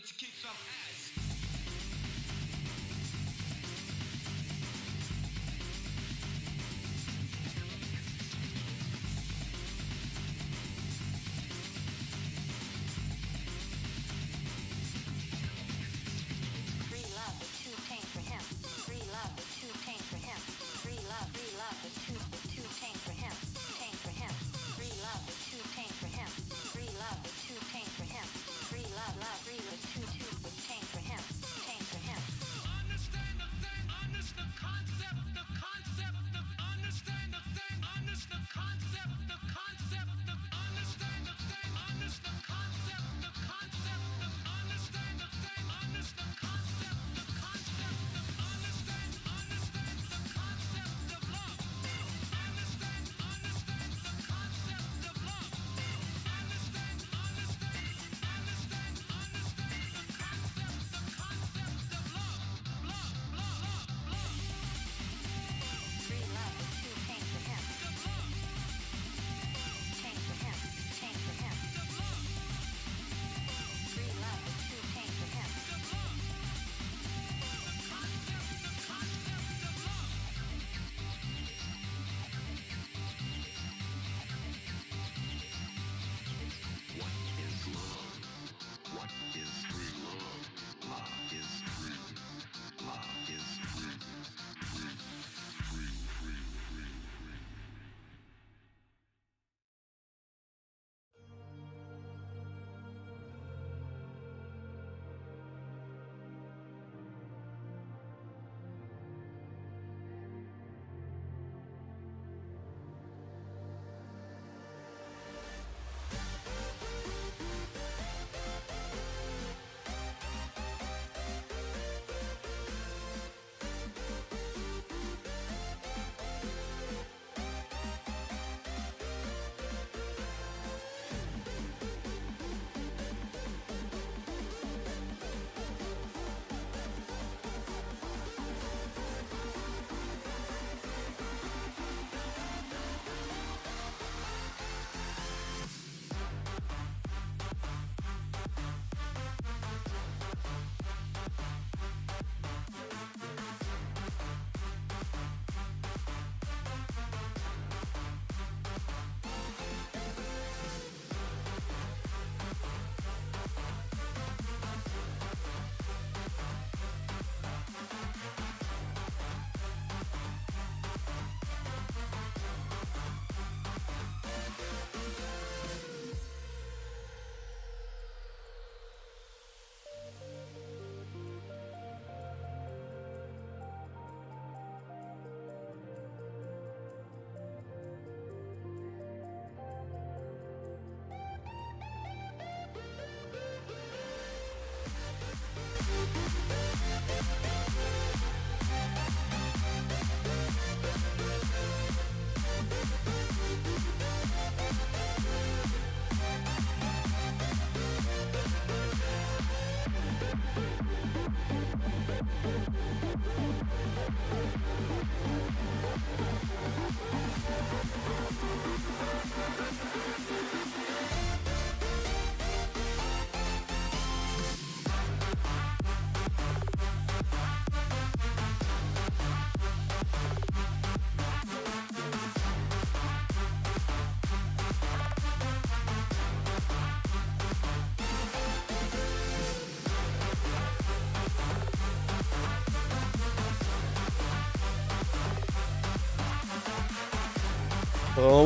to kick some ass. Free love is too tame for him. Free love is too tame for him. Free love is too tame for him. Tame for him. Free love is too tame for him. Free love is too tame for him. Free love is too tame for him. Tame for him. Understand the thing, understand the concept, understand the thing, understand the concept, understand the thing, understand the concept, understand the thing, understand the concept, understand the concept of love, understand the concept of love, understand the concept of love. Free love is too tame for him. Tame for him. Tame for him. Free love is too tame for him. What is love? What is free love? Love is free. Love is free. Free.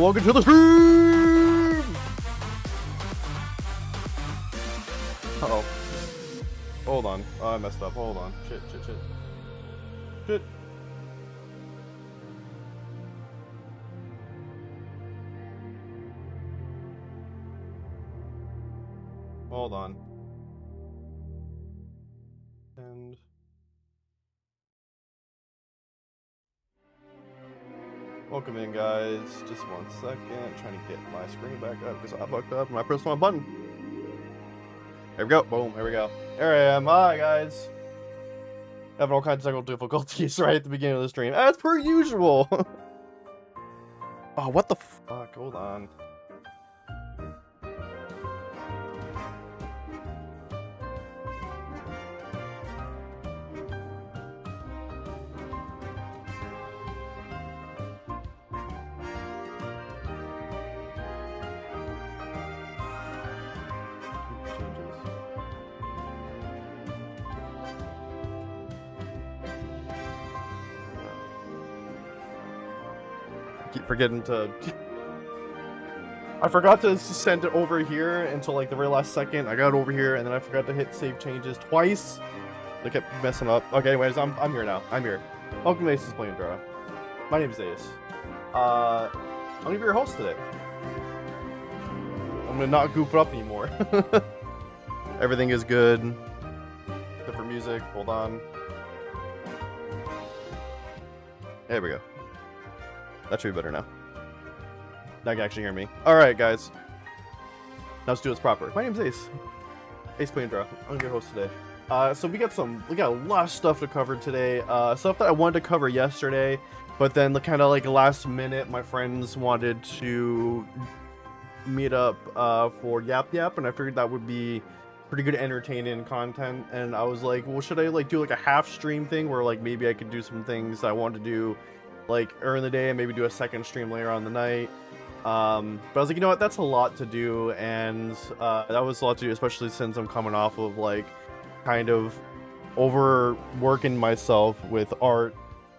Welcome to the stream! Uh-oh. Hold on. Oh, I messed up. Hold on. Shit. Hold on. And... welcome in, guys. Just 1 second. Trying to get my screen back up because I fucked up and I pressed my button. There we go. Boom. Here we go. There I am. Hi, guys. Having all kinds of technical difficulties right at the beginning of the stream, as per usual. Oh, what the fuck? Hold on. keep forgetting to. I forgot to send it over here until like the very last second. I got it over here, and then I forgot to hit save changes twice. They kept messing up. Okay, anyways, I'm here now. I'm here. Welcome to Ace's Play and Draw. My name is Ace. I'm gonna be your host today. I'm gonna not goof it up anymore. Everything is good. Except for music. Hold on. There we go. That should be better now. Now you can actually hear me. Alright, guys. Now let's do this proper. My name's Ace. Ace Play and Draw. I'm your host today. So we got a lot of stuff to cover today. Stuff that I wanted to cover yesterday, but then kind of like last minute, my friends wanted to meet up for Yap Yap, and I figured that would be pretty good entertaining content. And I was like, well, should I like do like a half stream thing where like maybe I could do some things I want to do like early in the day and maybe do a second stream later on the night. But I was like, you know what, that's a lot to do, and that was a lot to do, especially since I'm coming off of like kind of overworking myself with art.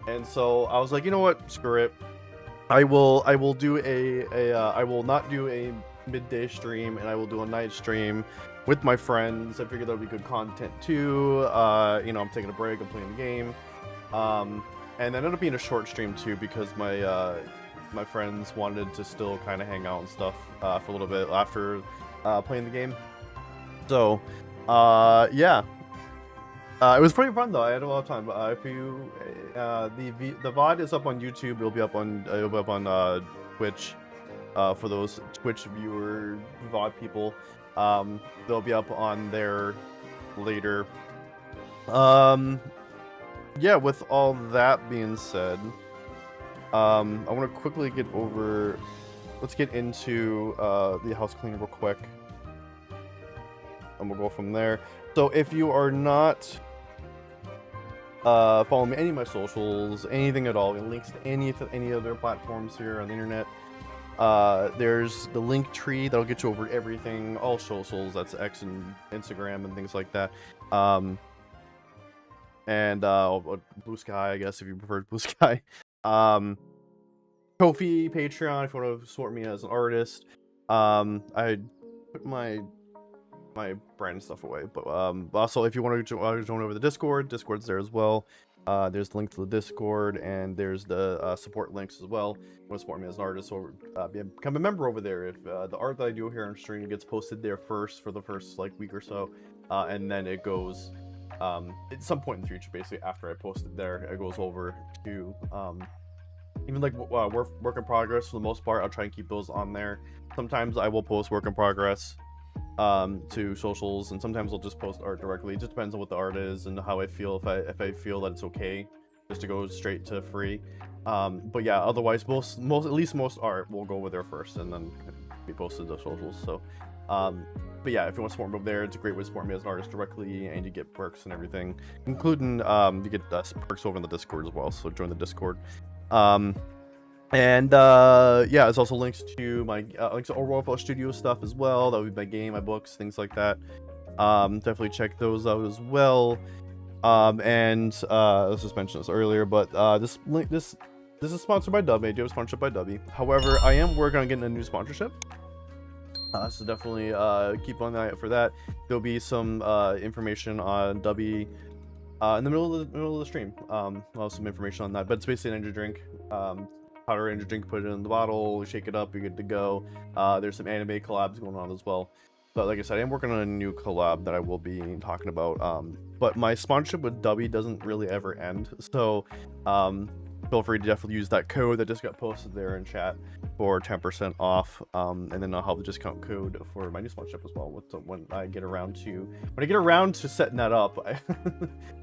And so I was like, you know what, screw it. I will do I will not do a midday stream, and I will do a night stream with my friends. I figured that would be good content too. You know, I'm taking a break, I'm playing the game. And that ended up being a short stream too, because my friends wanted to still kind of hang out and stuff for a little bit after playing the game. So, yeah. It was pretty fun though. I had a lot of time. If you, the VOD is up on YouTube. It'll be up on Twitch. For those Twitch viewer VOD people, they'll be up on there later. Yeah. With all that being said, I want to quickly get over. Let's get into the house cleaning real quick, and we'll go from there. So if you are not following me any of my socials, anything at all, links to any other platforms here on the internet, there's the link tree that'll get you over everything, all socials. That's X and Instagram and things like that. And Blue Sky, I guess, if you prefer Blue Sky. Ko-fi, Patreon, if you want to support me as an artist. I put my brand stuff away, but also if you want to join over the Discord's there as well. There's the link to the Discord, and there's the support links as well. If you want to support me as an artist, or become a member over there. If the art that I do here on stream gets posted there first for the first like week or so, and then it goes at some point in the future, basically after I post it there, it goes over to even like work in progress. For the most part, I'll try and keep those on there. Sometimes I will post work in progress to socials, and sometimes I'll just post art directly. It just depends on what the art is and how I feel, if I feel that it's okay just to go straight to free. But yeah, otherwise most at least most art will go over there first and then be posted to socials. So but yeah, if you want to support me over there, it's a great way to support me as an artist directly, and you get perks and everything, including you get perks over in the Discord as well, so join the Discord. And yeah, there's also links to my links to Royal Studio stuff as well. That would be my game, my books, things like that. Definitely check those out as well. And let's just mention this earlier, but this is sponsored by Dubby. I do have a sponsorship by Dubby. However, I am working on getting a new sponsorship. So definitely keep on the eye out for that. There'll be some information on Dubby in the middle of the stream. I'll have some information on that, but it's basically an energy drink. Powder energy drink, put it in the bottle, shake it up, you're good to go. There's some anime collabs going on as well. But like I said, I'm working on a new collab that I will be talking about. But my sponsorship with Dubby doesn't really ever end. So feel free to definitely use that code that just got posted there in chat for 10% off. And then I'll have the discount code for my new sponsorship as well. When I get around to setting that up,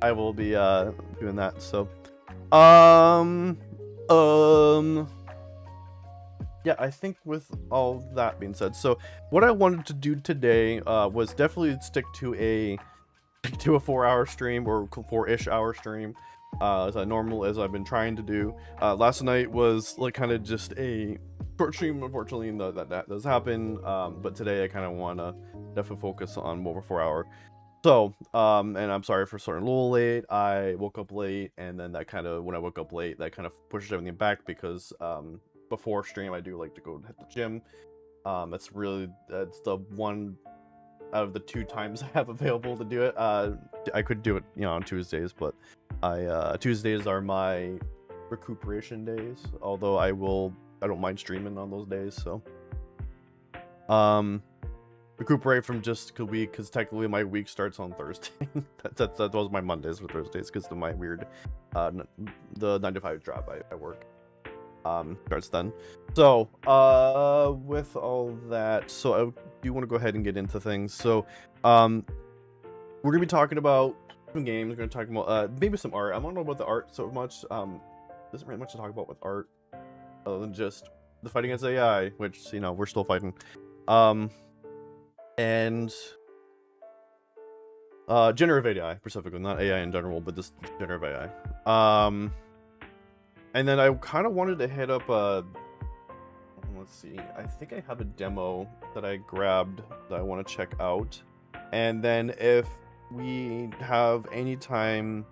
I will be doing that. So yeah, I think with all that being said, so what I wanted to do today was definitely stick to a 4-hour stream, or 4-ish hour stream, as I've been trying to do. Last night was like kind of just a short stream, unfortunately, that does happen. But today I kind of want to definitely focus on more of a 4-hour. So, and I'm sorry for starting a little late. I woke up late, and then that kind of, when I woke up late, that kind of pushed everything back, because before stream, I do like to go hit the gym. That's the one out of the 2 times I have available to do it. I could do it, on Tuesdays, but Tuesdays are my recuperation days. Although I don't mind streaming on those days. So, recuperate from just a week, because technically my week starts on Thursday. that was my Mondays or Thursdays because of my weird the 9 to 5 job I work. Starts then. So with all that, so I do want to go ahead and get into things. So we're gonna be talking about some games. We're gonna talk about maybe some art. I don't know about the art so much. Isn't really much to talk about with art other than just the fight against AI, which we're still fighting. And generative AI specifically, not AI in general, but just generative AI. And then I kind of wanted to hit up let's see, I think I have a demo that I grabbed that I want to check out. And then if we have any time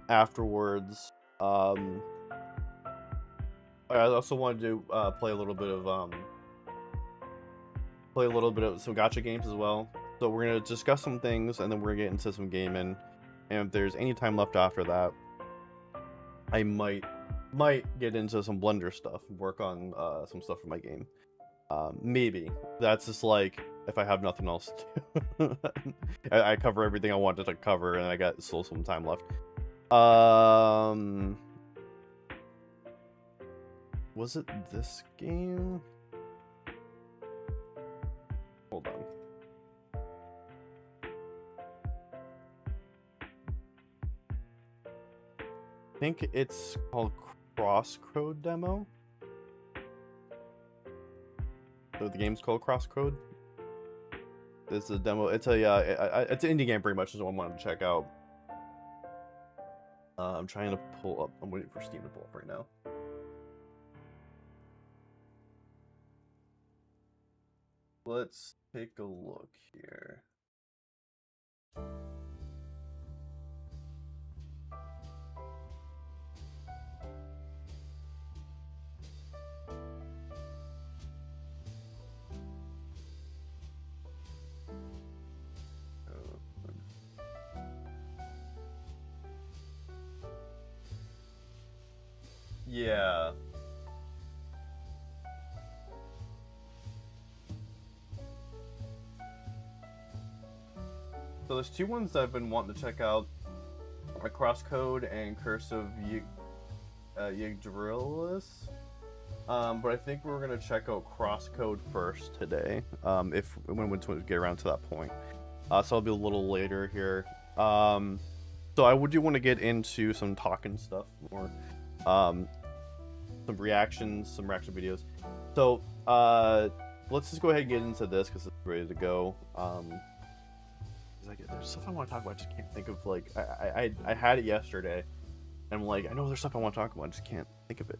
afterwards, I also wanted to play a little bit of some gacha games as well. So we're gonna discuss some things, and then we're gonna get into some gaming. And if there's any time left after that, I might get into some Blender stuff, work on some stuff for my game. Maybe. That's just like if I have nothing else to do. I cover everything I wanted to cover, and I got still some time left. Was it this game? Hold on. I think it's called Crosscode Demo. So the game's called Crosscode. This is a demo. It's it's an indie game pretty much, is what I wanted to check out. I'm trying to pull up. I'm waiting for Steam to pull up right now. Let's take a look here. Yeah. So there's 2 ones that I've been wanting to check out: Crosscode and Curse of Yggdrasil. But I think we're gonna check out Crosscode first today. When we get around to that point. So I'll be a little later here. So I do want to get into some talking stuff more. Some reaction videos. So let's just go ahead and get into this because it's ready to go. There's stuff I want to talk about. I just can't think of, like, I had it yesterday, and I'm like, I know there's stuff I want to talk about. I just can't think of it.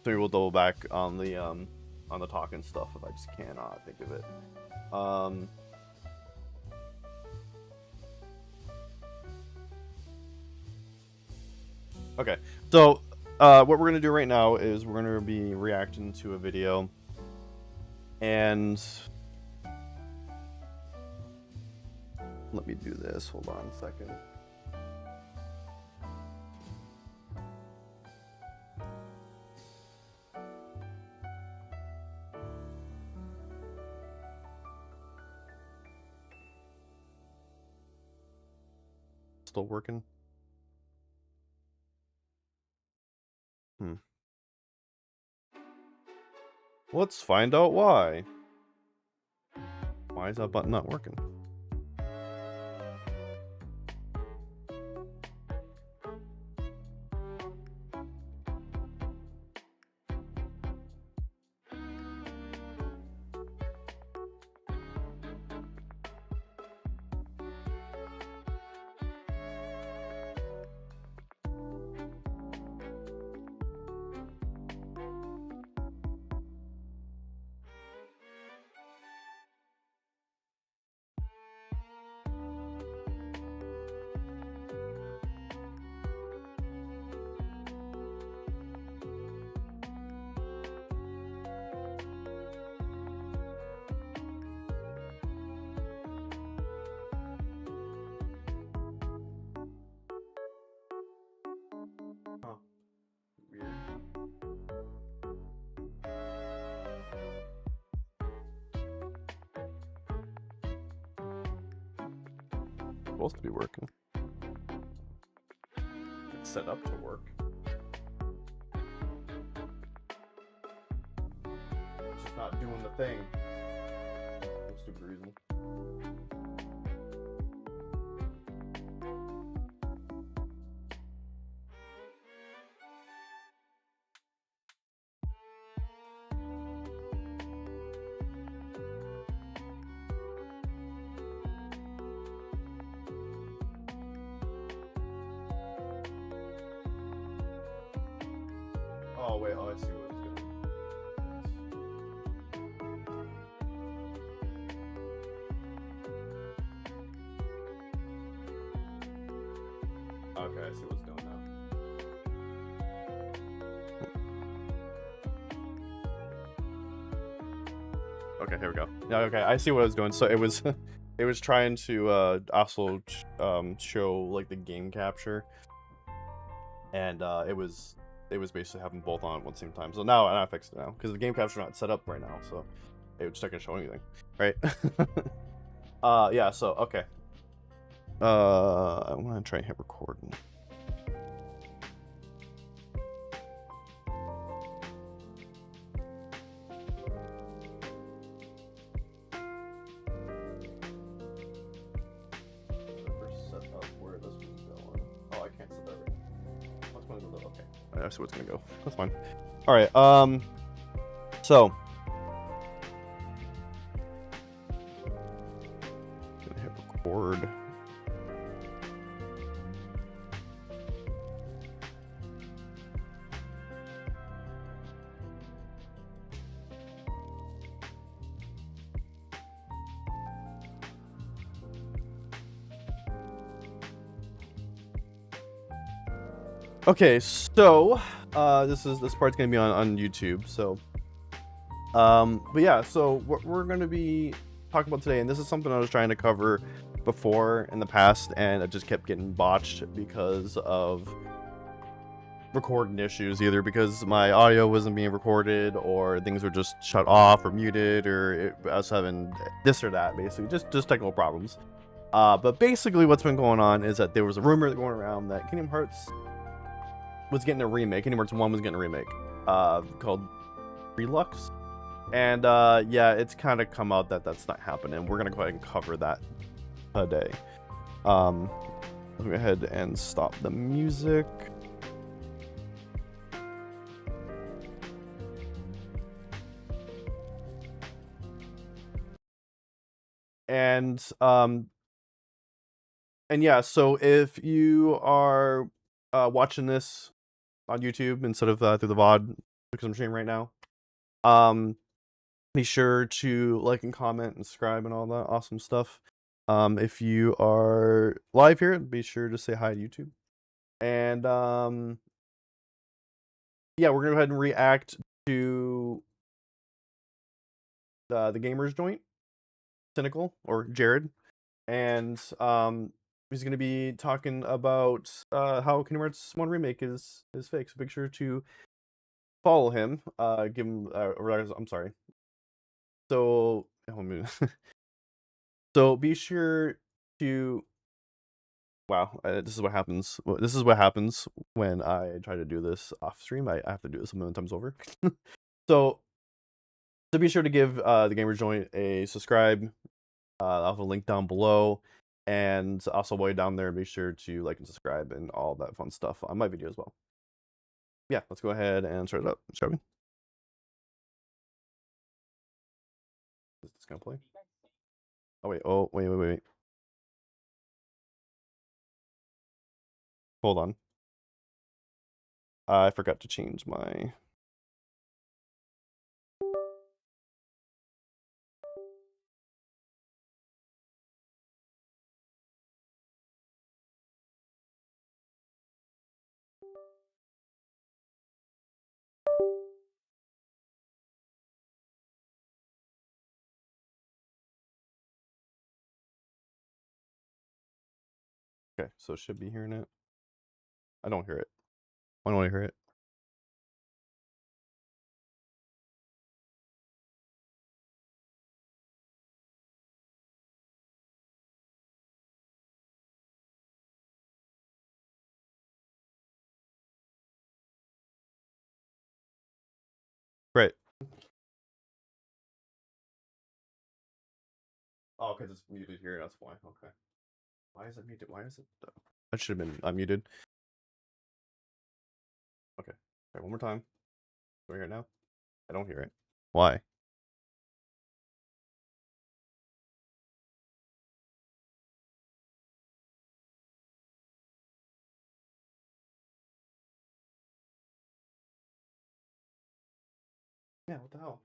So we'll double back on the talking stuff if I just cannot think of it. Okay, so what we're gonna do right now is we're gonna be reacting to a video, and let me do this. Hold on a second. Still working? Let's find out why. Why is that button not working? supposed to be working. It's set up to work. It's just not doing the thing. No stupid reason. Oh wait, oh I see what it's doing. Okay, I see what's doing now. Okay, here we go. Yeah, okay, I see what I was doing. So it was, it was trying to also show like the game capture, and it was basically having both on at one same time. So now I fixed it now because the game capture not set up right now, so it was just not gonna show anything, right? Yeah. So okay. I want to try and hit record. Set up where this one's going. Oh, I can't set that right. What's going to go? Okay, I see what's gonna go. That's fine. All right. So gonna hit record. Okay, so this part's gonna be on YouTube. So, but yeah, so what we're gonna be talking about today, and this is something I was trying to cover before in the past, and it just kept getting botched because of recording issues, either because my audio wasn't being recorded, or things were just shut off or muted, or I was having this or that, basically just technical problems. But basically, what's been going on is that there was a rumor going around that Kingdom Hearts was getting a remake. Kingdom Hearts 1 was getting a remake called Relux. And yeah, it's kind of come out that that's not happening. We're going to go ahead and cover that today. Let's go ahead and stop the music. And yeah, so if you are watching this on YouTube instead of through the VOD, because I'm streaming right now, be sure to like and comment and subscribe and all that awesome stuff. If you are live here, be sure to say hi to YouTube. And yeah, we're gonna go ahead and react to the Gamers Joint, Cynical, or Jared, and he's gonna be talking about how Kingdom Hearts 1 remake is fake. So make sure to follow him. Give him I'm sorry. So so be sure to. Wow, this is what happens. This is what happens when I try to do this off stream. I have to do this a million times over. So be sure to give the Gamer Joint a subscribe. I'll have a link down below, and also while you're down there, be sure to like and subscribe and all that fun stuff on my video as well. Yeah, let's go ahead and start it up. Subscribing. Is this gonna play? Oh wait! Oh wait! Hold on. I forgot to change my. Okay, so it should be hearing it. I don't hear it. I don't want to hear it. Oh, because it's muted here. That's why. Okay. Why is it muted? Why is it? That should have been unmuted. Okay. Okay. One more time. Do I hear it now? I don't hear it. Why? Yeah. What the hell?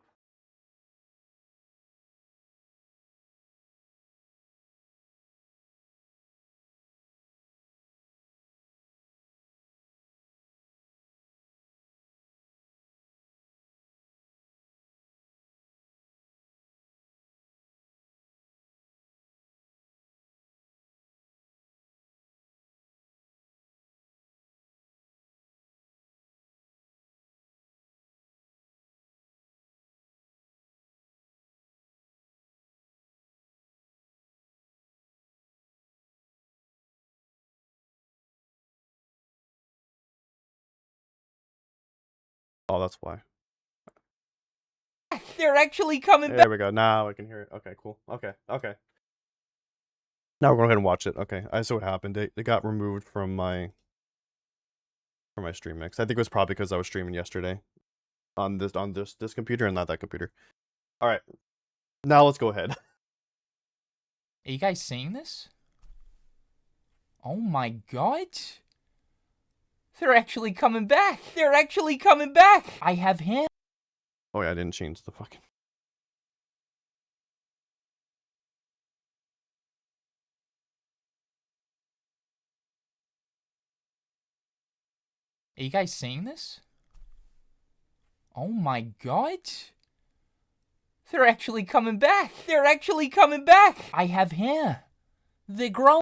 Oh, that's why. They're actually coming back. There we go. Now I can hear it. Okay. Cool. Okay. Okay. Now we're going to go ahead and watch it. Okay. I see what happened. It got removed from my stream mix. I think it was probably because I was streaming yesterday on this computer and not that computer. All right. Now let's go ahead. Are you guys seeing this? Oh my god. They're actually coming back. They're actually coming back. I have him. Oh yeah, I didn't change the fucking. Are you guys seeing this? Oh my god. They're actually coming back. They're actually coming back. I have hair. They're growing.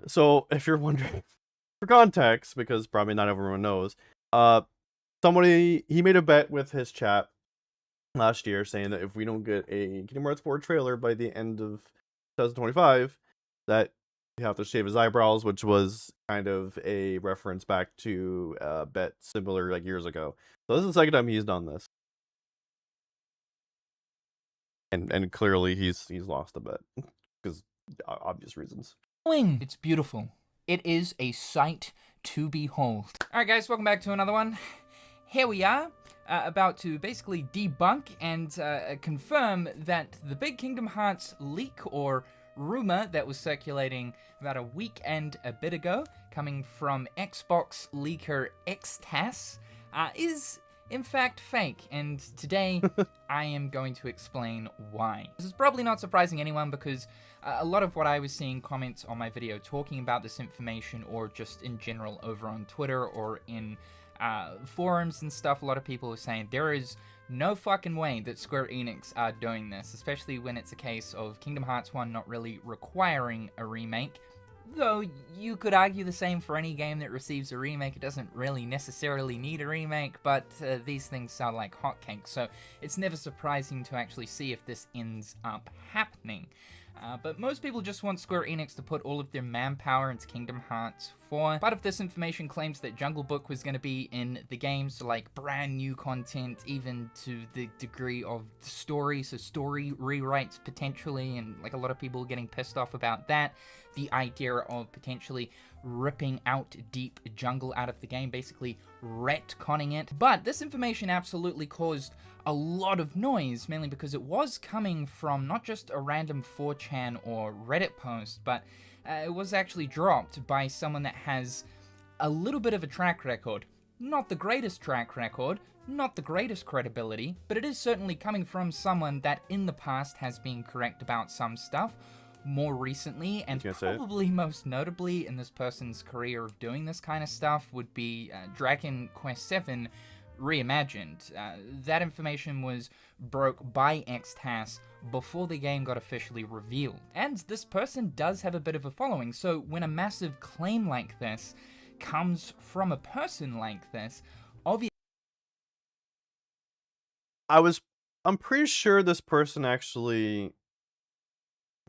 So if you're wondering, for context, because probably not everyone knows, somebody he made a bet with his chat last year saying that if we don't get a Kingdom Hearts 4 trailer by the end of 2025, that you have to shave his eyebrows, which was kind of a reference back to a bet similar like years ago. So this is the second time he's done this. And clearly he's lost a bet because obvious reasons. It's beautiful. It is a sight to behold. Alright guys, welcome back to another one. Here we are, about to basically debunk and confirm that the big Kingdom Hearts leak or rumor that was circulating about a week and a bit ago, coming from Xbox leaker XTAS, is in fact fake, and today I am going to explain why. This is probably not surprising anyone because a lot of what I was seeing comments on my video talking about this information, or just in general over on Twitter or in forums and stuff, a lot of people were saying there is no fucking way that Square Enix are doing this, especially when it's a case of Kingdom Hearts 1 not really requiring a remake. Though you could argue the same for any game that receives a remake. It doesn't really necessarily need a remake, but these things sound like hotcakes, so it's never surprising to actually see if this ends up happening. But most people just want Square Enix to put all of their manpower into Kingdom Hearts 4. Part of this information claims that Jungle Book was going to be in the game, so like brand new content, even to the degree of story, so story rewrites potentially, and like a lot of people getting pissed off about that. The idea of potentially ripping out Deep Jungle out of the game, basically retconning it. But this information absolutely caused a lot of noise, mainly because it was coming from not just a random 4chan or Reddit post, but it was actually dropped by someone that has a little bit of a track record. Not the greatest track record, not the greatest credibility, but it is certainly coming from someone that in the past has been correct about some stuff. More recently, and probably most notably in this person's career of doing this kind of stuff, would be Dragon Quest VII Reimagined. That information was broke by XTAS before the game got officially revealed. And this person does have a bit of a following, so when a massive claim like this comes from a person like this, obviously... I'm pretty sure this person actually...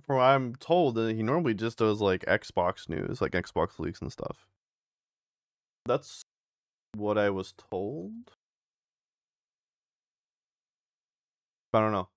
From what I'm told, that he normally just does like Xbox news, like Xbox leaks and stuff. That's what I was told. I don't know.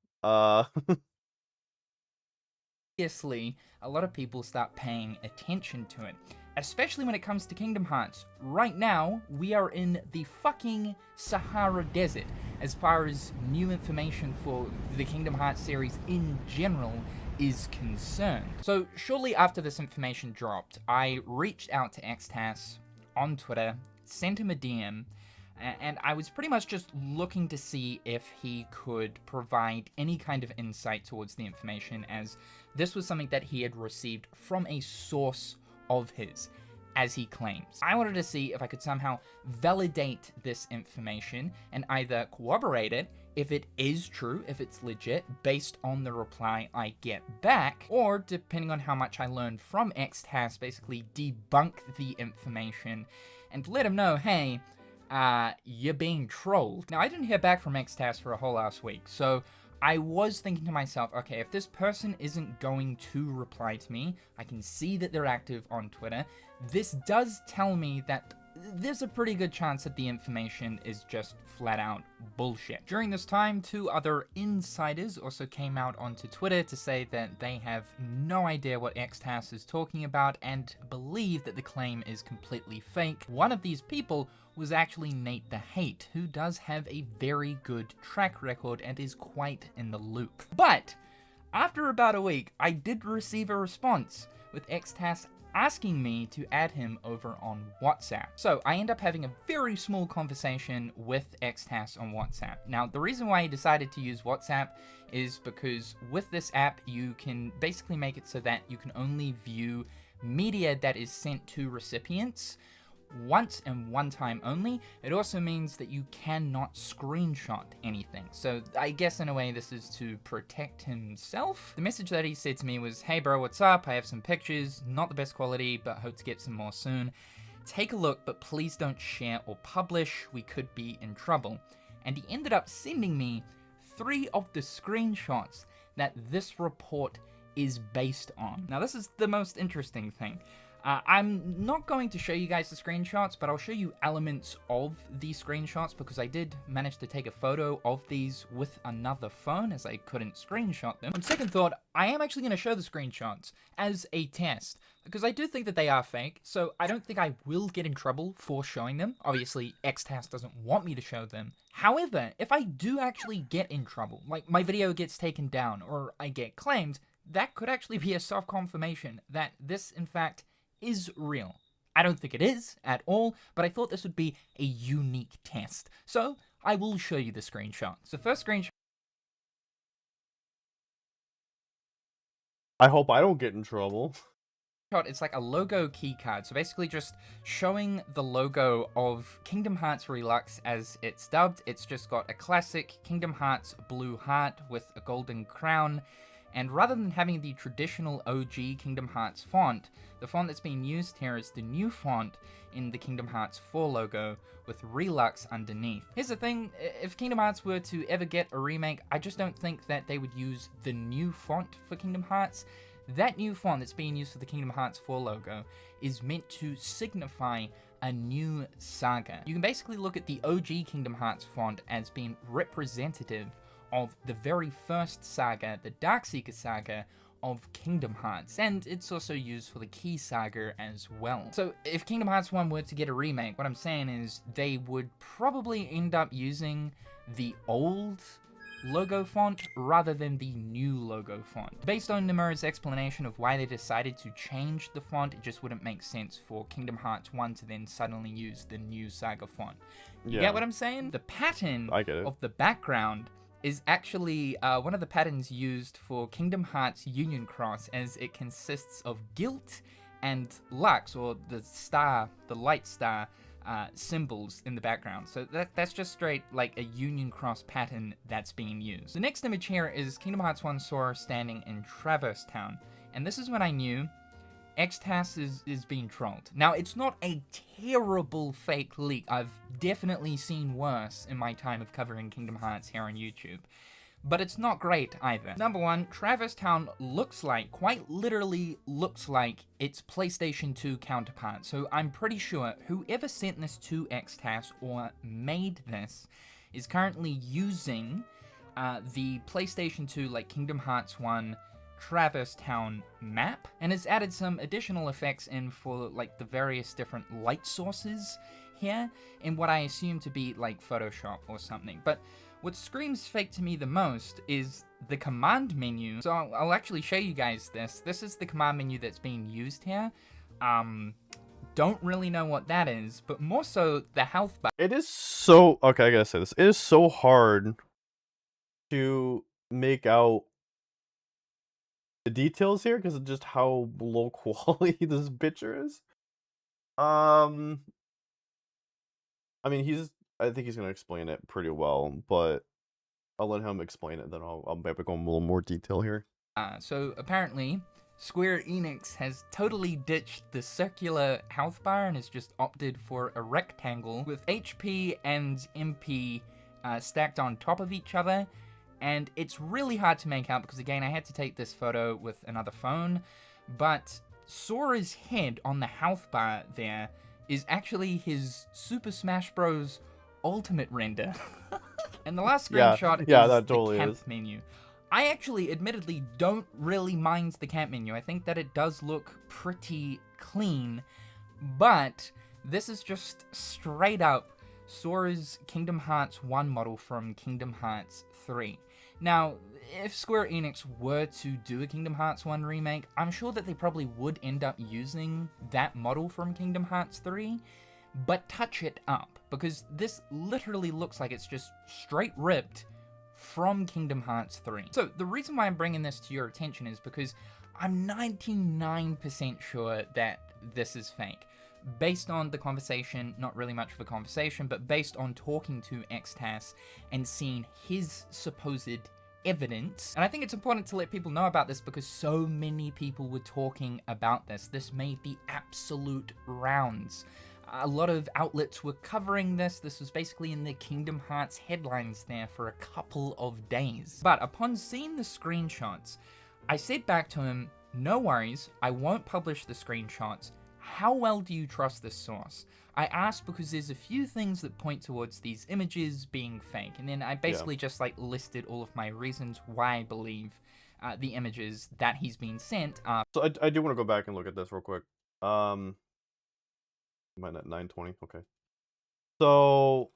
obviously a lot of people start paying attention to it, especially when it comes to Kingdom Hearts. Right now, we are in the fucking Sahara Desert as far as new information for the Kingdom Hearts series in general is concerned. So shortly after this information dropped, I reached out to Xtas on Twitter, sent him a DM, and I was pretty much just looking to see if he could provide any kind of insight towards the information, as this was something that he had received from a source of his, as he claims. I wanted to see if I could somehow validate this information and either corroborate it if it is true, if it's legit, based on the reply I get back, or depending on how much I learned from Xtas, basically debunk the information and let him know, hey, you're being trolled. Now, I didn't hear back from Xtas for a whole last week, so I was thinking to myself, okay, if this person isn't going to reply to me, I can see that they're active on Twitter. This does tell me that there's a pretty good chance that the information is just flat out bullshit. During this time, 2 other insiders also came out onto Twitter to say that they have no idea what Xtas is talking about and believe that the claim is completely fake. One of these people was actually Nate the Hate, who does have a very good track record and is quite in the loop. But after about a week, I did receive a response with Xtas asking me to add him over on WhatsApp. So I end up having a very small conversation with Xtas on WhatsApp. Now, the reason why I decided to use WhatsApp is because with this app, you can basically make it so that you can only view media that is sent to recipients once and one time only. It also means that you cannot screenshot anything. So I guess in a way this is to protect himself. The message that he said to me was, hey bro, what's up? I have some pictures, not the best quality, but hope to get some more soon. Take a look, but please don't share or publish. We could be in trouble. And he ended up sending me 3 of the screenshots that this report is based on. Now this is the most interesting thing. I'm not going to show you guys the screenshots, but I'll show you elements of these screenshots because I did manage to take a photo of these with another phone as I couldn't screenshot them. On second thought, I am actually going to show the screenshots as a test because I do think that they are fake, so I don't think I will get in trouble for showing them. Obviously, Xtas doesn't want me to show them. However, if I do actually get in trouble, like my video gets taken down or I get claimed, that could actually be a soft confirmation that this, in fact, is real. I don't think it is at all, but I thought this would be a unique test. So I will show you the screenshots. The first screenshot. I hope I don't get in trouble. It's like a logo keycard, so basically just showing the logo of Kingdom Hearts Relux as it's dubbed. It's just got a classic Kingdom Hearts blue heart with a golden crown. And rather than having the traditional OG Kingdom Hearts font, the font that's being used here is the new font in the Kingdom Hearts 4 logo with Relux underneath. Here's the thing, if Kingdom Hearts were to ever get a remake, I just don't think that they would use the new font for Kingdom Hearts. That new font that's being used for the Kingdom Hearts 4 logo is meant to signify a new saga. You can basically look at the OG Kingdom Hearts font as being representative of the very first saga, the Darkseeker saga of Kingdom Hearts, and it's also used for the Key saga as well. So if Kingdom Hearts 1 were to get a remake, what I'm saying is they would probably end up using the old logo font rather than the new logo font. Based on Nomura's explanation of why they decided to change the font, it just wouldn't make sense for Kingdom Hearts 1 to then suddenly use the new saga font. You get what I'm saying? The pattern of the background is actually one of the patterns used for Kingdom Hearts Union Cross, as it consists of Guilt and Lux, or the star, the light star symbols in the background. So that's just straight like a Union Cross pattern that's being used. The next image here is Kingdom Hearts 1 Sora standing in Traverse Town, and this is when I knew Xtas is being trolled. Now, it's not a terrible fake leak. I've definitely seen worse in my time of covering Kingdom Hearts here on YouTube. But it's not great either. Number one, Traverse Town looks like, quite literally looks like, its PlayStation 2 counterpart. So I'm pretty sure whoever sent this to Xtas or made this is currently using the PlayStation 2, like Kingdom Hearts 1 Traverse Town map and has added some additional effects in for like the various different light sources here in what I assume to be like Photoshop or something. But what screams fake to me the most is the command menu. So I'll actually show you guys this. This is the command menu that's being used here. Don't really know what that is, but more so the health bar. It is so okay. I gotta say this. It is so hard to make out the details here because of just how low quality this picture is. I mean, I think he's gonna explain it pretty well, but I'll let him explain it. Then I'll maybe go in a little more detail here. So apparently, Square Enix has totally ditched the circular health bar and has just opted for a rectangle with HP and MP stacked on top of each other. And it's really hard to make out because, again, I had to take this photo with another phone. But Sora's head on the health bar there is actually his Super Smash Bros. Ultimate render. And the last screenshot is that totally the camp is. menu. I actually, admittedly, don't really mind the camp menu. I think that it does look pretty clean. But this is just straight up Sora's Kingdom Hearts 1 model from Kingdom Hearts 3. Now, if Square Enix were to do a Kingdom Hearts 1 remake, I'm sure that they probably would end up using that model from Kingdom Hearts 3, but touch it up, because this literally looks like it's just straight ripped from Kingdom Hearts 3. So, the reason why I'm bringing this to your attention is because I'm 99% sure that this is fake. Based on the conversation, not really much of a conversation, but based on talking to Xtas and seeing his supposed evidence. And I think it's important to let people know about this because so many people were talking about this. This made the absolute rounds. A lot of outlets were covering this. This was basically in the Kingdom Hearts headlines there for a couple of days. But upon seeing the screenshots, I said back to him, no worries, I won't publish the screenshots. How well do you trust this source? I asked because there's a few things that point towards these images being fake, and then I basically just like listed all of my reasons why I believe the images that he's been sent are. So I do want to go back and look at this real quick. Am I at 9:20? Okay. So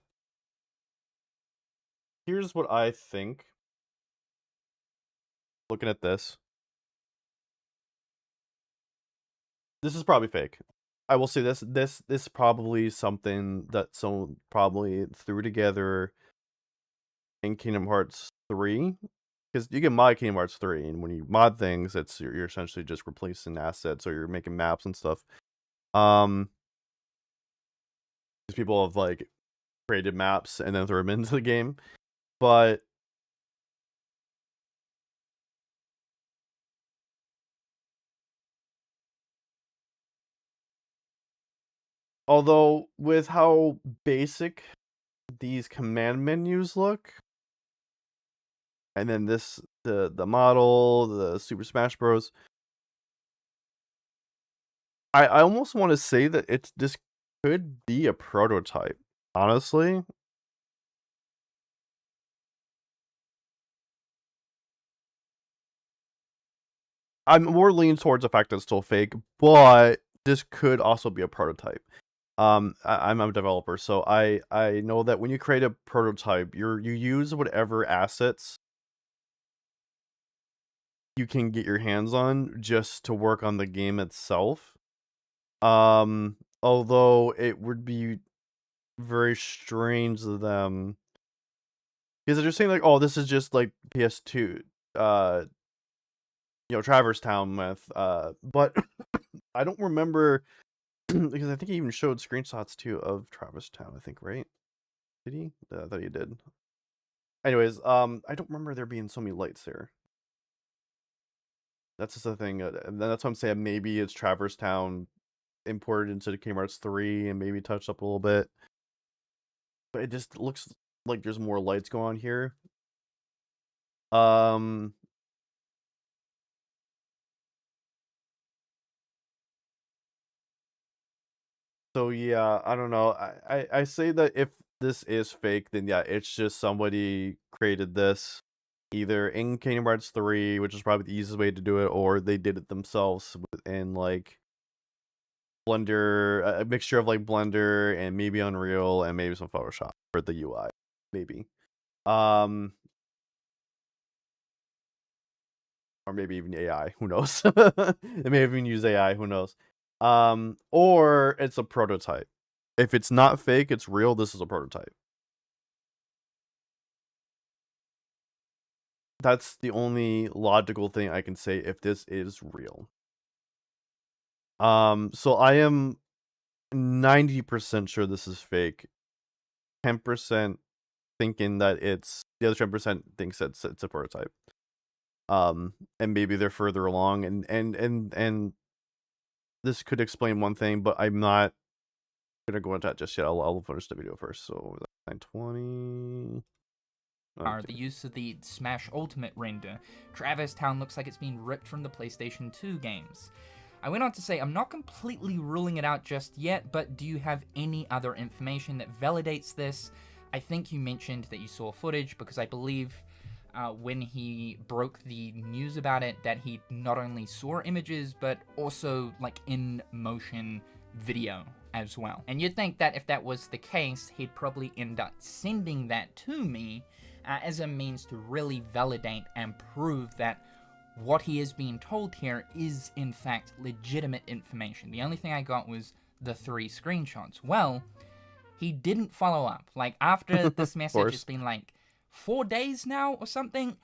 here's what I think. Looking at this. This is probably fake. I will say this. This is probably something that someone probably threw together in Kingdom Hearts 3. Because you can mod Kingdom Hearts 3, and when you mod things, you're essentially just replacing assets or you're making maps and stuff. Because people have like created maps and then throw them into the game, but although with how basic these command menus look, and then the model, the Super Smash Bros. I almost want to say that this could be a prototype, honestly. I'm more leaning towards the fact that it's still fake, but this could also be a prototype. I'm a developer, so I know that when you create a prototype, you use whatever assets you can get your hands on just to work on the game itself. Although it would be very strange to them because they're saying like, oh, this is just like PS2, Traverse Town with, but I don't remember because I think he even showed screenshots too of Traverse Town. I think, right? Did he? I thought he did. Anyways, I don't remember there being so many lights here. That's just the thing, and that's what I'm saying. Maybe it's Traverse Town imported into the Kingdom Hearts 3 and maybe touched up a little bit, but it just looks like there's more lights going on here. So yeah, I don't know. I say that if this is fake, then yeah, it's just somebody created this either in Kingdom Hearts 3, which is probably the easiest way to do it, or they did it themselves in like Blender, a mixture of like Blender and maybe Unreal and maybe some Photoshop for the UI, maybe. Or maybe even AI, who knows? They may have even used AI, who knows? Or it's a prototype. If it's not fake, it's real, this is a prototype. That's the only logical thing I can say if this is real. So I am 90% sure this is fake. 10% thinking that it's the other 10% thinks it's a prototype. And maybe they're further along, and this could explain one thing, but I'm not gonna go into that just yet. I'll finish the video first. So 920. Are the use of the Smash Ultimate render. Traverse Town looks like it's been ripped from the PlayStation 2 games. I went on to say, I'm not completely ruling it out just yet, but do you have any other information that validates this? I think you mentioned that you saw footage, because I believe when he broke the news about it, that he not only saw images, but also like in motion video as well. And you'd think that if that was the case, he'd probably end up sending that to me as a means to really validate and prove that what he is being told here is in fact legitimate information. The only thing I got was the 3 screenshots. Well, he didn't follow up. Like, after this message has been like 4 days now or something,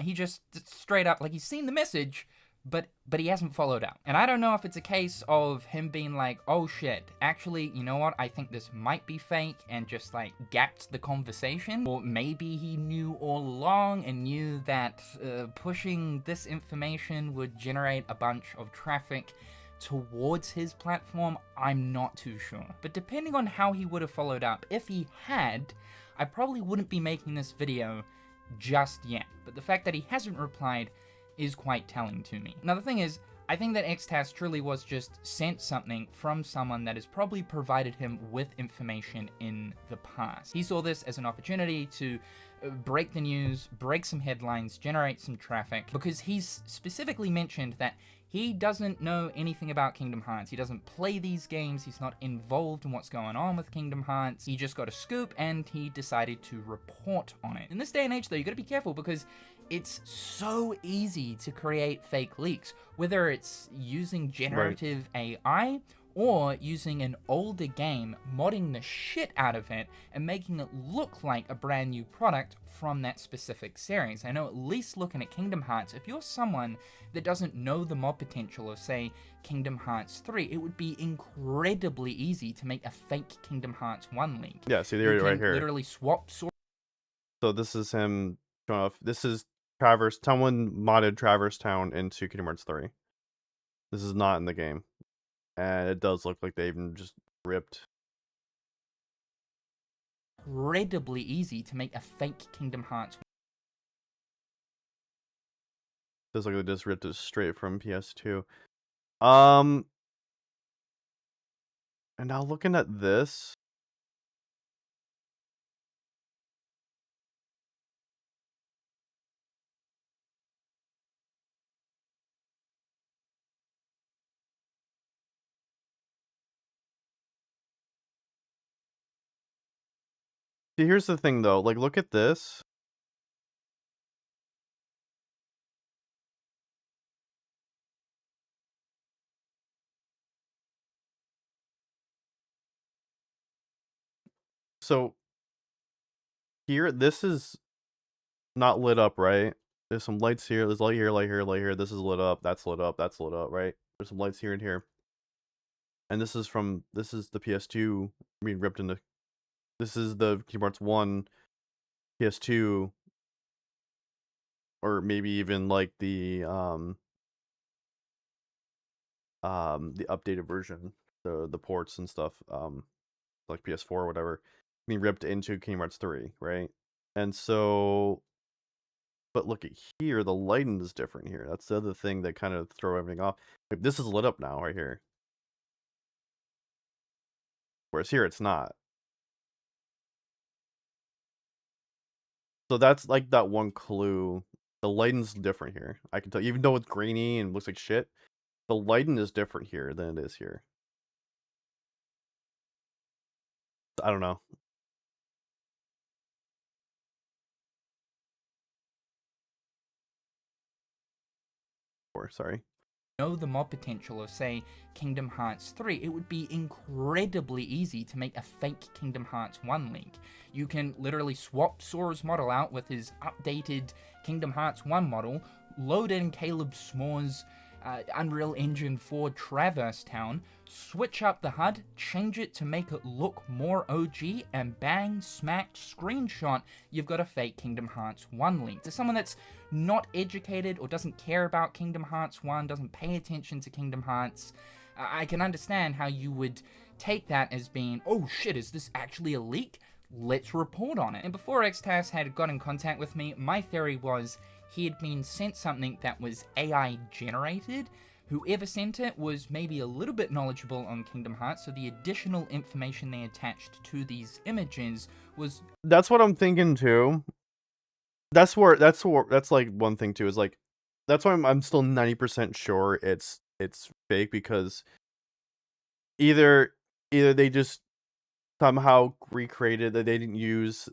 he just straight up, like, he's seen the message, but he hasn't followed up. And I don't know if it's a case of him being like, oh shit, actually, you know what, I think this might be fake, and just like gapped the conversation. Or maybe he knew all along and knew that pushing this information would generate a bunch of traffic towards his platform. I'm not too sure. But depending on how he would have followed up, if he had, I probably wouldn't be making this video just yet. But the fact that he hasn't replied is quite telling to me. Now the thing is, I think that Xtas truly was just sent something from someone that has probably provided him with information in the past. He saw this as an opportunity to break the news, break some headlines, generate some traffic, because he's specifically mentioned that he doesn't know anything about Kingdom Hearts. He doesn't play these games. He's not involved in what's going on with Kingdom Hearts. He just got a scoop and he decided to report on it. In this day and age though, you gotta be careful, because it's so easy to create fake leaks, whether it's using generative AI or using an older game, modding the shit out of it, and making it look like a brand new product from that specific series. I know, at least looking at Kingdom Hearts, if you're someone that doesn't know the mod potential of, say, Kingdom Hearts 3, it would be incredibly easy to make a fake Kingdom Hearts 1 leak. Yeah, see, there, right here. Literally swap source. So this is him showing off. This is Traverse. Someone modded Traverse Town into Kingdom Hearts 3. This is not in the game. And it does look like they even just ripped. Incredibly easy to make a fake Kingdom Hearts. Does look like they just ripped it straight from PS2. And now looking at this. See, here's the thing though, like look at this. So here, this is not lit up, right? There's some lights here, there's light here, light here, light here. This is lit up, that's lit up, that's lit up, right? There's some lights here and here. And this is the PS2 being ripped into. This is the Kingdom Hearts 1 PS2, or maybe even like the updated version, the ports and stuff, like PS4 or whatever, being ripped into Kingdom Hearts 3, right? And so, but look at here, the lighting is different here. That's the other thing that kind of throw everything off. Like, this is lit up now, right here. Whereas here, it's not. So that's like that one clue. The lighting's different here. I can tell, even though it's grainy and looks like shit, the lighting is different here than it is here. I don't know. Or sorry. Know the mod potential of, say, Kingdom Hearts 3, it would be incredibly easy to make a fake Kingdom Hearts 1 leak. You can literally swap Sora's model out with his updated Kingdom Hearts 1 model, load in Caleb S'more's Unreal Engine 4 Traverse Town, switch up the HUD, change it to make it look more OG, and bang, smack, screenshot, you've got a fake Kingdom Hearts 1 leak. To someone that's not educated or doesn't care about Kingdom Hearts 1, doesn't pay attention to Kingdom Hearts, I can understand how you would take that as being, oh shit, is this actually a leak? Let's report on it. And before Xtas had got in contact with me, my theory was he had been sent something that was AI generated. Whoever sent it was maybe a little bit knowledgeable on Kingdom Hearts, so the additional information they attached to these images was... That's what I'm thinking too. That's like one thing too, is like, that's why I'm still 90% sure it's fake, because either they just somehow recreated that, they didn't use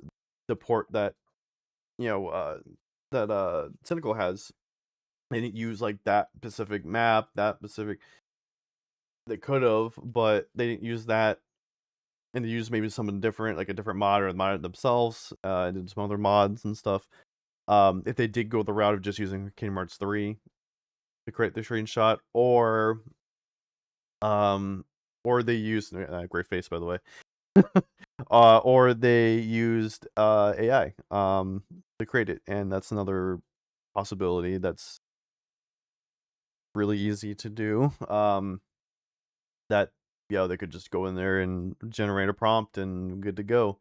the port that, you know, that Cynical has. They didn't use like that specific map, they could have, but they didn't use that, and they used maybe something different, like a different mod, or modded themselves, and did some other mods and stuff. If they did go the route of just using Kingdom Hearts 3 to create the screenshot, or they used great face, by the way. Or they used AI to create it, and that's another possibility that's really easy to do. That, yeah, they could just go in there and generate a prompt and good to go.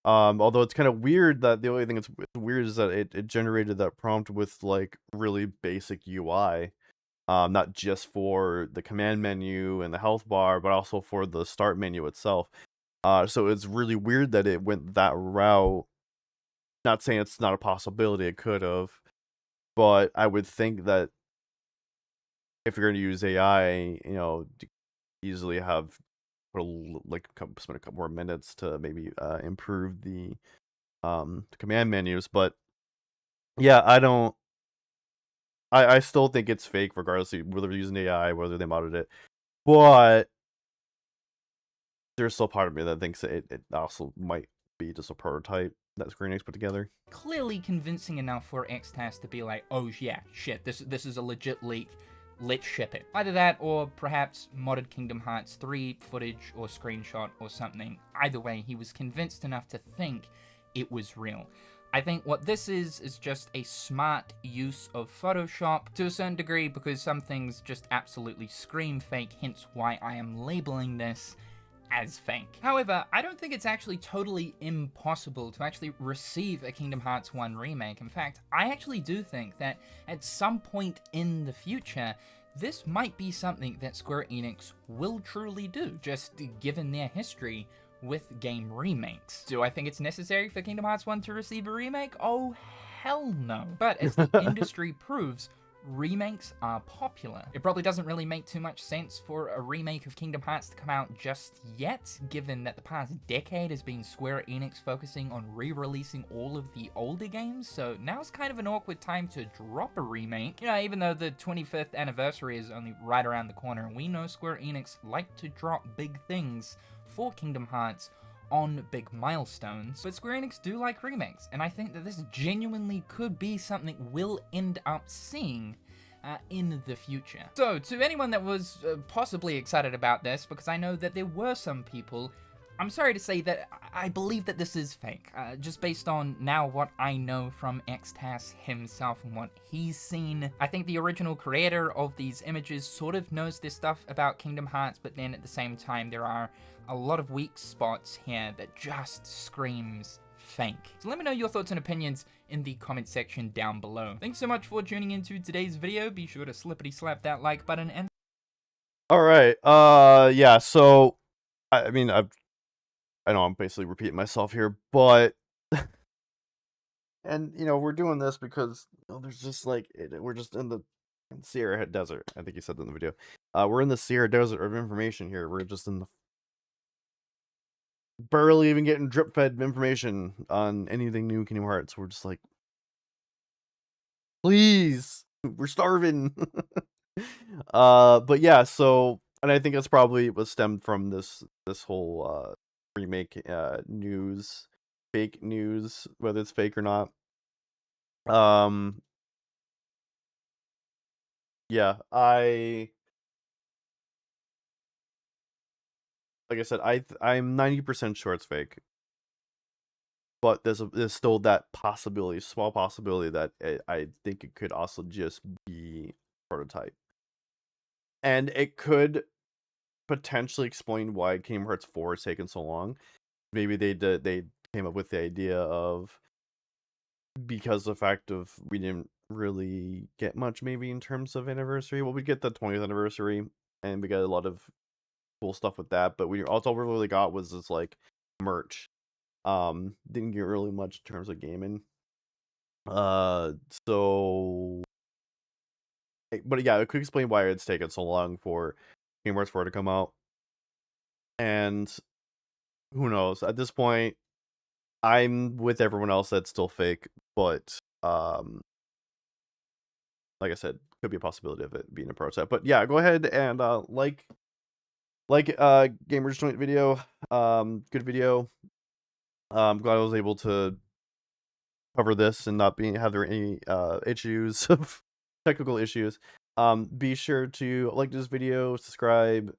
Although it's kind of weird that the only thing that's weird is that it generated that prompt with like really basic UI. Not just for the command menu and the health bar, but also for the start menu itself. So it's really weird that it went that route. Not saying it's not a possibility, it could have, but I would think that if you're going to use AI, you know, easily have spend a couple more minutes to maybe improve the command menus. But yeah, I still think it's fake, regardless of whether they're using AI, whether they modded it. But there's still part of me that thinks that it also might be just a prototype that Square Enix put together. Clearly convincing enough for Xtas to be like, oh yeah, shit, this is a legit leak, let's ship it. Either that, or perhaps modded Kingdom Hearts 3 footage or screenshot or something. Either way, he was convinced enough to think it was real. I think what this is just a smart use of Photoshop to a certain degree, because some things just absolutely scream fake, hence why I am labeling this as fake. However, I don't think it's actually totally impossible to actually receive a Kingdom Hearts 1 remake. In fact, I actually do think that at some point in the future, this might be something that Square Enix will truly do, just given their history with game remakes. Do I think it's necessary for Kingdom Hearts 1 to receive a remake? Oh, hell no. But as the industry proves, remakes are popular. It probably doesn't really make too much sense for a remake of Kingdom Hearts to come out just yet, given that the past decade has been Square Enix focusing on re-releasing all of the older games, so now's kind of an awkward time to drop a remake. You know, even though the 25th anniversary is only right around the corner, we know Square Enix like to drop big things for Kingdom Hearts on big milestones, but Square Enix do like remakes, and I think that this genuinely could be something we'll end up seeing in the future. So, to anyone that was possibly excited about this, because I know that there were some people, I'm sorry to say that I believe that this is fake, just based on now what I know from Xtas himself and what he's seen. I think the original creator of these images sort of knows this stuff about Kingdom Hearts, but then at the same time there are a lot of weak spots here that just screams fake. So let me know your thoughts and opinions in the comment section down below. Thanks so much for tuning into today's video. Be sure to slippity slap that like button and... Alright, yeah, so, I mean, I know I'm basically repeating myself here, but And we're doing this because there's just like we're just in the Sierra Desert. I think you said that in the video. We're in the Sierra Desert of information here. We're just in the barely even getting drip fed information on anything new Kingdom Hearts. We're just like, please, we're starving. But yeah, so, and I think that's probably was stemmed from this whole remake news, fake news, whether it's fake or not. Yeah, like I said, I'm 90% sure it's fake, but there's still that possibility, small possibility that I think it could also just be prototype, and it could potentially explain why Kingdom Hearts 4 is taking so long. Maybe they came up with the idea of, because the fact of we didn't really get much maybe in terms of anniversary. Well, we get the 20th anniversary and we got a lot of cool stuff with that, but all we really got was this like merch. Didn't get really much in terms of gaming. So but yeah, it could explain why it's taken so long for Kingdom Hearts 4 to come out. And who knows? At this point, I'm with everyone else that's still fake, but like I said, could be a possibility of it being a prototype. But yeah, go ahead and like Gamers Joint video. Good video. I'm glad I was able to cover this and not have there any issues of technical issues. Be sure to like this video, subscribe,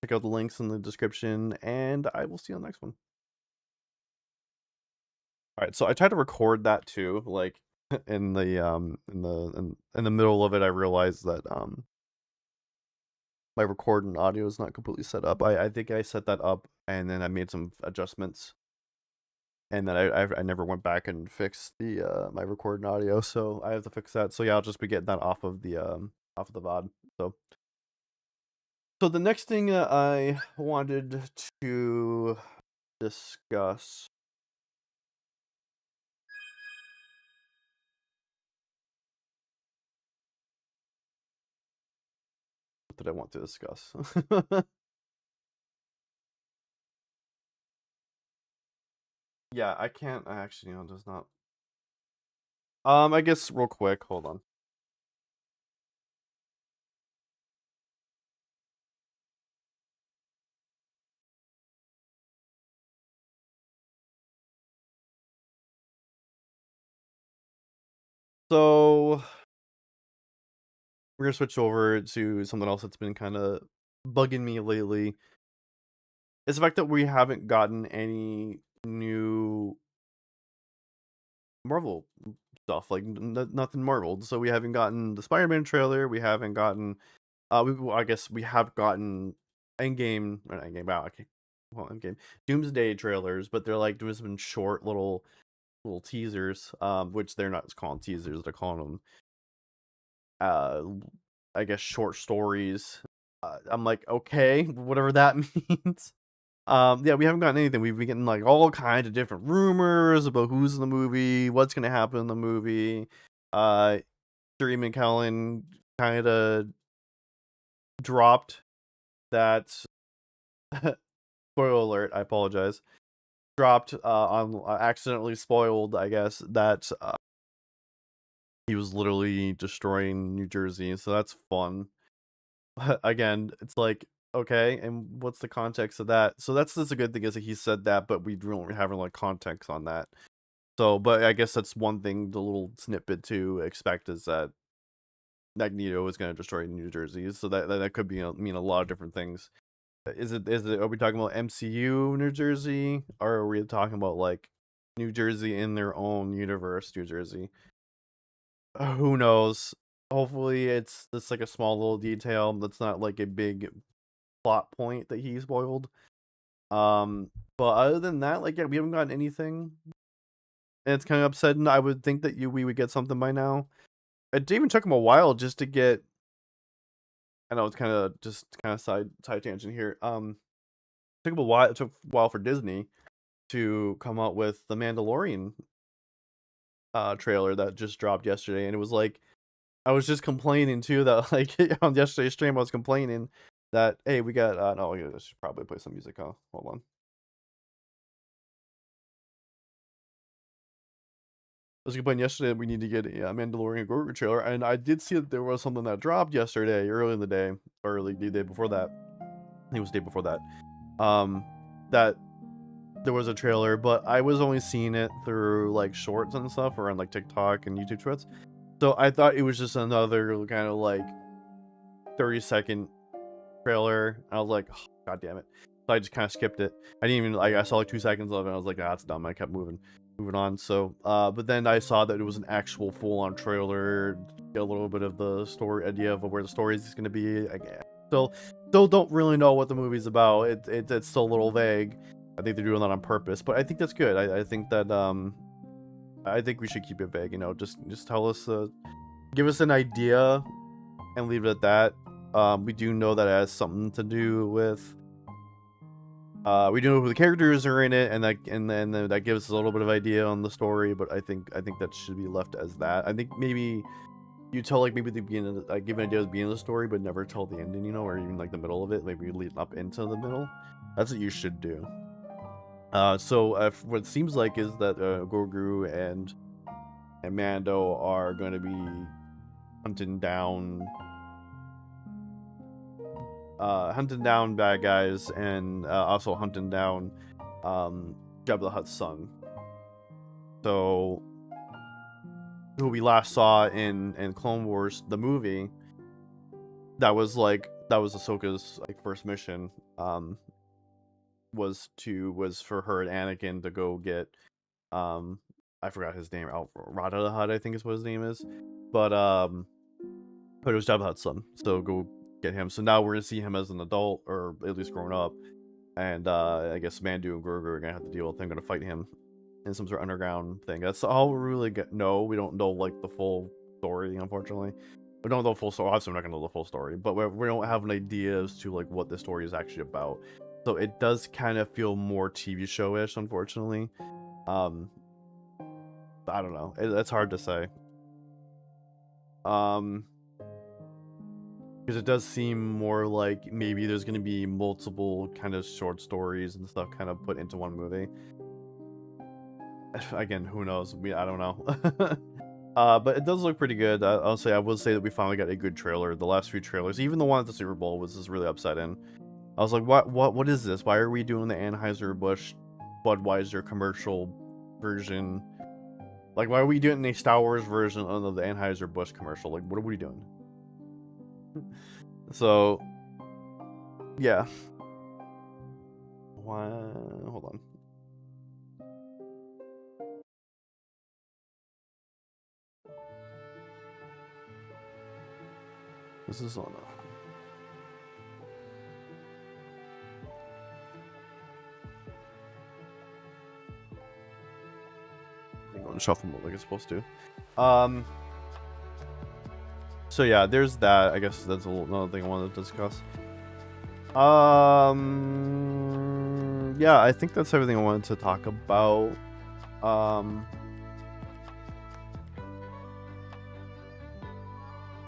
check out the links in the description, and I will see you on the next one. All right, so I tried to record that too, like in the in the middle of it. I realized that my recording audio is not completely set up. I think I set that up and then I made some adjustments, and then I never went back and fixed the my recording audio, so I have to fix that. So yeah, I'll just be getting that off of the VOD. So the next thing I wanted to discuss. What did I want to discuss? Yeah, I can't. I actually, does not. I guess real quick. Hold on. So we're gonna switch over to something else that's been kind of bugging me lately. It's the fact that we haven't gotten any new Marvel stuff, like nothing Marveled. So we haven't gotten the Spider-Man trailer. We haven't gotten. I guess we have gotten Endgame, or not Endgame. Wow, okay, well, Endgame, Doomsday trailers, but they're like there's been short little teasers, which they're not calling teasers. They're calling them, I guess, short stories. I'm like, okay, whatever that means. Yeah, we haven't gotten anything. We've been getting like all kinds of different rumors about who's in the movie, what's gonna happen in the movie. Dream McKellen kind of dropped that. Spoiler alert! I apologize. Dropped on accidentally spoiled, I guess, that he was literally destroying New Jersey. So that's fun. Again, it's like, okay, and what's the context of that? So that's a good thing is that he said that, but we don't have like context on that. So, but I guess that's one thing, the little snippet to expect is that Magneto is going to destroy New Jersey. So that could mean a lot of different things. Is it are we talking about MCU New Jersey, or are we talking about like New Jersey in their own universe, New Jersey? Who knows? Hopefully it's just like a small little detail that's not like a big plot point that he spoiled. But other than that, like, yeah, we haven't gotten anything, and it's kind of upsetting. I would think that we would get something by now. It even took him a while just to get. I know it's kind of side tangent here. It took him a while. It took a while for Disney to come out with the Mandalorian trailer that just dropped yesterday, and it was like I was just complaining too that like on yesterday's stream I was complaining that hey we got no I should probably play some music. Huh? Hold on. I was complaining yesterday that we need to get a Mandalorian Grogu trailer, and I did see that there was something that dropped yesterday, early in the day, or like the day before that. I think it was the day before that. That there was a trailer, but I was only seeing it through like shorts and stuff, or on like TikTok and YouTube shorts. So I thought it was just another kind of like 30-second trailer. I was like, oh, God damn it. So I just kind of skipped it. I didn't even like I saw like 2 seconds of it, and I was like, ah, that's dumb. I kept moving on. So but then I saw that it was an actual full-on trailer, get a little bit of the story idea of where the story is going to be. I still don't really know what the movie's about. It's still a little vague. I think they're doing that on purpose, but I think that's good. I think that I think we should keep it vague, you know, just tell us, give us an idea and leave it at that. We do know that it has something to do with we do know who the characters are in it, and then that gives us a little bit of idea on the story, but I think that should be left as that. I think maybe you tell like maybe the beginning, like give an idea of the beginning of the story, but never tell the ending, you know, or even like the middle of it. Maybe lead up into the middle. That's what you should do. So what it seems like is that Grogu and Mando are going to be hunting down bad guys, and also hunting down Jabba the Hutt's son. So who we last saw in Clone Wars, the movie, that was Ahsoka's like first mission. Was for her and Anakin to go get I forgot his name, Rada the Hutt, I think is what his name is, but it was Jabba the Hutt's son, so go get him. So now we're gonna see him as an adult, or at least grown up, and I guess Mando and Grogu are gonna have to deal with him, gonna fight him in some sort of underground thing. That's all we really know. We don't know like the full story, unfortunately. We don't know the full story. Obviously, we're not gonna know the full story, but we don't have an idea as to like what the story is actually about. So it does kind of feel more TV show-ish, unfortunately. I don't know. It's hard to say. Because it does seem more like maybe there's going to be multiple kind of short stories and stuff kind of put into one movie. Again, who knows? I don't know. But it does look pretty good. I will say that we finally got a good trailer. The last few trailers, even the one at the Super Bowl, was just really upsetting. I was like, what is this? Why are we doing the Anheuser-Busch Budweiser commercial version? Like, why are we doing a Star Wars version of the Anheuser-Busch commercial? Like, what are we doing? So, yeah. Hold on. This is on. I'm going to shuffle mode like it's supposed to. So yeah, there's that. I guess that's another thing I wanted to discuss. Yeah, I think that's everything I wanted to talk about.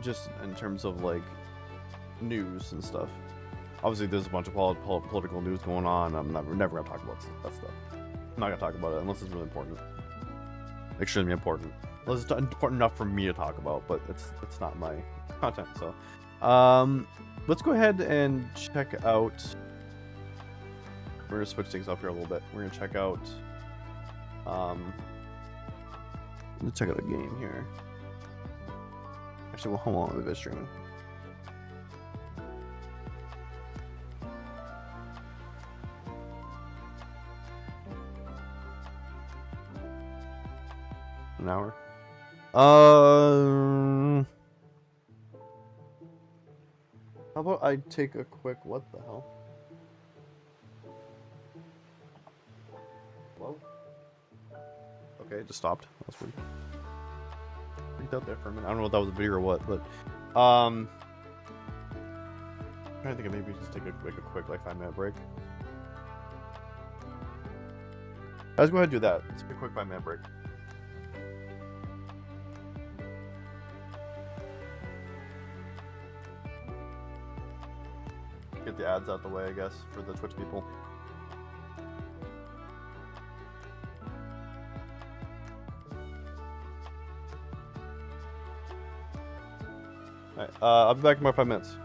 Just in terms of like news and stuff. Obviously, there's a bunch of political news going on. We're never gonna talk about that stuff. I'm not gonna talk about it unless it's really important. Extremely important. Well, it's important enough for me to talk about, but it's not my content. So, let's go ahead and check out. We're gonna switch things up here a little bit. We're gonna check out. Let's check out a game here. Actually, well, hold on, we've been streaming. An hour. How about I take a quick, what the hell? Whoa. Okay, it just stopped. That's weird. Freaked out there for a minute. I don't know if that was a video or what, but I'm trying to think of maybe just take a quick like 5-minute break. Let's go ahead and do that. Let's take a quick 5-minute break. get the ads out the way, I guess, for the Twitch people. Alright, I'll be back in about 5 minutes.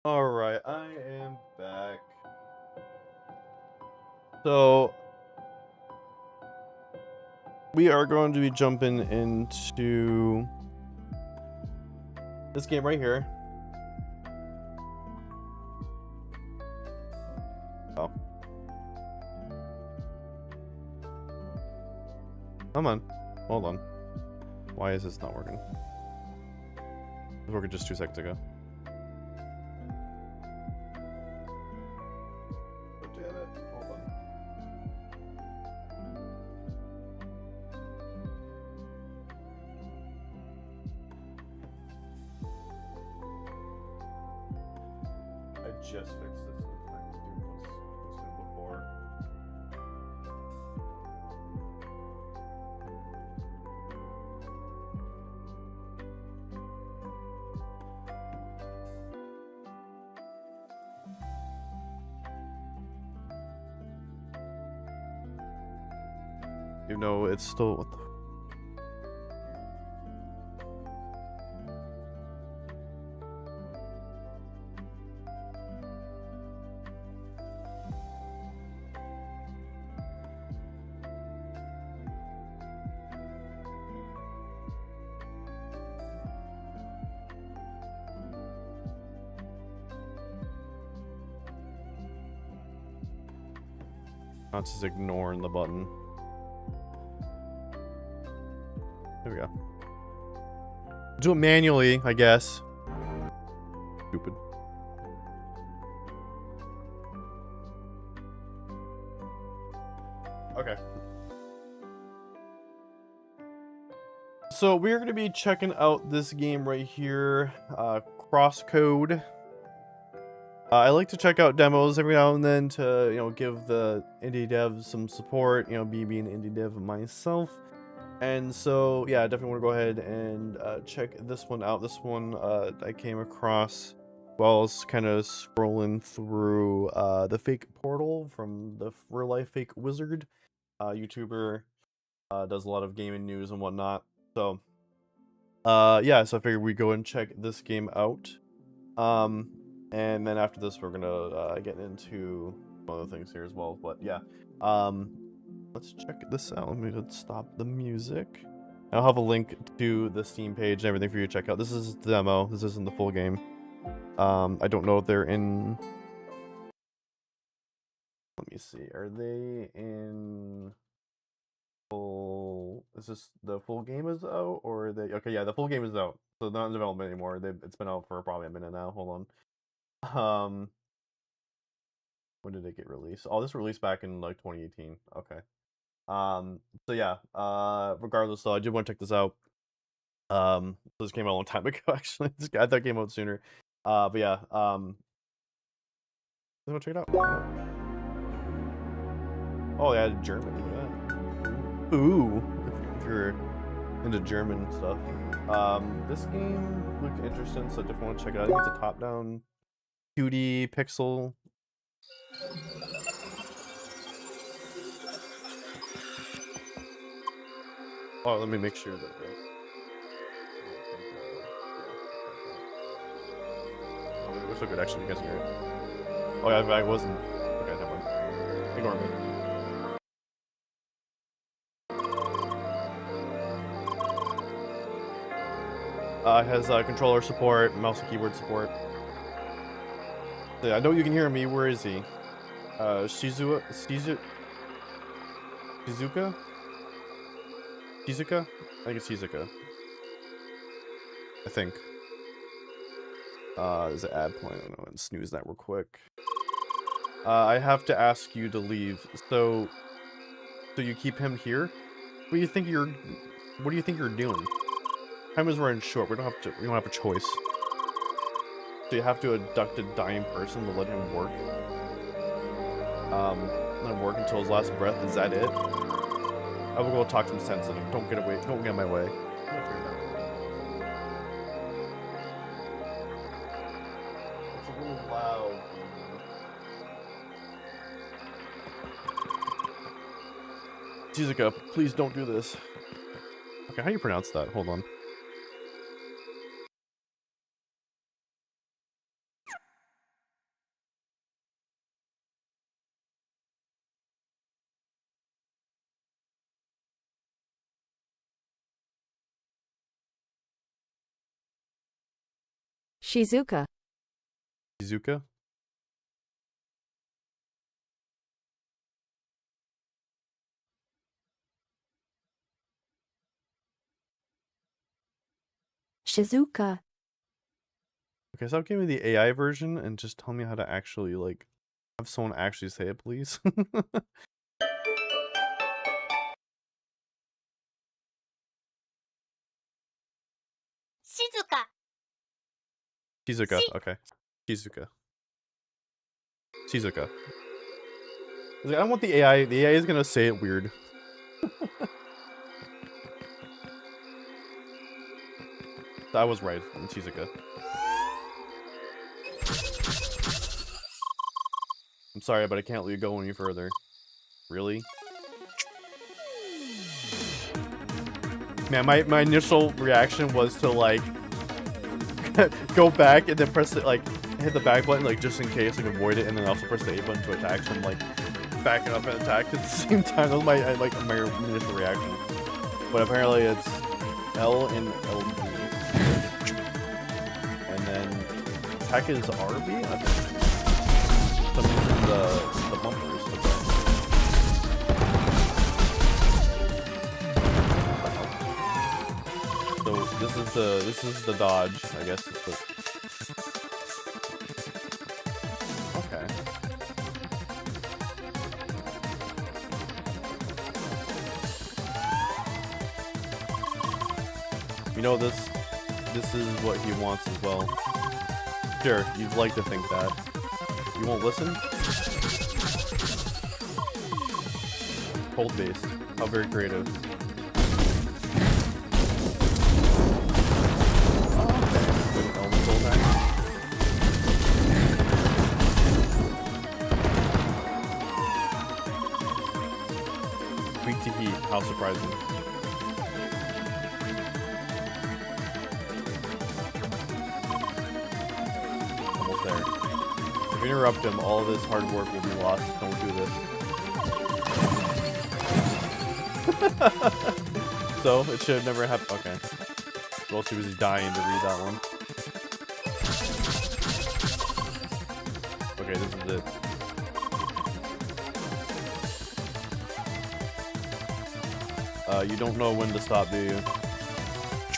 Alright, I am back. So, we are going to be jumping into this game right here. Oh. Come on. Hold on. Why is this not working? It was working just 2 seconds ago. Damn it. Hold on. I just fixed this. I can do this before. You know, it's still. What the? Not just ignoring the button. There we go. Do it manually, I guess. Stupid. Okay. So we're going to be checking out this game right here, Crosscode. I like to check out demos every now and then to, you know, give the indie devs some support, you know, me being an indie dev myself. And so, yeah, I definitely want to go ahead and check this one out. This one I came across while I was kind of scrolling through the fake portal from the real life fake wizard. YouTuber, does a lot of gaming news and whatnot. So, yeah, so I figured we'd go and check this game out. And then after this, we're gonna get into other things here as well. But yeah, let's check this out. Let me just stop the music. I'll have a link to the Steam page and everything for you to check out. This is the demo. This isn't the full game. I don't know if they're in. Let me see. Are they in full? Is this the full game is out, or are they? Okay, yeah, the full game is out. So they're not in development anymore. It's been out for probably a minute now. Hold on. When did it get released? Oh, this released back in like 2018. Okay. So yeah, regardless though, I did want to check this out. This came out a long time ago actually. I thought it came out sooner. But yeah, let's go check it out. Oh yeah, German. Yeah. Ooh, if you're into German stuff. This game looked interesting, so I definitely want to check it out. I think it's a top-down 2D pixel. Oh, let me make sure that. Oh, we're so good, actually. You guys hear it? Oh yeah, I wasn't. Okay, never mind. Ignore me. It has controller support, mouse and keyboard support. Yeah, I know you can hear me. Where is he? Shizuka? Shizuka? I think it's Shizuka. I think. There's an ad playing. I don't know. And snooze that real quick. I have to ask you to leave. So you keep him here? What do you think you're doing? Time is running short. We don't have a choice. So you have to abduct a dying person to let him work. Let him work until his last breath. Is that it? I will go talk to him sensitive. Don't get away. Don't get in my way. It's a little loud. Shizuka, please don't do this. Okay, how do you pronounce that? Hold on. Shizuka. Shizuka? Shizuka. Okay, stop giving me the AI version and just tell me how to actually, like, have someone actually say it, please. Shizuka. Shizuka, okay. Shizuka. Shizuka. I was like, I don't want the AI. The AI is gonna say it weird. I was right. I'm Shizuka. I'm sorry, but I can't let you go any further. Really? Man, my initial reaction was to, like, go back and then press it, like, hit the back button, like, just in case, like, avoid it, and then also press the A button to attack, so I'm, like, backing up and attack at the same time. That was my initial reaction. But apparently it's L and LB. And then attack is RB? I think. So I'm using the bumpers. So this is the dodge, I guess. It's the... Okay. You know, this is what he wants as well. Sure, you'd like to think that. You won't listen? Hold base. How very creative. Weak to heat. How surprising. Almost there. If you interrupt him, all of this hard work will be lost. Don't do this. So, it should have never happened. Okay. Well, she was dying to read that one. Okay, this is it. You don't know when to stop, do you?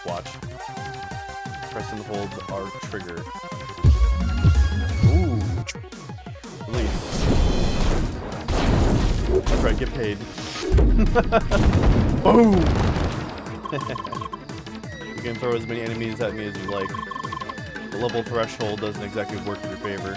Watch. Press and hold R trigger. Ooh. Release. That's right, get paid. Boom! You can throw as many enemies at me as you like. The level threshold doesn't exactly work in your favor.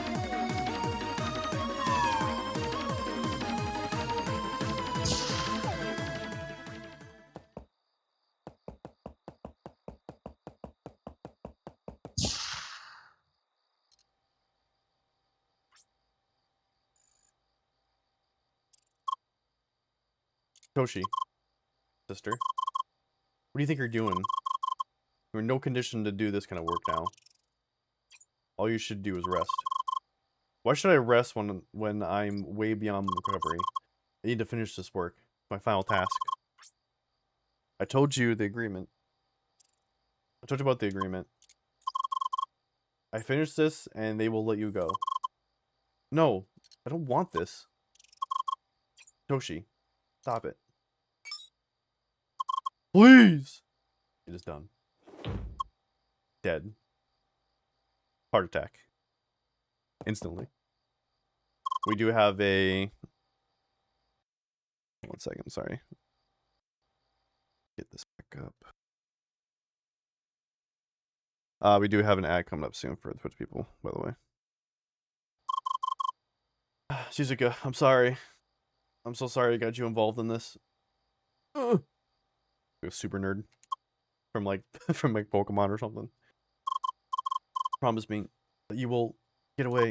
Toshi, sister, what do you think you're doing? You're in no condition to do this kind of work now. All you should do is rest. Why should I rest when I'm way beyond recovery? I need to finish this work. My final task. I told you the agreement. I told you about the agreement. I finished this and they will let you go. No, I don't want this. Toshi, stop it. Please! It is done. Dead. Heart attack. Instantly. We do have a... 1 second, sorry. Get this back up. We do have an ad coming up soon for the Twitch people, by the way. Shizuka, I'm sorry. I'm so sorry I got you involved in this. Ugh. A super nerd from like Pokemon or something. Promise me that you will get away.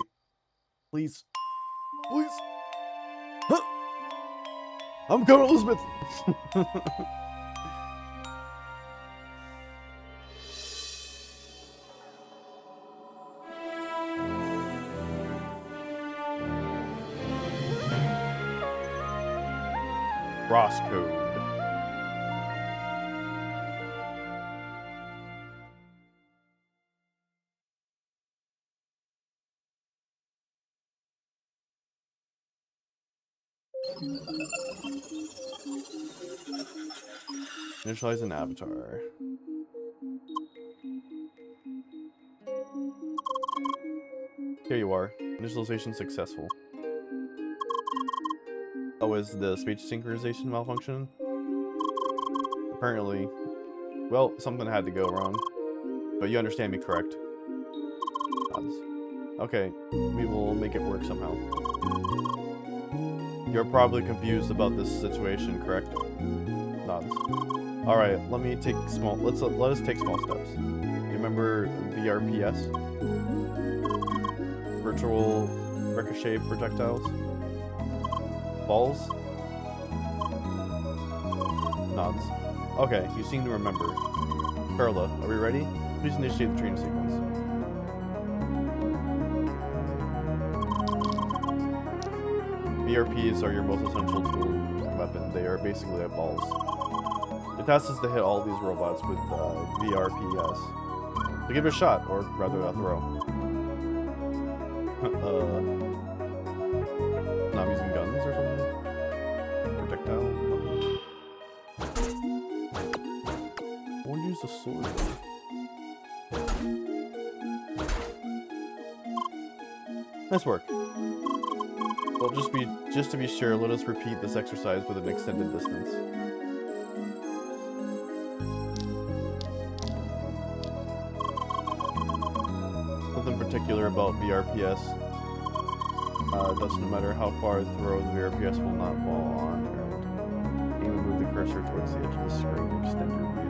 Please. Please. Huh. I'm coming, Elizabeth. Roscoe. Initialize an avatar. Here you are. Initialization successful. Oh, is the speech synchronization malfunction? Apparently. Well, something had to go wrong. But you understand me, correct? Nods. Okay, we will make it work somehow. You're probably confused about this situation, correct? Nods. Alright, let us take small steps. You remember VRPS? Virtual ricochet projectiles? Balls? Nods. Okay, you seem to remember. Carla, are we ready? Please initiate the training sequence. VRPs are your most essential tool weapon. They are basically like balls. The task is to hit all these robots with VRPS. So give it a shot, or rather a throw. Not using guns or something? Projectile? I want to use the sword though. Nice work. Well, just to be sure, let us repeat this exercise with an extended distance. Something particular about VRPS. Thus, no matter how far it throws, VRPS will not fall on ground. Aim and move the cursor towards the edge of the screen to extend your view.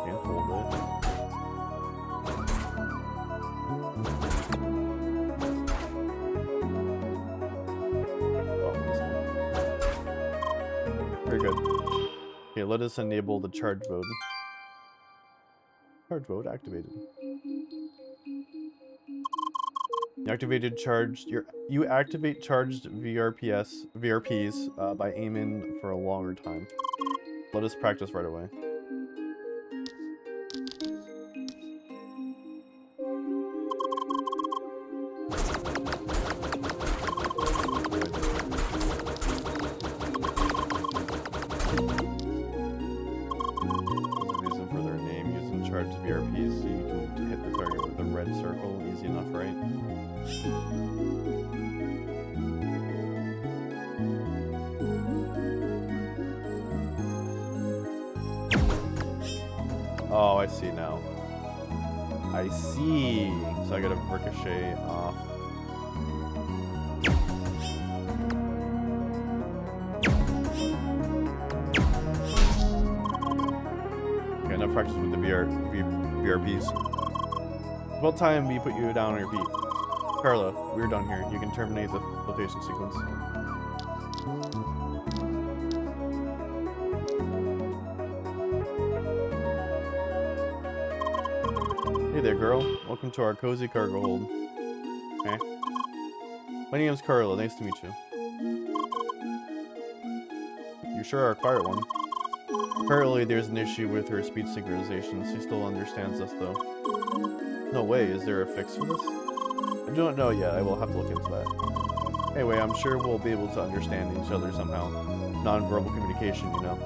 Can't hold it. Oh, this one. Very good. Okay, let us enable the charge mode. Charge mode activated. You activate charged VRPs by aiming for a longer time. Let us practice right away. Charged VRPs, so you can hit the target with the red circle. Easy enough, right? Oh, I see now. I see. So I gotta ricochet off. Enough practice with the VRPs. It's about time we put you down on your feet. Carla, we're done here. You can terminate the flotation sequence. Hey there, girl. Welcome to our cozy cargo hold. Okay. My name's Carla. Nice to meet you. You sure are a quiet one. Apparently there's an issue with her speech synchronization. She still understands us though. No way, is there a fix for this? I do not know yet, I will have to look into that. Anyway, I'm sure we'll be able to understand each other somehow. Non-verbal communication, you know.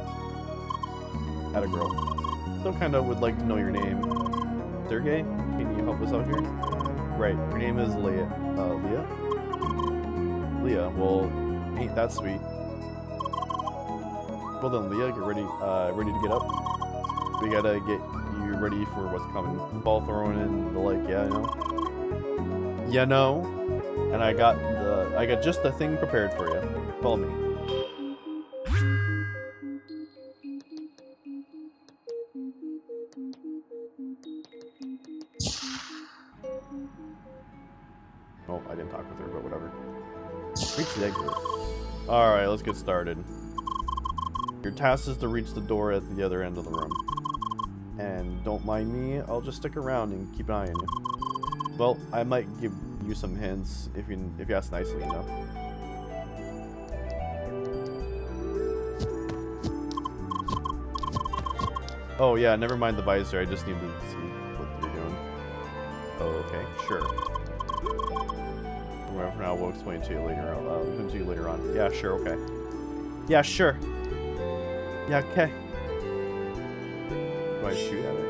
Atta girl. Still kinda would like to know your name. Sergey? Can you help us out here? Right, your name is Leah. Leah? Leah, well, ain't that sweet. Well done, Leah. Get ready, ready to get up. We gotta get you ready for what's coming. Ball throwing and the like, yeah, I know. You know. And I got just the thing prepared for you. Follow me. Oh, I didn't talk with her, but whatever. Reach the exit. Alright, let's get started. Your task is to reach the door at the other end of the room. And don't mind me, I'll just stick around and keep an eye on you. Well, I might give you some hints if you ask nicely, you know. Oh yeah, never mind the visor, I just need to see what you're doing. Okay, sure. Remember now, we'll explain to you later on. Yeah, sure, okay. Yeah, sure. Yeah, okay. Do I shoot at it?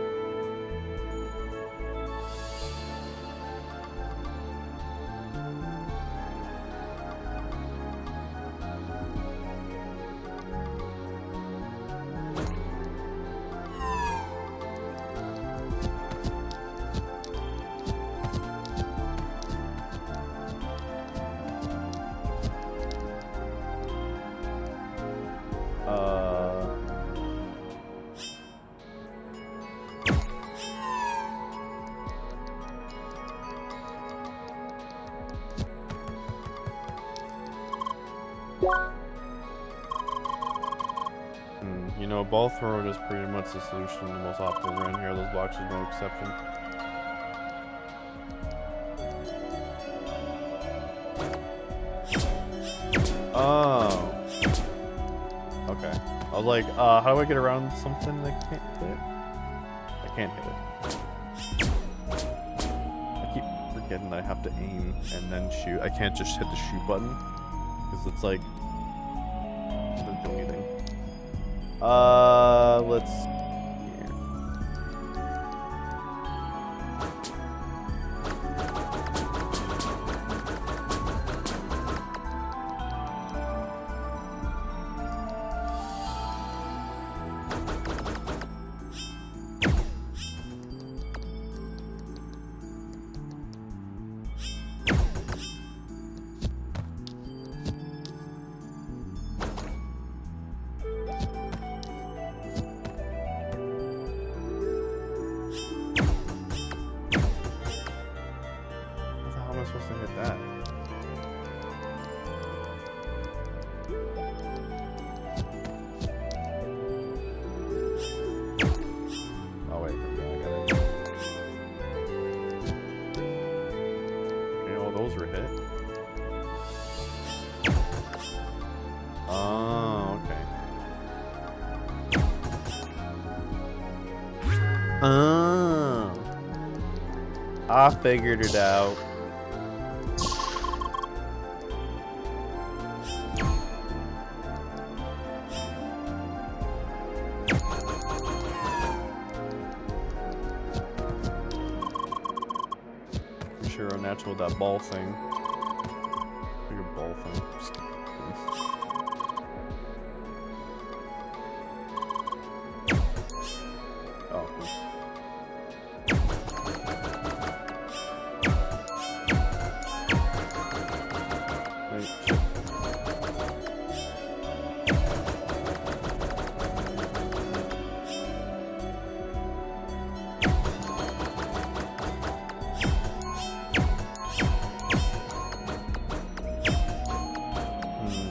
You know, ball throwing is pretty much the solution the most often around here. Those boxes no exception. Oh. Okay. I was like, how do I get around something that can't hit? I can't hit it. I keep forgetting that I have to aim and then shoot. I can't just hit the shoot button. Because it's like, it doesn't do anything. Let's see here. How am I supposed to hit that? Oh wait, okay, I got it. Okay, all those were hit. Oh, okay. Oh. I figured it out. Sure, unnatural with that ball thing. Bigger ball thing. Just kidding. Oh, cool. Wait, shit.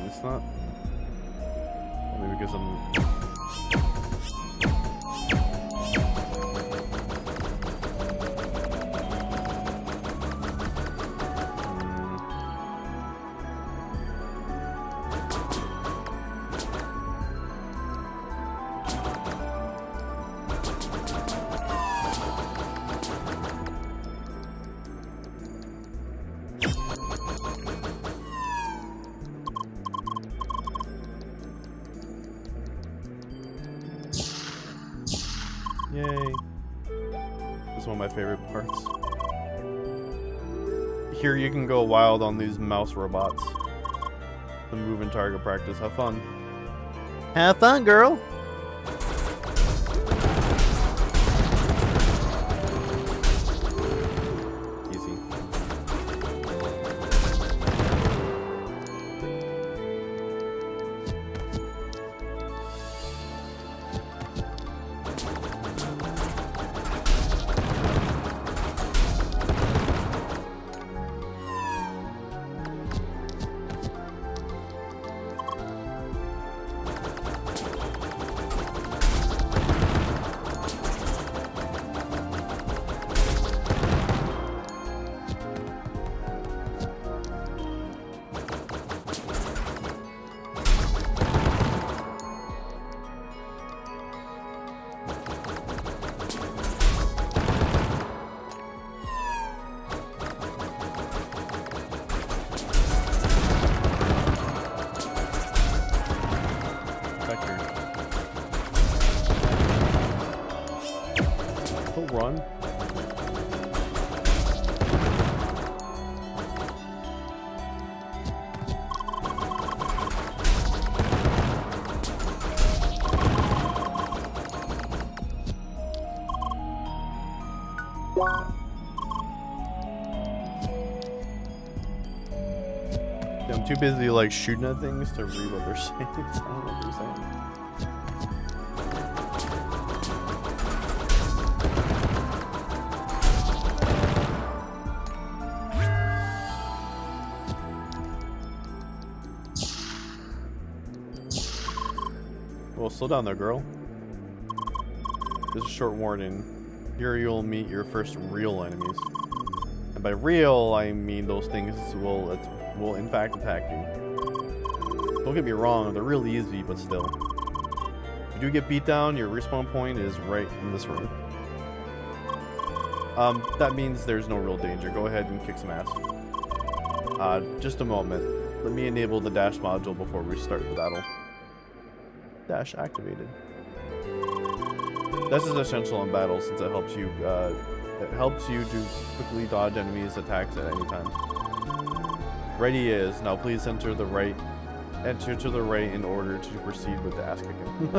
It's not. Maybe because I'm. Yay. This is one of my favorite parts. Here you can go wild on these mouse robots. The move and target practice. Have fun. Have fun, girl! Easy. Yeah, I'm too busy like shooting at things to read what they're saying. I don't know what they're saying. Well, slow down there, girl. Just a short warning. Here you'll meet your first real enemies. And by real, I mean those things will in fact attack you. Don't get me wrong, they're real easy, but still. If you do get beat down, your respawn point is right in this room. That means there's no real danger. Go ahead and kick some ass. Just a moment. Let me enable the dash module before we start the battle. Dash activated. This is essential in battle since it helps you to quickly dodge enemies' attacks at any time. Ready is. Now please enter to the right in order to proceed with the ass kicking.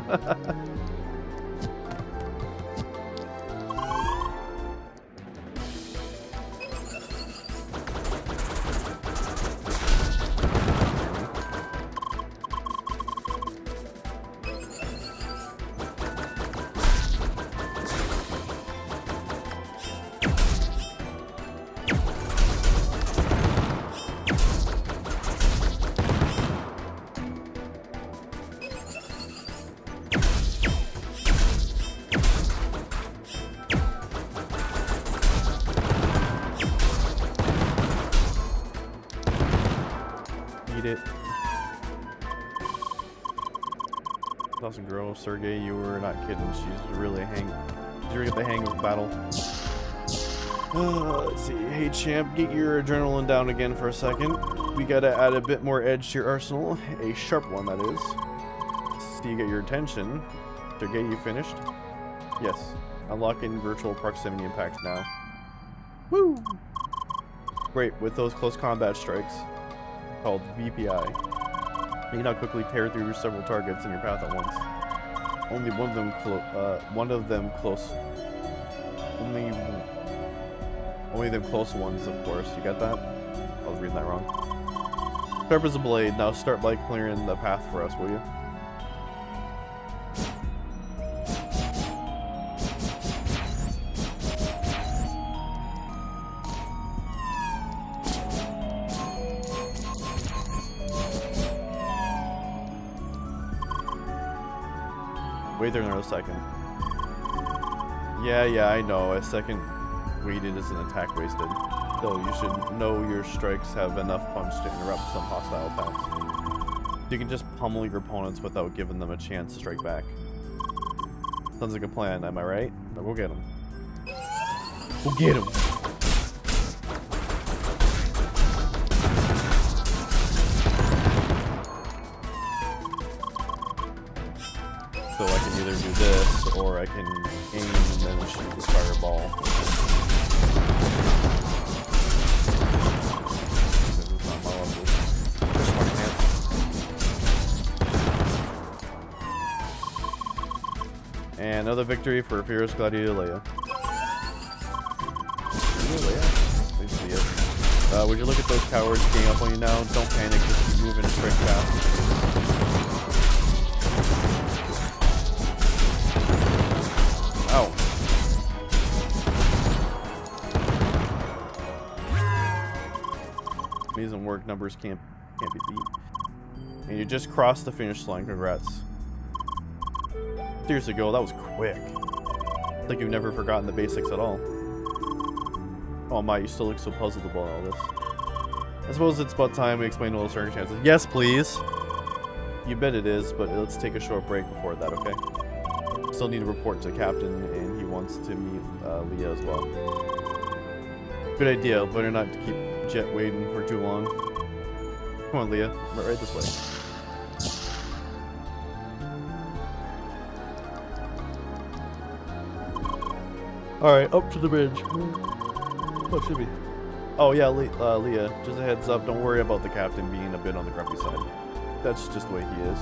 It. Awesome girl, Sergey, you were not kidding. She's really get the hang of the battle. Let's see. Hey champ, get your adrenaline down again for a second. We gotta add a bit more edge to your arsenal. A sharp one, that is. So you get your attention. Sergey, you finished? Yes. Unlocking virtual proximity impacts now. Woo! Great, with those close combat strikes called VPI. You can now quickly tear through several targets in your path at once. Only one of them close ones, of course. You got that? I was reading that wrong. Sharp as a blade. Now start by clearing the path for us, will you? Wait there another second. Yeah, I know. A second waited is an attack wasted. Though you should know your strikes have enough punch to interrupt some hostile attacks. You can just pummel your opponents without giving them a chance to strike back. Sounds like a plan, am I right? Now go get him. We'll get him! So I can either do this, or I can aim and then shoot this fireball. And another victory for Fierce Gladiator Leia. Thanks, Leia. Would you look at those cowards getting up on you now? Don't panic, just keep moving straight fast. Ow. Amazing work, numbers can't be beat. And you just crossed the finish line, congrats. Seriously, girl, that was quick. It's like you've never forgotten the basics at all. Oh my, you still look so puzzled about all this. I suppose it's about time we explain all the circumstances. Yes, please! You bet it is, but let's take a short break before that, okay? Still need to report to the captain, and he wants to meet Leah as well. Good idea. Better not to keep Jet waiting for too long. Come on, Leah. Right this way. Alright, up to the bridge. What should be? Oh yeah, Leah, just a heads up, don't worry about the captain being a bit on the grumpy side. That's just the way he is.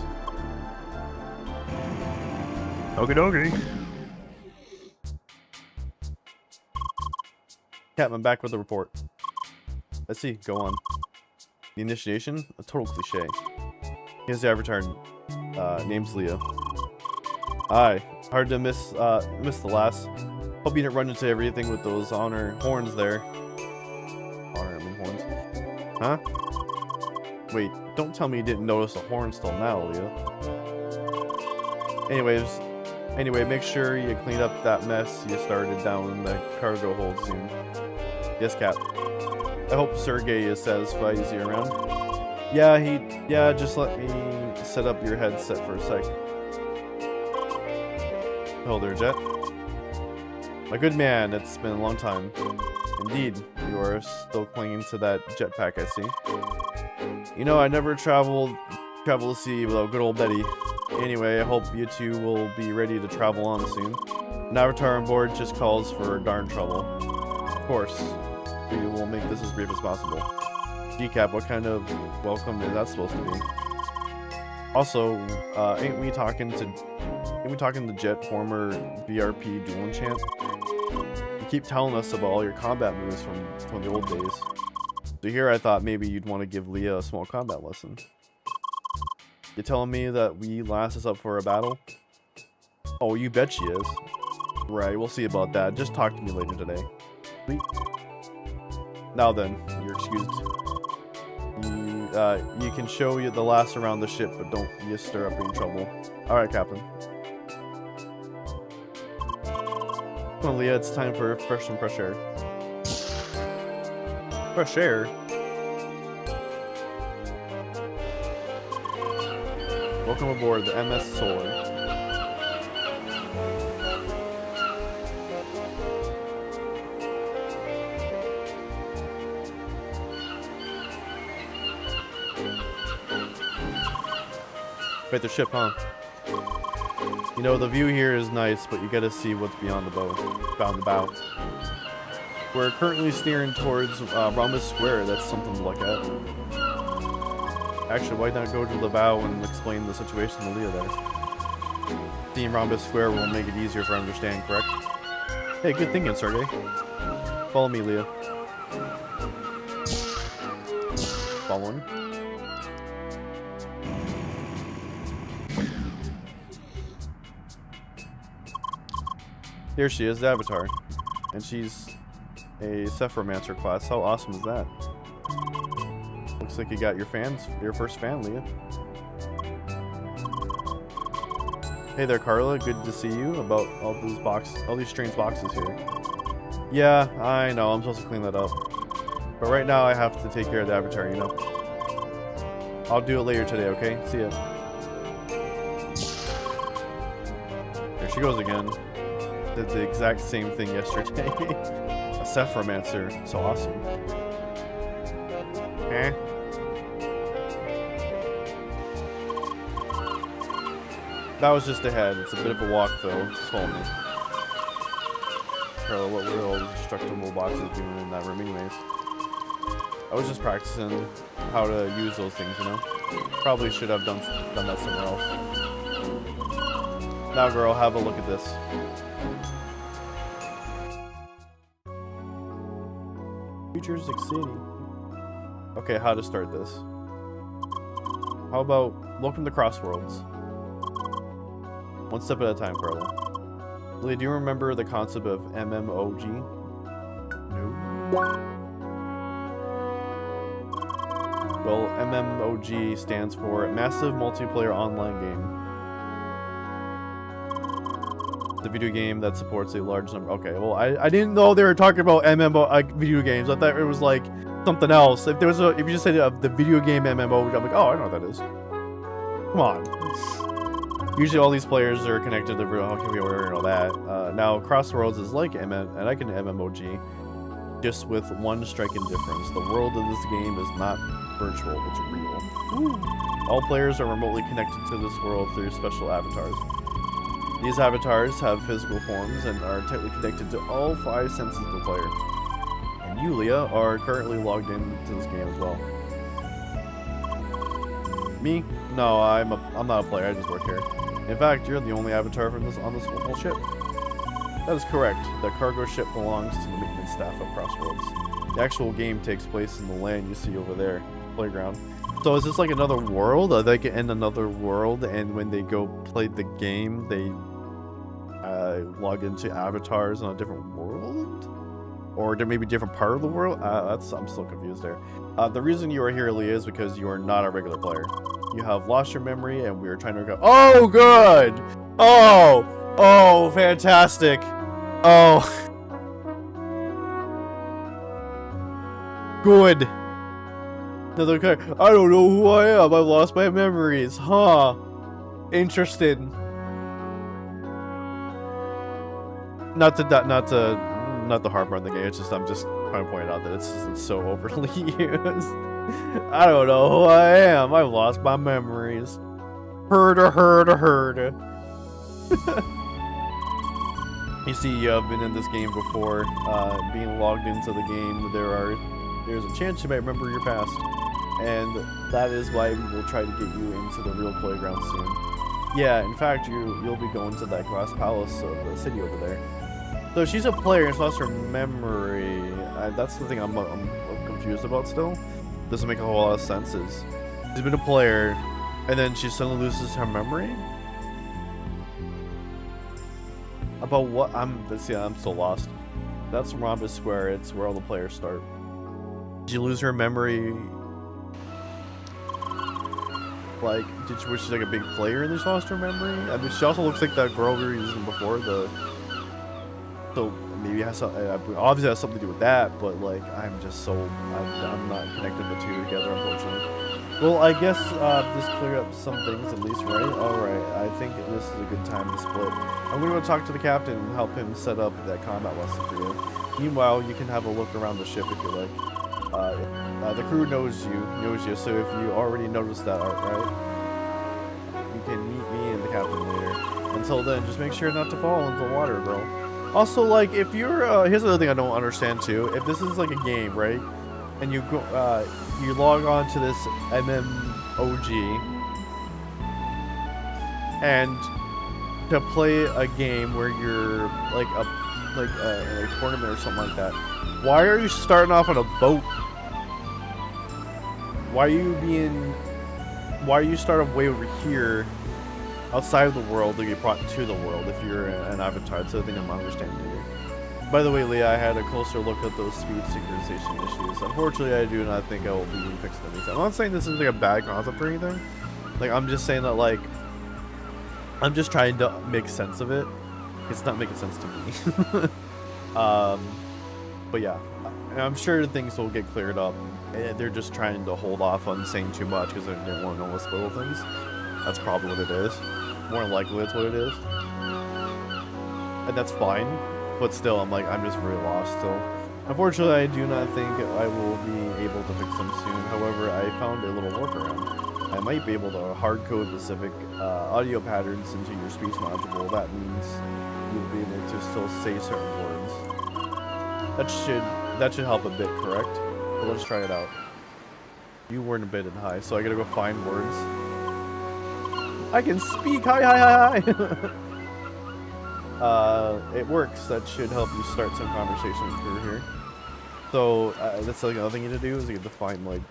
Okie dokie. Cap, I'm back with the report. Let's see, go on. The initiation? A total cliche. Here's the avatar. Name's Leah. Aye, hard to miss the last. Hope you didn't run into everything with those honor horns there. Honor, I mean horns. Huh? Wait, don't tell me you didn't notice the horns till now, Leah. Anyway, make sure you clean up that mess you started down in the cargo hold soon. Yes, Cap. I hope Sergey is satisfied. Is he around? Yeah, just let me set up your headset for a sec. Hello there, Jet. My good man, it's been a long time. Indeed, you are still clinging to that jetpack, I see. You know, I never travel the sea without good old Betty. Anyway, I hope you two will be ready to travel on soon. An avatar on board just calls for darn trouble. Of course, we will make this as brief as possible. G-Cap, what kind of welcome is that supposed to be? Also, ain't we talking to Jet, former VRP duel champ? You keep telling us about all your combat moves from the old days. So here I thought maybe you'd want to give Leah a small combat lesson. You telling me that we last is up for a battle? Oh, you bet she is. Right, we'll see about that. Just talk to me later today. Sweet. Now then, you're excused. You can show you the last around the ship, but don't you stir up any trouble. Alright, Captain. Come on, Leah, it's time for fresh air. Fresh air? Welcome aboard the MS Solar. Wait, the ship, huh? You know, the view here is nice, but you gotta see what's beyond the bow. We're currently steering towards Rhombus Square. That's something to look at. Actually, why not go to the bow and explain the situation to Leah there? Seeing Rhombus Square will make it easier for her to understand, correct? Hey, good thinking, Sergey. Follow me, Leah. Following. Here she is, the Avatar. And she's a Sephiromancer class. How awesome is that? Looks like you got your first fan, Leah. Hey there, Carla. Good to see you. About all these strange boxes here. Yeah, I know. I'm supposed to clean that up. But right now, I have to take care of the Avatar, you know. I'll do it later today, okay? See ya. There she goes again. Did the exact same thing yesterday. A Sephiromancer. So awesome. Eh? That was just ahead. It's a bit of a walk, though. Just follow me. Carla, what were all those destructible boxes doing in that room anyways? I was just practicing how to use those things, you know? Probably should have done that somewhere else. Now, girl, have a look at this. Futuristic City. Okay, how to start this. How about welcome to Crossworlds? One step at a time, Carla. Leah, do you remember the concept of MMOG? No. Well, MMOG stands for Massive Multiplayer Online Game. The video game that supports a large number. Okay, well, I didn't know they were talking about MMO video games. I thought it was like something else. If you just said the video game MMO, I'm like, oh, I know what that is. Come on. Usually, all these players are connected to real hockey and all that. Now, Crossworlds is like an MMOG, just with one striking difference: the world of this game is not virtual; it's real. Ooh. All players are remotely connected to this world through special avatars. These avatars have physical forms and are tightly connected to all 5 senses of the player. And you, Leah, are currently logged into this game as well. Me? No, I'm not a player. I just work here. In fact, you're the only avatar from on this whole ship. That is correct. The cargo ship belongs to the maintenance staff of Crossroads. The actual game takes place in the land you see over there, playground. So is this like another world? Are they in another world, and when they go play the game, they log into avatars on a different world? Or there may be a different part of the world? I'm still confused there. The reason you are here, Lee, is because you are not a regular player. You have lost your memory, and we are trying to go. Oh, good! Oh, fantastic! Oh, good. Another character. I don't know who I am. I've lost my memories. Huh? Interested. Not to harp on the game. It's just I'm just trying to point out that it's so overly used. I don't know who I am. I've lost my memories. Herder. You see, you've been in this game before. Being logged into the game, there's a chance you might remember your past, and that is why we will try to get you into the real playground soon. Yeah, in fact, you'll be going to that glass palace of the city over there. So she's a player and she's lost her memory. That's the thing I'm confused about still. Doesn't make a whole lot of sense. She's been a player, and then she suddenly loses her memory. About what? I'm so lost. That's Rhombus Square. It's where all the players start. Did you lose her memory? Like, was she like a big player and just lost her memory? I mean, she also looks like that girl we were using before. So maybe it has obviously has something to do with that. But like, I'm not connecting the two together, unfortunately. Well, I guess this cleared up some things at least, right? Alright, I think this is a good time to split. I'm going to go talk to the captain and help him set up that combat lesson for you. Meanwhile, you can have a look around the ship if you like. The crew knows you, so if you already noticed that, right? You can meet me and the captain later. Until then, just make sure not to fall into the water, bro. Also, like, if you're, here's another thing I don't understand too. If this is like a game, right? And you go, you log on to this MMOG, and to play a game where you're like a tournament or something like that. Why are you starting off on a boat? Why are you starting way over here, outside of the world, to get brought to the world if you're an avatar? That's the thing I'm not understanding either. By the way, Leah, I had a closer look at those speed synchronization issues. Unfortunately, I do not think I will be fixing anything. I'm not saying this is like a bad concept or anything. Like, I'm just saying that, like, I'm just trying to make sense of it. It's not making sense to me. But yeah, I'm sure things will get cleared up. They're just trying to hold off on saying too much because they don't want to know spoil things. That's probably what it is. More than likely, that's what it is. And that's fine. But still, I'm just really lost still. Unfortunately, I do not think I will be able to fix them soon. However, I found a little workaround. I might be able to hard code specific audio patterns into your speech module. That means you'll be able to still say certain words. That should help a bit, correct? But let's try it out. You weren't a bit in high, so I gotta go find words. I can speak! Hi! It works. That should help you start some conversation through here. So, that's like another thing you have to do is you have to find, like,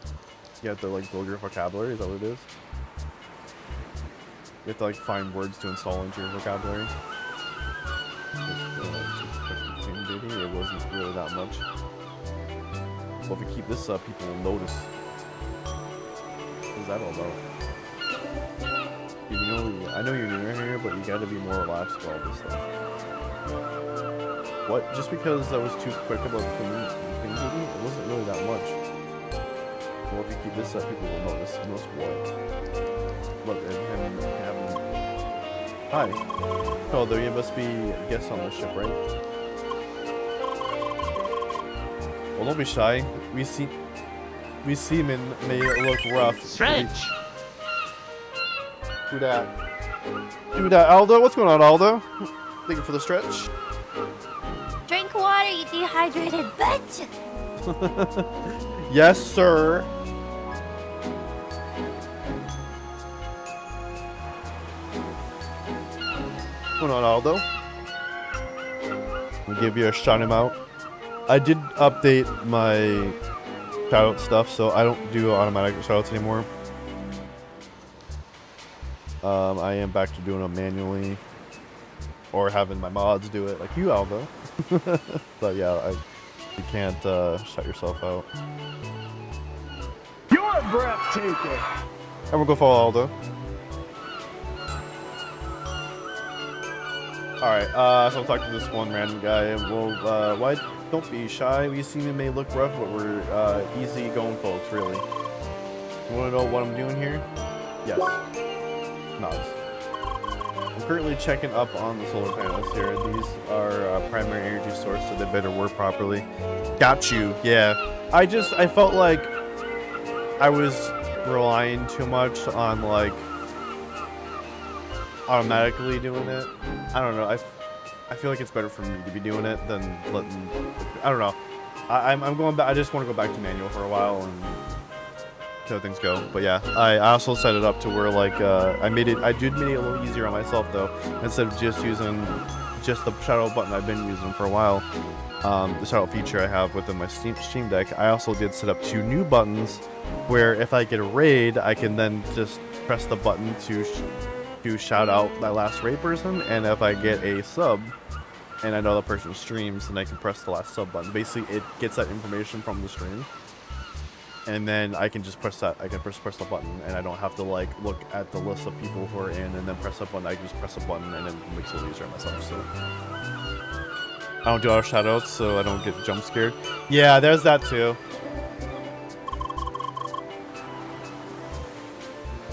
you have to, like, build your vocabulary. Is that what it is? You have to, like, find words to install into your vocabulary. It wasn't really that much. Well, if we keep this up, people will notice. What is that all about? I know you're new here, but you gotta be more relaxed about all this stuff. What? Just because I was too quick about things, it wasn't really that much. Well, if you keep this up, people will notice. Notice what? Look, hi. Oh, there you must be guests on the ship, right? Well, don't be shy. We seamen may look rough. Stretch. Do that, Aldo. What's going on, Aldo? Thank you for the stretch. Drink water, you dehydrated bitch! Yes, sir. What's going on, Aldo? We'll give you a shout him out. I did update my shoutout stuff, so I don't do automatic shoutouts anymore. I am back to doing them manually, or having my mods do it, like you, Aldo. But yeah, you can't shut yourself out. You're breathtaking. And we'll go follow Aldo. Alright, so I'll talk to this one random guy. Well, why don't be shy? We see we may look rough, but we're easy going folks, really. You wanna know what I'm doing here? Yes. Nods. I'm currently checking up on the solar panels here. These are primary energy source, so they better work properly. Got you, yeah. I felt like I was relying too much on, like, automatically doing it. I don't know. I feel like it's better for me to be doing it than letting. I don't know. I'm going back. I just want to go back to manual for a while and see how things go. But yeah, I also set it up to where like I did make it a little easier on myself though. Instead of just using just the shadow button I've been using for a while, the shadow feature I have within my Steam Deck. I also did set up 2 new buttons where if I get a raid, I can then just press the button to shout out that last raid person, and if I get a sub and I know the person streams, then I can press the last sub button. Basically, it gets that information from the stream, and then I can just press that. I can press the button, and I don't have to like look at the list of people who are in and then press a button. I can just press a button, and then it makes it easier on myself. So I don't do auto shoutouts, so I don't get jump scared. Yeah, there's that too.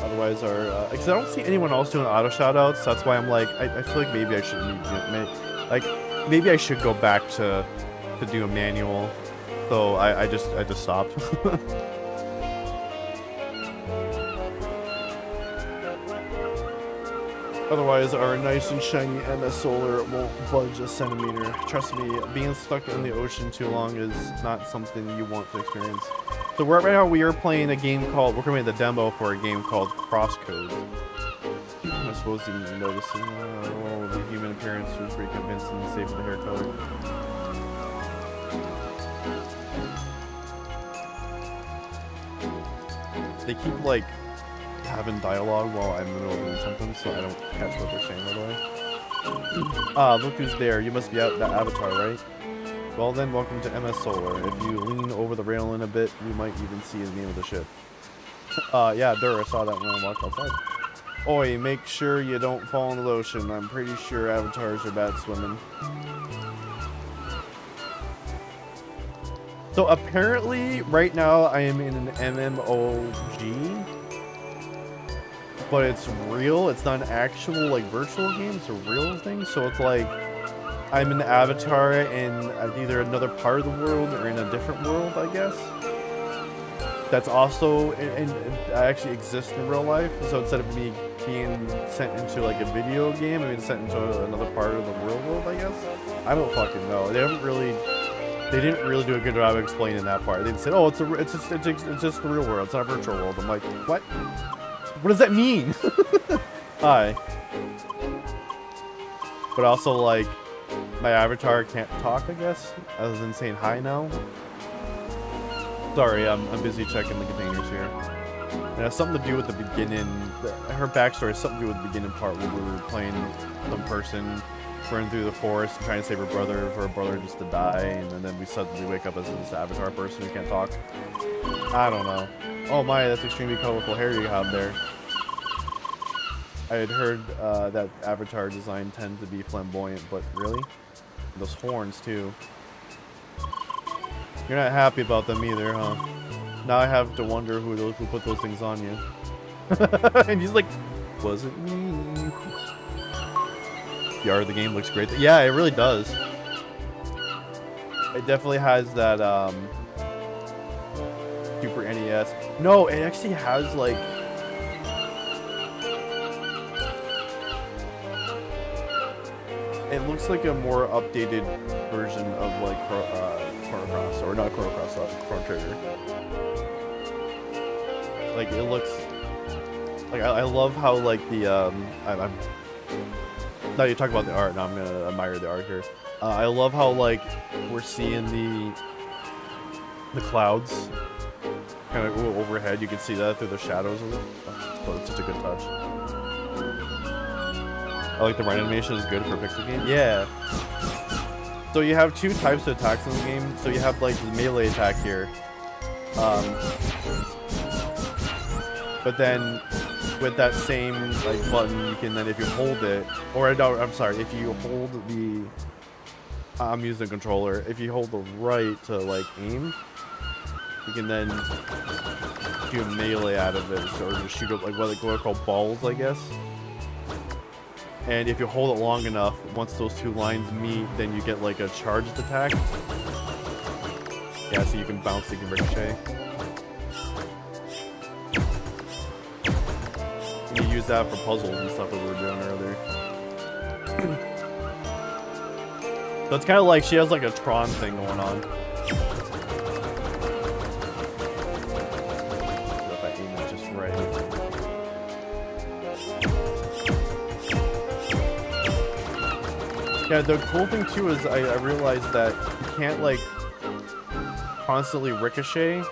Otherwise, because I don't see anyone else doing auto shoutouts. That's why I'm like, I feel like maybe I should maybe I should go back to do a manual. So I just stopped. Otherwise, our nice and shiny MS Solar won't budge a centimeter. Trust me, being stuck in the ocean too long is not something you want to experience. So right now we are playing a game called, we're coming to the demo for a game called Crosscode. I suppose you can notice the human appearance was pretty convincing, save for the hair color. They keep like having dialogue while I'm in the middle of doing something, so I don't catch what they're saying right away. Ah, look who's there. You must be out that avatar, right? Well then, welcome to MS Solar. If you lean over the railing a bit, you might even see the name of the ship. Yeah, I saw that when I walked outside. Oi, make sure you don't fall in the ocean. I'm pretty sure avatars are bad swimming. So apparently, right now, I am in an MMOG. But it's real. It's not an actual, like, virtual game. It's a real thing. So it's like, I'm an avatar in either another part of the world or in a different world, I guess. That's also, and I actually exist in real life. So instead of me being sent into like a video game, I'm being sent into another part of the real world, I guess. I don't fucking know. They didn't really do a good job of explaining that part. They said, "Oh, it's just the real world. It's not a virtual world." I'm like, what? What does that mean? Hi. But also, like, my avatar can't talk, I guess, other than saying hi now. Sorry, I'm busy checking the containers here. It has something to do with the beginning. Her backstory has something to do with the beginning part where we were playing some person running through the forest and trying to save her brother for her brother just to die, and then we suddenly wake up as this avatar person who can't talk. I don't know. Oh my, that's extremely colorful hair you have there. I had heard that avatar design tends to be flamboyant, but really? Those horns too. You're not happy about them either, huh? Now I have to wonder who put those things on you. And he's like, wasn't me. The art of the game looks great. Yeah, it really does. It definitely has that Super NES. No, it actually has like it looks like a more updated version of like Chrono Cross, or not Chrono Cross, Chrono Trigger. Like it looks like I love how like the I'm now you talk about the art, now I'm gonna admire the art here. I love how like we're seeing the clouds kind of overhead. You can see that through the shadows of it. But it's such a good touch. I like the run animation is good for a pixel game. Yeah. So you have two types of attacks in the game. So you have like the melee attack here. But then with that same like button, you can then, if you hold it, or I'm sorry, if you hold the, I'm using the controller. If you hold the right to like aim, you can then do a melee out of it, or just shoot up like what are called balls, I guess. And if you hold it long enough, once those two lines meet, then you get like a charged attack. Yeah, so you can bounce, you can ricochet. You use that for puzzles and stuff that we were doing earlier. So it's kind of like she has like a Tron thing going on. If I aim it just right. Yeah, the cool thing too is I realized that you can't like constantly ricochet.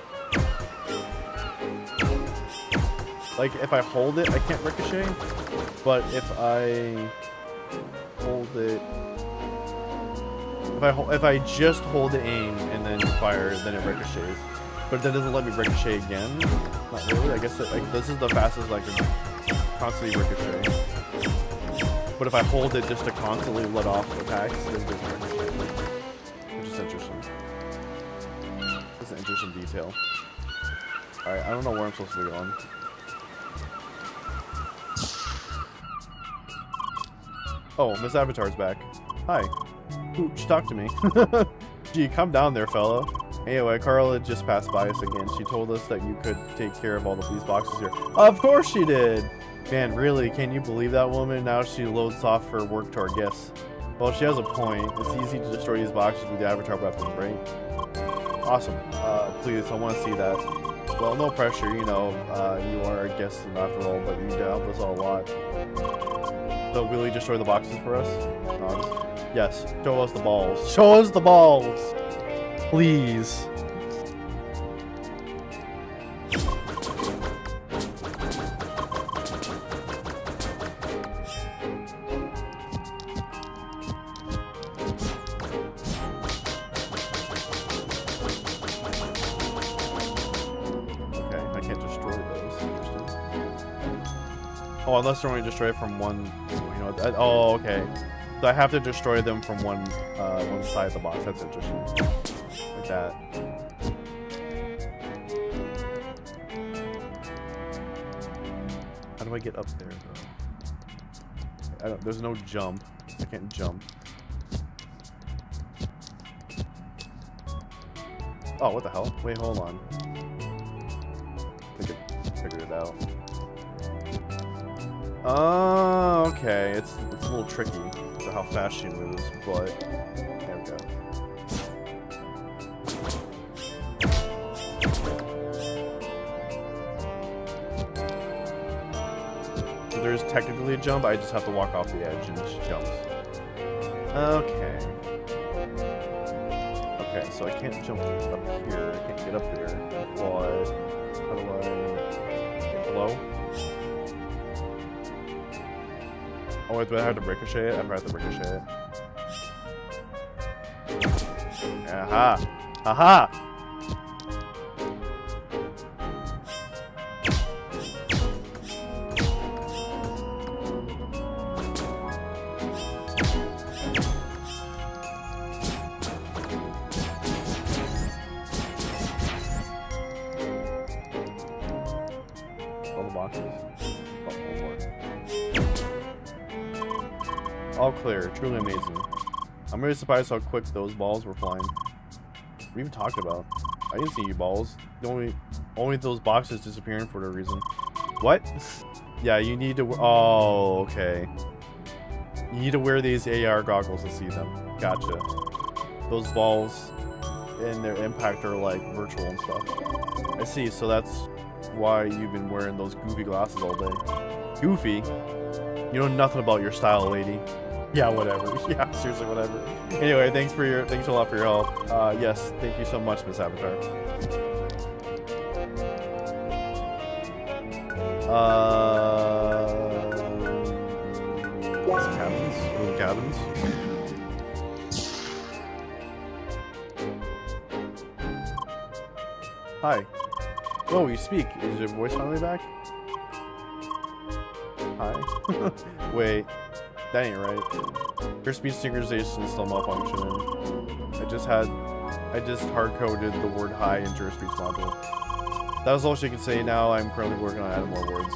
Like if I hold it, I can't ricochet. But if I hold it, if I just hold the aim and then fire, then it ricochets. But that doesn't let me ricochet again. Not really. I guess like this is the fastest I can constantly ricochet. But if I hold it just to constantly let off attacks, then it doesn't ricochet. Which is interesting. It's an interesting detail. Alright, I don't know where I'm supposed to be going. Oh, Miss Avatar's back. Hi. Ooh, she talked to me. Gee, come down there, fella. Anyway, Carla just passed by us again. She told us that you could take care of all of these boxes here. Of course she did! Man, really, can you believe that woman? Now she loads off her work to our guests. Well, she has a point. It's easy to destroy these boxes with the Avatar weapons, right? Awesome. Please, I want to see that. Well, no pressure, you know. You are our guest after all, but you help us all a lot. So, will you destroy the boxes for us? Yes. Show us the balls. Show us the balls! Please. Okay, I can't destroy those. Interesting. Oh, unless they're only destroyed from one, you know. Oh, okay. So I have to destroy them from one side of the box. That's interesting. Like that. How do I get up there, though? There's no jump. I can't jump. Oh, what the hell? Wait, hold on. I think I figured it out. Oh, okay. It's a little tricky to how fast she moves, but there we go. So there's technically a jump. I just have to walk off the edge and she jumps. Okay. Okay, so I can't jump up here. I can't get up there. But how do I get below? Oh wait, do I have to ricochet it? I have to ricochet it. Aha! Aha! All the boxes. Oh, one more. All clear. Truly amazing. I'm really surprised how quick those balls were flying. We even talked about. I didn't see you balls. Only those boxes disappearing for no reason. What? Yeah, you need to. Oh, okay. You need to wear these AR goggles to see them. Gotcha. Those balls and their impact are like virtual and stuff. I see. So that's why you've been wearing those goofy glasses all day. Goofy? You know nothing about your style, lady. Yeah, whatever. Yeah, seriously. seriously, whatever. Anyway, thanks a lot for your help. Yes, thank you so much, Miss Avatar. What's the cabins? What are the cabins? Hi. Oh, you speak. Is your voice finally back? Hi. Wait. That ain't right. Your speech synchronization is still malfunctioning. I just hard-coded the word hi into your speech module. That was all she could say. Now I'm currently working on adding more words.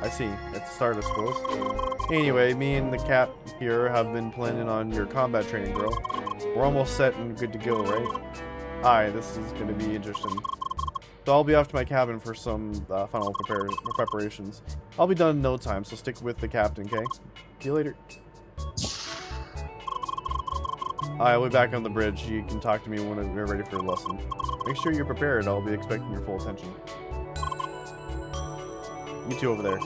I see. It's a start, I suppose. Anyway, me and the cat here have been planning on your combat training, girl. We're almost set and good to go, right? Aye, this is gonna be interesting. So I'll be off to my cabin for some final preparations. I'll be done in no time, so stick with the captain, okay? See you later. I'll be back on the bridge. You can talk to me when we're ready for a lesson. Make sure you're prepared. I'll be expecting your full attention. You two over there.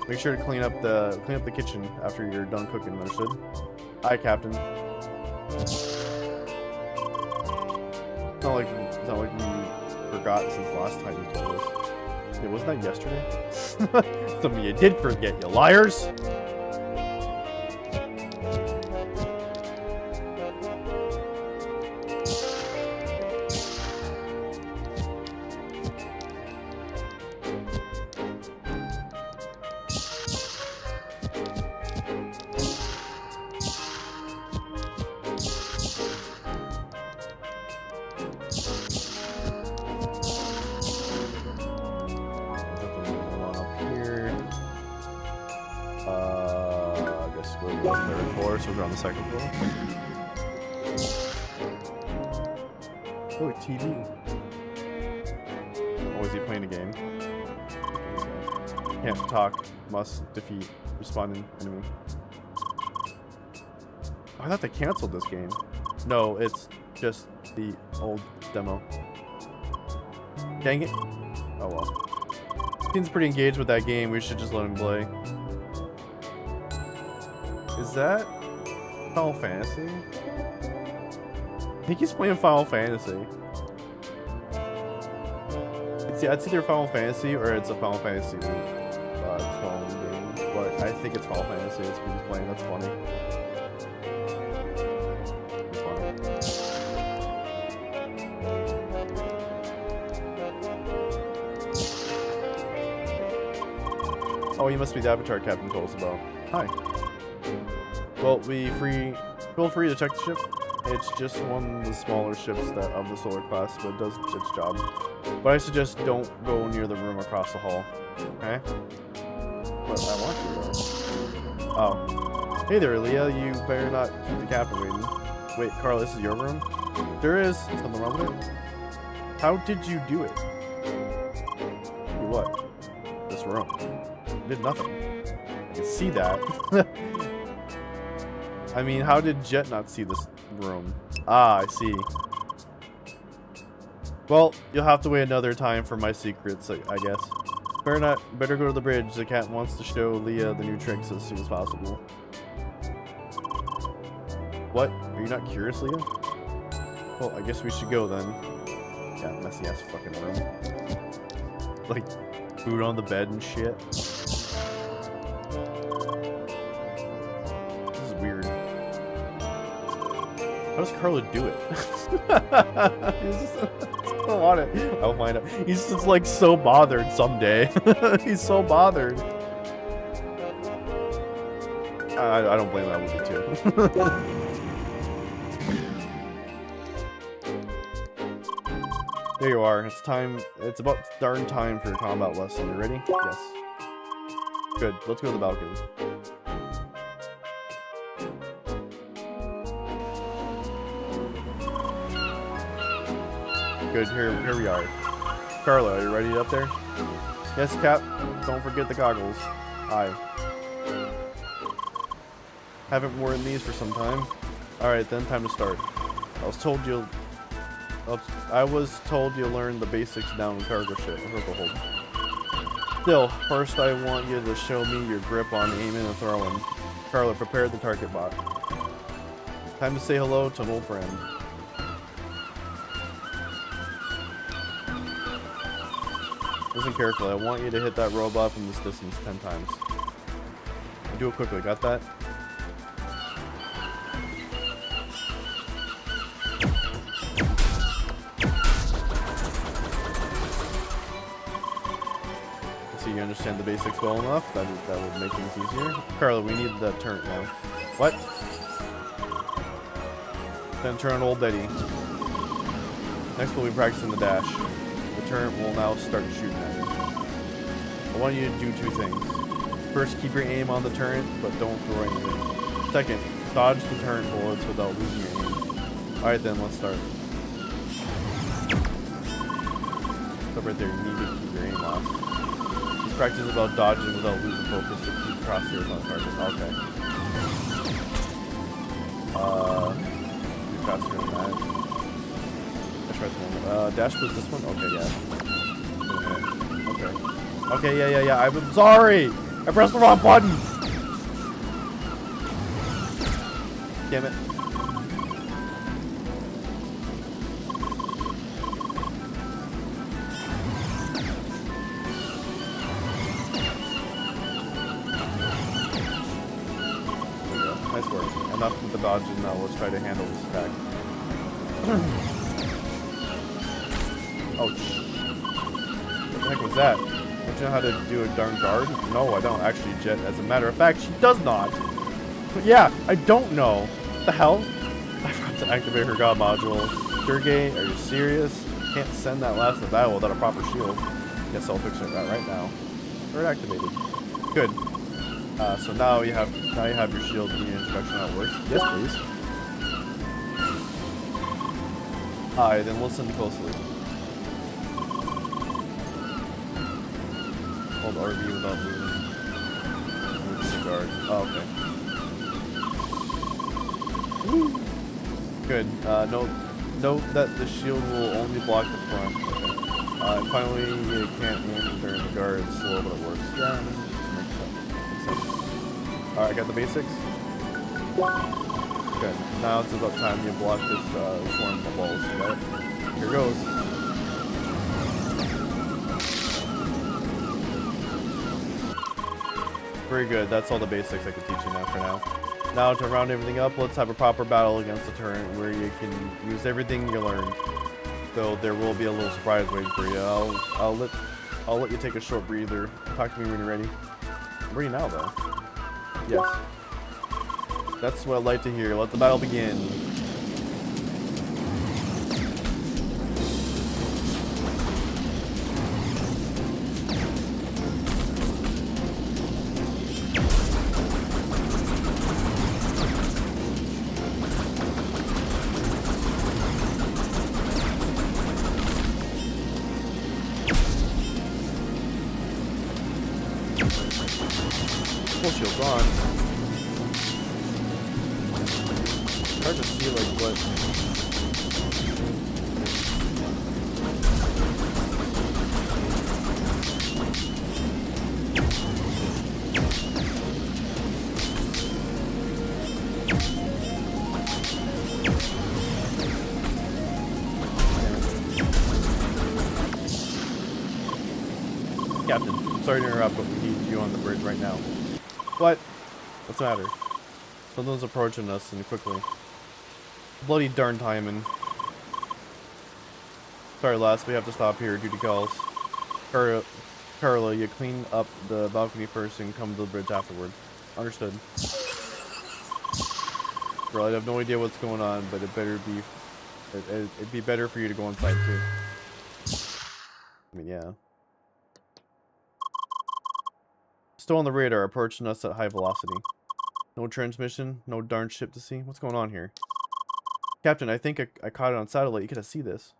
Make sure to clean up the kitchen after you're done cooking. Understood? Aye, Captain. It's not like you forgot since last time you told us. Yeah, wasn't that yesterday? Some of you did forget, you liars! Second floor. Oh, TV. Oh, is he playing a game? Can't talk. Must defeat. Responding enemy. Oh, I thought they canceled this game. No, it's just the old demo. Dang it. Oh well. Seems pretty engaged with that game. We should just let him play. Is that Final Fantasy? I think he's playing Final Fantasy. It's either Final Fantasy or it's a Final Fantasy clone game. But I think it's Final Fantasy. It's what he's playing. That's funny. Oh, you must be the Avatar Captain told us about. Hi. Well, feel free to check the ship. It's just one of the smaller ships of the solar class, but it does its job. But I suggest don't go near the room across the hall. Okay? But I want you though. Oh. Hey there, Leah. You better not keep the captain waiting. Wait, Carl, this is your room? There is. Something wrong with it? How did you do it? Do what? This room. I did nothing. I can see that. I mean, how did Jet not see this room? Ah, I see. Well, you'll have to wait another time for my secrets, I guess. Better go to the bridge. The cat wants to show Leah the new tricks as soon as possible. What? Are you not curious, Leah? Well, I guess we should go then. Yeah, messy ass fucking room. Like, food on the bed and shit. How does Carlo do it? I don't want it. I'll find out. He's just like so bothered someday. He's so bothered. I don't blame that movie too. There you are. It's time. It's about darn time for your combat lesson. You ready? Yes. Good. Let's go to the balcony. Good, here we are. Carlo, are you ready up there? Yes, Cap. Don't forget the goggles. Aye. Haven't worn these for some time. Alright, then time to start. I was told you'll learn the basics down in cargo ship. Hold. Still, first I want you to show me your grip on aiming and throwing. Carlo, prepare the target bot. Time to say hello to an old friend. Listen carefully. I want you to hit that robot from this distance 10 times. And do it quickly. Got that? So you understand the basics well enough? That would make things easier. Carla, we need the turret now. What? Then turn on old Betty. Next we'll be practicing the dash. The turret will now start shooting at you. I want you to do two things. First, keep your aim on the turret, but don't throw anything. Second, dodge the turret bullets without losing your aim. Alright then, let's start. Stop right there, you need to keep your aim off. This practice is about dodging without losing focus to keep crosshairs on target. Okay. Be faster than that. Let's try this one. Dash was this one? Okay, yeah. Okay. Okay, yeah. I'm sorry! I pressed the wrong button! Damn it. There we go. Nice work. Enough with the dodging now. Let's try to handle this attack. Ouch. What the heck was that? Don't you know how to do a darn guard? No, I don't. Actually, Jet, as a matter of fact, she does not. But yeah, I don't know. What the hell? I forgot to activate her god module. Sergey, are you serious? Can't send that last to battle without a proper shield. Guess I'll fix that right now. Turret activated. Good. So now you have your shield. Give me an introduction how it works. Yes, please. Alright, then listen closely. Hold RB without moving. Move the guard. Oh, okay. Good. Note that the shield will only block the front. Okay. And finally, you can't aim during the guard. It's slow, but it works. Yeah, makes sense. Alright, got the basics? Good. Now it's about time you block this swarm of balls. You got it? Here goes. Very good. That's all the basics I can teach you now for now. Now to round everything up, let's have a proper battle against the turret where you can use everything you learned. Though there will be a little surprise waiting for you. I'll let you take a short breather. Talk to me when you're ready. I'm ready now, though. Yes. That's what I'd like to hear. Let the battle begin. Full shield's on. Hard to see like what. Captain, I'm sorry to interrupt, but we need you on the bridge right now. What? What's the matter? Something's approaching us and quickly. Bloody darn timing. Sorry, lass, we have to stop here. Duty calls. Carla, you clean up the balcony first and come to the bridge afterward. Understood. Girl, I have no idea what's going on, but it'd be better for you to go inside too. I mean, yeah. Still on the radar, approaching us at high velocity. No transmission, no darn ship to see. What's going on here? Captain, I think I caught it on satellite. You gotta see this.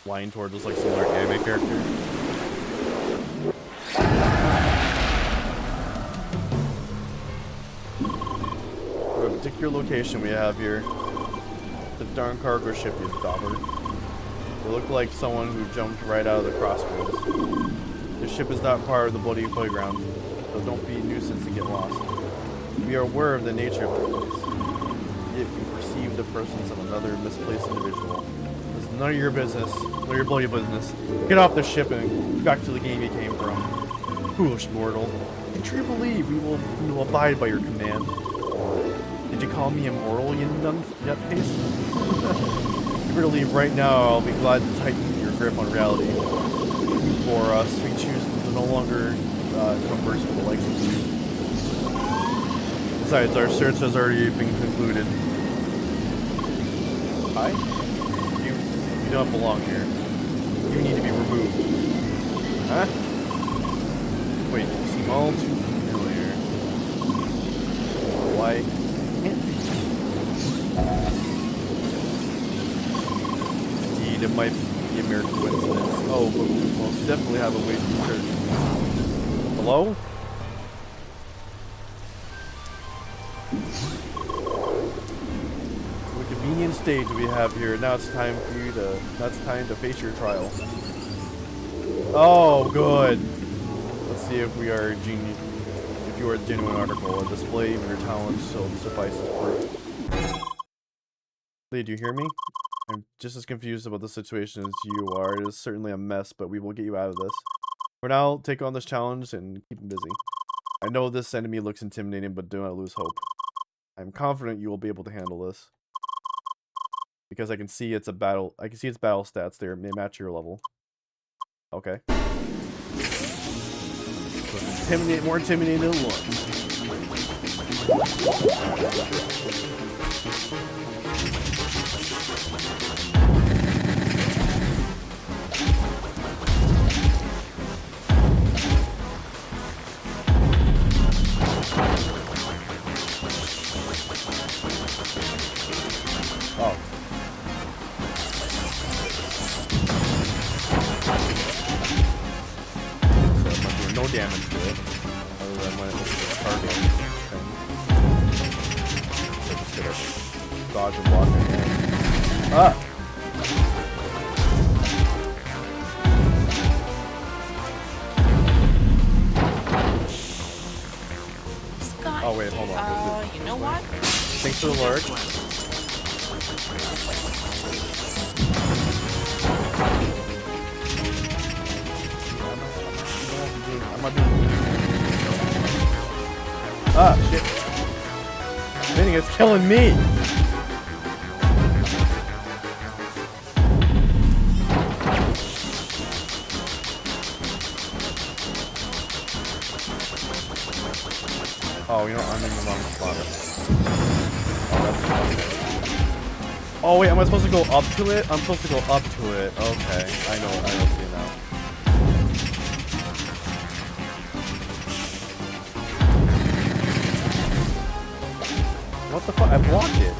Flying towards us like some other anime character. What a particular location we have here. The darn cargo ship, you dauber. They look like someone who jumped right out of the crossroads. The ship is not part of the bloody playground, so don't be a nuisance and get lost. We are aware of the nature of the place. Yet we perceive the presence of another misplaced individual. It's none of your business, none of your bloody business. Get off the ship and back to the game you came from. Foolish mortal. I truly believe we will abide by your command. Did you call me immortal, you nutcase? If you were to leave right now, I'll be glad to tighten your grip on reality. For us, we choose to no longer converse with the likes of you. Besides, our search has already been concluded. Hi? You don't belong here. You need to be removed. Huh? Wait, you seem all too familiar. Why can't you? Indeed, it might be a mere coincidence. Oh, but we most definitely have a way to return. Hello? What a convenient stage we have here. Now it's time for you to. Now it's time to face your trial. Oh, good. Let's see if we are genius. If you are a genuine article, a display of your talents shall suffice as proof. Lee, do you hear me? I'm just as confused about the situation as you are. It is certainly a mess, but we will get you out of this. For now, take on this challenge and keep him busy. I know this enemy looks intimidating, but do not lose hope. I'm confident you will be able to handle this. Because I can see it's a battle. I can see its battle stats there. It may match your level. Okay. So more intimidating than it looks. Oh. So I'm doing no damage to it. Other than when it looks at the target. So just gonna dodge and block it again. Ah! Scott. Oh wait, hold on. You know what? Thanks for the lurk. I'm not doing. Ah, shit. Spinning, it's killing me! Oh, you know, I'm in the wrong spot. Oh, that's fun. Oh, wait, am I supposed to go up to it? I'm supposed to go up to it. Okay, I know see now. What the fuck? I blocked it.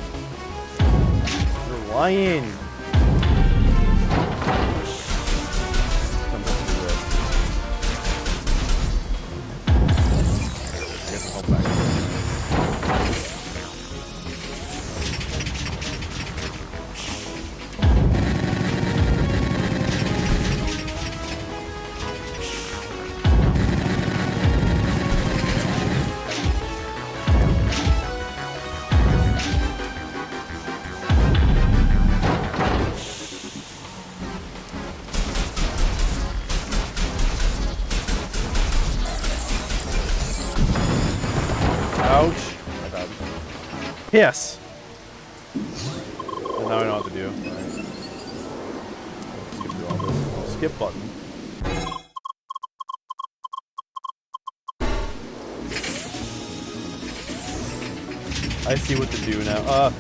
You're lying. I'm gonna do this. I guess I'll help back. Ouch. My bad. Yes. And now I know what to do. Alright. Skip through all this. Oh, skip button. I see what to do now.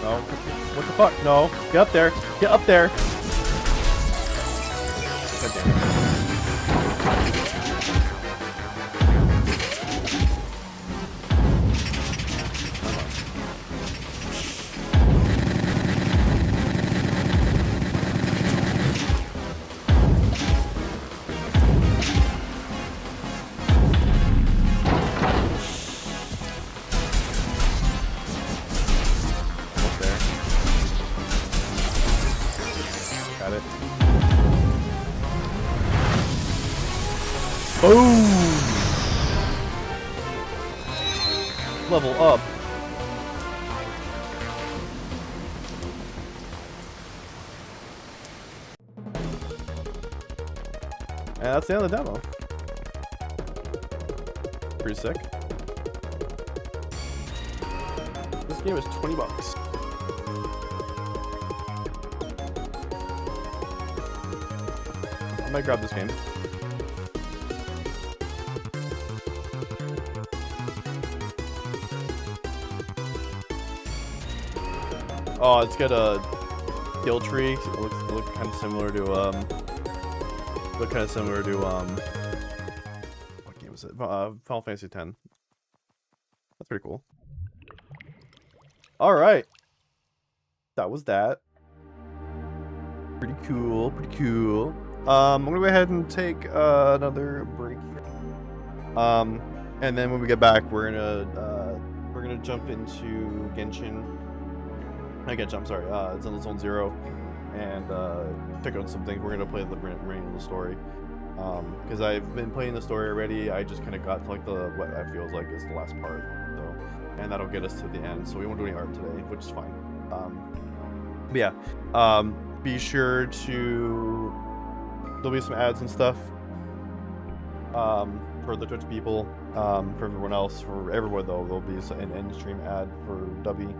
No. What the fuck? No. Get up there. Get up there. God damn it. Almost there. Got it. Boom! Level up. And that's the end of the demo. Pretty sick. This game is $20. I might grab this game. Oh, it's got a skill tree. It looks kind of similar to what game was it? Final Fantasy X. That's pretty cool. All right, that was that. Pretty cool. Pretty cool. I'm gonna go ahead and take another break here. And then when we get back, we're gonna jump into Genshin. I'm sorry. It's on Zone Zero, and check out some things. We're gonna play the remaining of the story. Because I've been playing the story already. I just kind of got to like what I feels like is the last part. So, and that'll get us to the end. So we won't do any art today, which is fine. But yeah. Be sure to. There'll be some ads and stuff. For the Twitch people. For everyone else. For everyone though, there'll be an end stream ad for Dubby.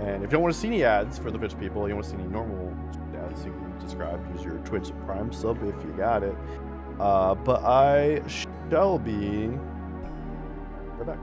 And if you don't want to see any ads for the Twitch people, you don't want to see any normal ads, you can subscribe, use your Twitch Prime sub if you got it. But I shall be right back.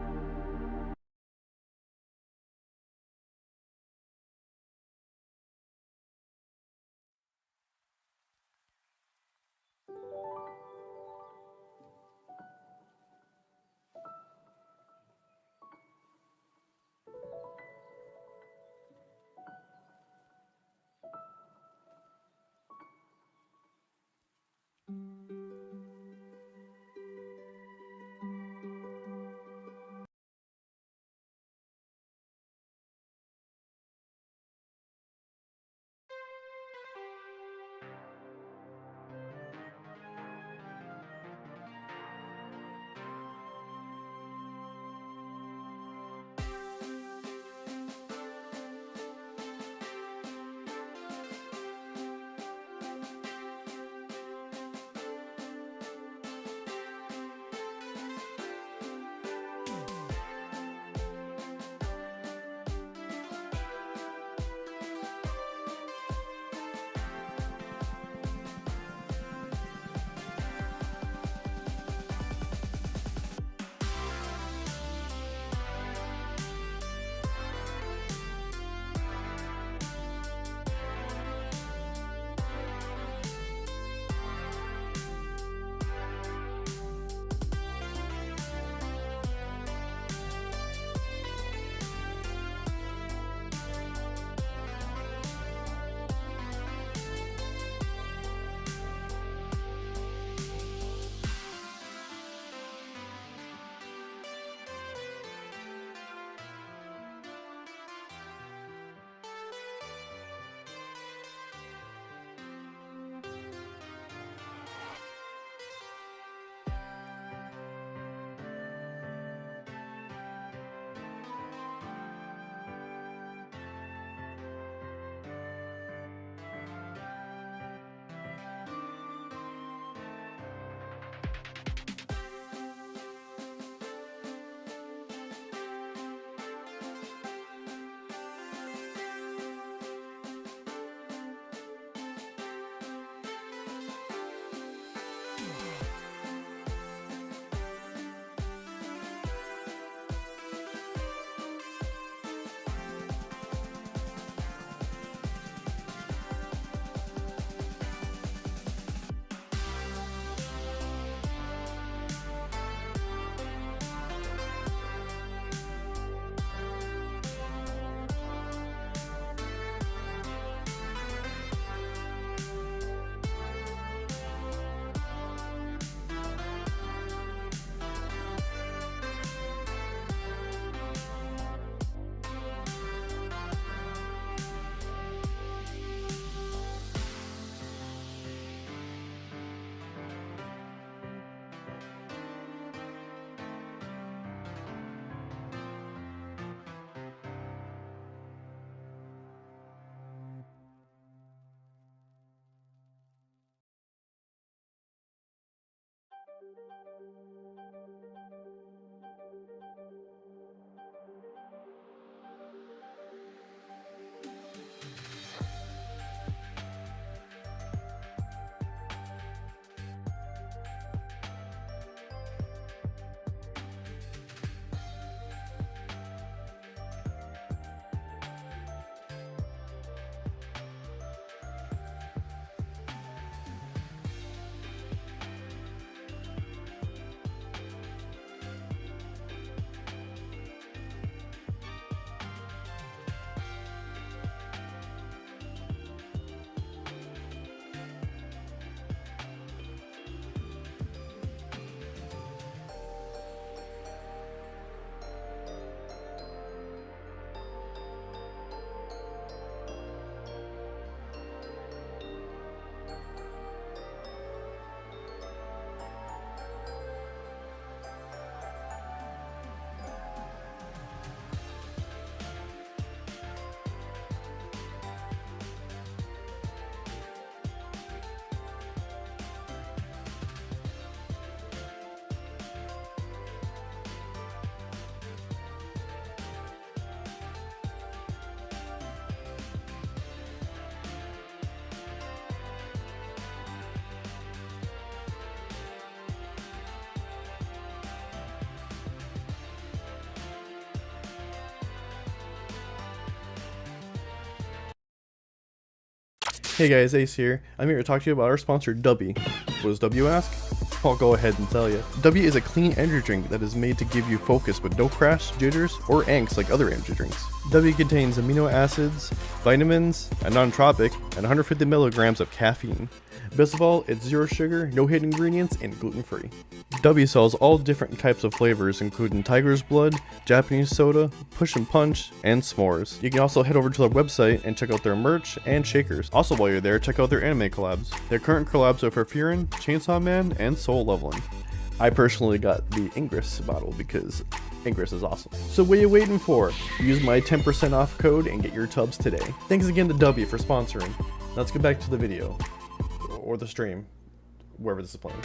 Hey guys, Ace here. I'm here to talk to you about our sponsor, Dubby. What does W ask? I'll go ahead and tell you. Dubby is a clean energy drink that is made to give you focus with no crash, jitters, or angst like other energy drinks. Dubby contains amino acids, vitamins, a non-tropic, and 150 milligrams of caffeine. Best of all, it's zero sugar, no hidden ingredients, and gluten-free. Dubby sells all different types of flavors, including Tiger's Blood, Japanese soda, Push and Punch, and s'mores. You can also head over to their website and check out their merch and shakers. Also, while you're there, check out their anime collabs. Their current collabs are for Furin, Chainsaw Man, and Soul Leveling. I personally got the Ingress bottle because Ingress is awesome. So what are you waiting for? Use my 10% off code and get your tubs today. Thanks again to Dubby for sponsoring. Let's get back to the video. Or the stream. Wherever this is playing.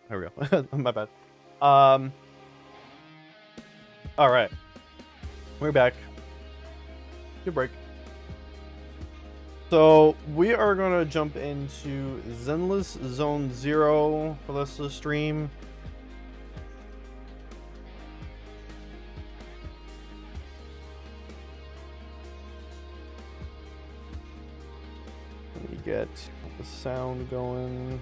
There we go. My bad. All right, we're back. Good break. So we are gonna jump into Zenless Zone Zero for this stream. Let me get the sound going.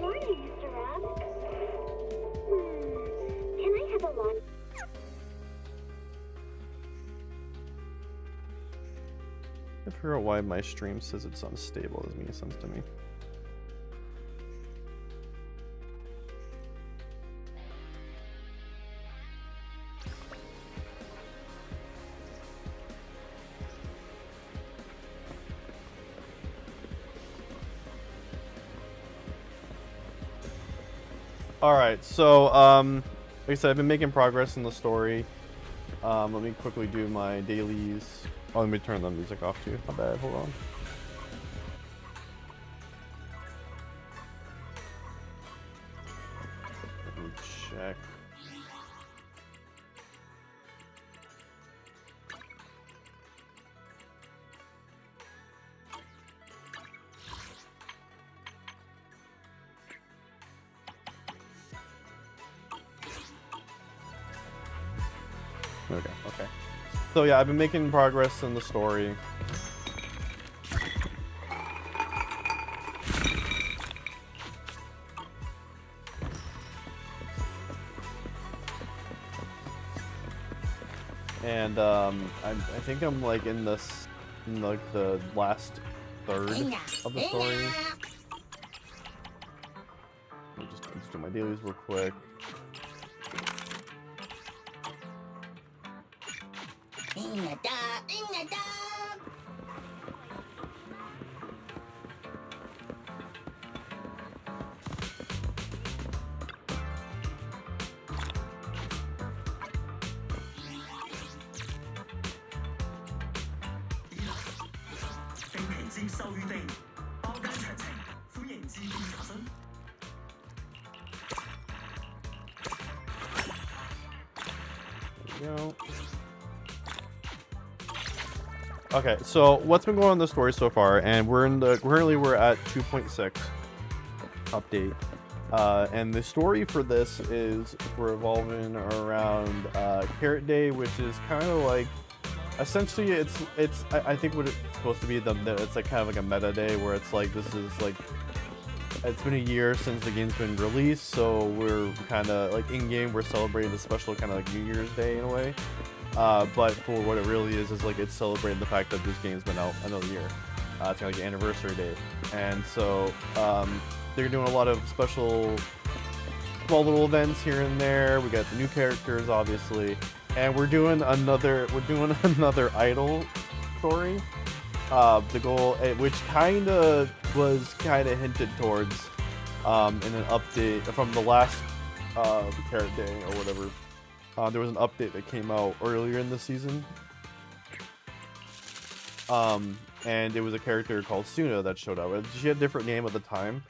Morning, Mr. Rob. Can I have a lot? I figure out why my stream says it's unstable. Doesn't make sense to me. Alright, so, like I said, I've been making progress in the story. Let me quickly do my dailies. Oh, let me turn the music off too. My bad, hold on. Let me check. Okay. So yeah, I've been making progress in the story. And I think I'm like in like the last third of the story. Let's do my dailies real quick. There we go. Okay, so what's been going on in the story so far, and currently we're at 2.6 update, and the story for this is revolving around Carrot Day, which is kind of like, essentially I think what it's supposed to be it's like kind of like a meta day where it's like this is like, it's been a year since the game's been released, so we're kind of like in game we're celebrating the special kind of like New Year's Day in a way. But for what it really is like it's celebrating the fact that this game's been out another year. It's kind of like an anniversary date, and so they're doing a lot of special small little events here and there. We got the new characters, obviously, and we're doing another idol story. The goal, which kind of was hinted towards in an update from the last Carrot Day or whatever. There was an update that came out earlier in the season, and it was a character called Suna that showed up. She had a different name at the time.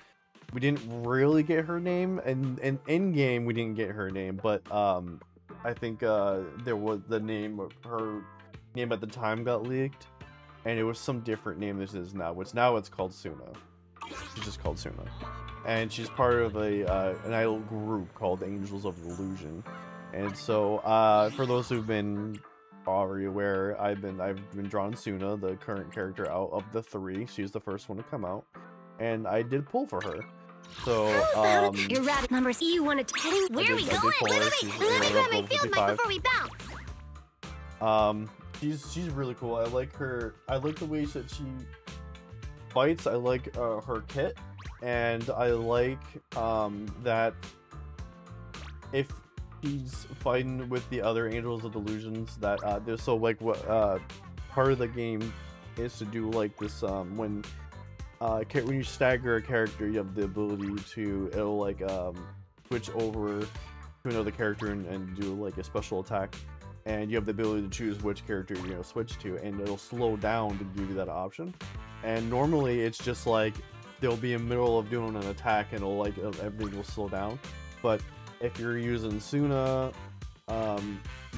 We didn't really get her name, and in game we didn't get her name, but I think there was the name of her name at the time got leaked, and it was some different name this is now, which now it's called Suna. She's just called Suna, and she's part of an idol group called Angels of Illusion. And so, for those who've been already aware, I've been drawing Suna, the current character, out of the 3. She's the first one to come out, and I did pull for her. So, Your rabbit numbers. You want to tell where are we going? Let me grab my field mic before we bounce. She's really cool. I like her. I like the way that she fights. I like her kit, and I like that if he's fighting with the other Angels of Illusions, that there's so like what part of the game is to do like this when when you stagger a character, you have the ability to, it'll like switch over to another character and do like a special attack, and you have the ability to choose which character you're gonna switch to, and it'll slow down to give you that option. And normally it's just like they'll be in the middle of doing an attack and it'll like everything will slow down. But if you're using Suna,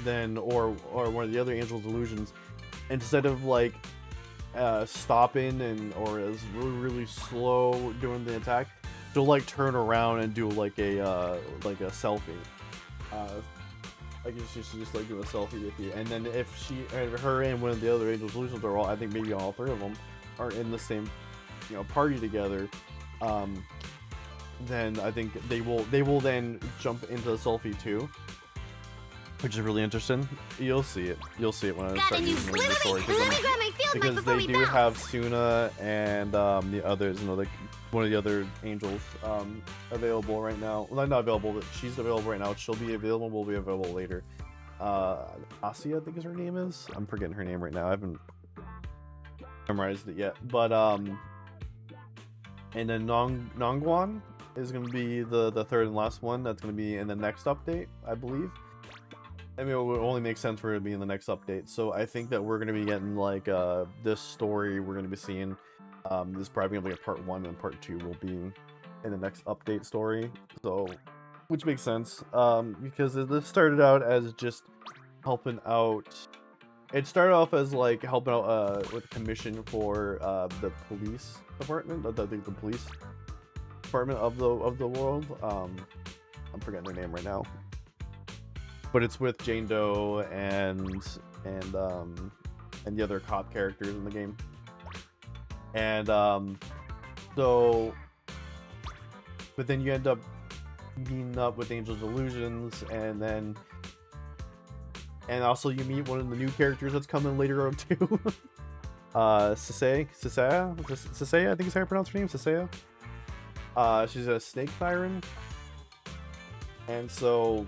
then or one of the other Angel's Illusions, instead of like stopping or is really slow doing the attack, she'll like turn around and do like a selfie. Like she's just like do a selfie with you, and then if her and one of the other Angel's Illusions are all, I think maybe all three of them are in the same, party together, then I think they will then jump into the selfie too, which is really interesting. You'll see it when I start using the story, because they do have Suna and the others, like one of the other angels available right now. Well, not available, but she's available right now. She'll be available. Will be available later. Asia, I think is her name is. I'm forgetting her name right now. I haven't memorized it yet. But and then Nongguan is going to be the third and last one. That's going to be in the next update, I believe. I mean, it would only make sense for it to be in the next update. So I think that we're going to be getting like this story we're going to be seeing. This is probably going to be a part 1, and part 2 will be in the next update story. So, which makes sense, because this started out as just helping out. It started off as like helping out with a commission for the police department, the police department of the world. I'm forgetting their name right now, but it's with Jane Doe and the other cop characters in the game. And so, but then you end up meeting up with Angel's Illusions, and also you meet one of the new characters that's coming later on too. Sisaya, I think is how you pronounce her name, Sisaya. She's a snake siren, and so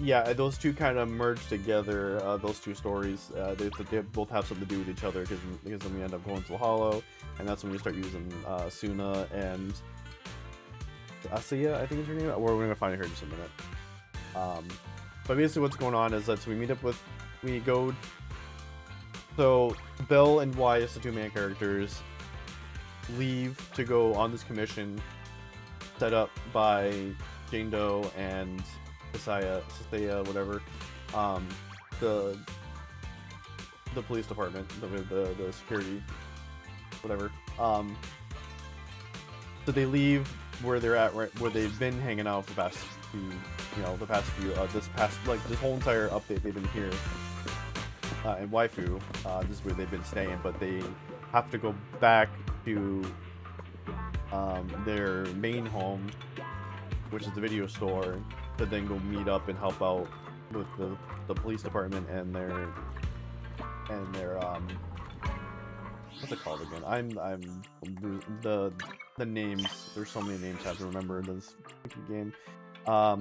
yeah, those two kind of merge together. Those two stories, they both have something to do with each other, because then we end up going to the Hollow, and that's when we start using Suna and Asiya, I think is her name. We're gonna find her in just a minute. But basically, what's going on is that so Belle and Weiss, the two main characters, leave to go on this commission set up by Jane Doe and Sisaya, whatever, the police department, the security, whatever. So they leave where they're at, right where they've been hanging out for the past few, this whole entire update they've been here in Waifu. This is where they've been staying, but they have to go back to their main home, which is the video store, to then go meet up and help out with the police department and their what's it called again? I'm the names. There's so many names I have to remember in this game. How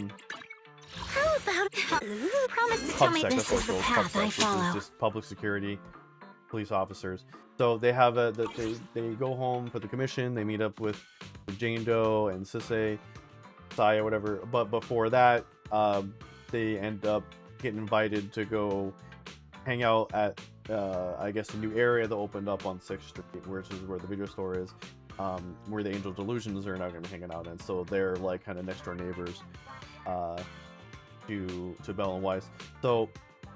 about who promised to tell me this is the path I follow? Which is just public security, police officers. So they have they go home for the commission. They meet up with Jane Doe and Saya, whatever. But before that, they end up getting invited to go hang out at I guess a new area that opened up on 6th Street, which is where the video store is, where the Angel's Illusions are now going to be hanging out in. So they're like kind of next door neighbors to Belle and Weiss. So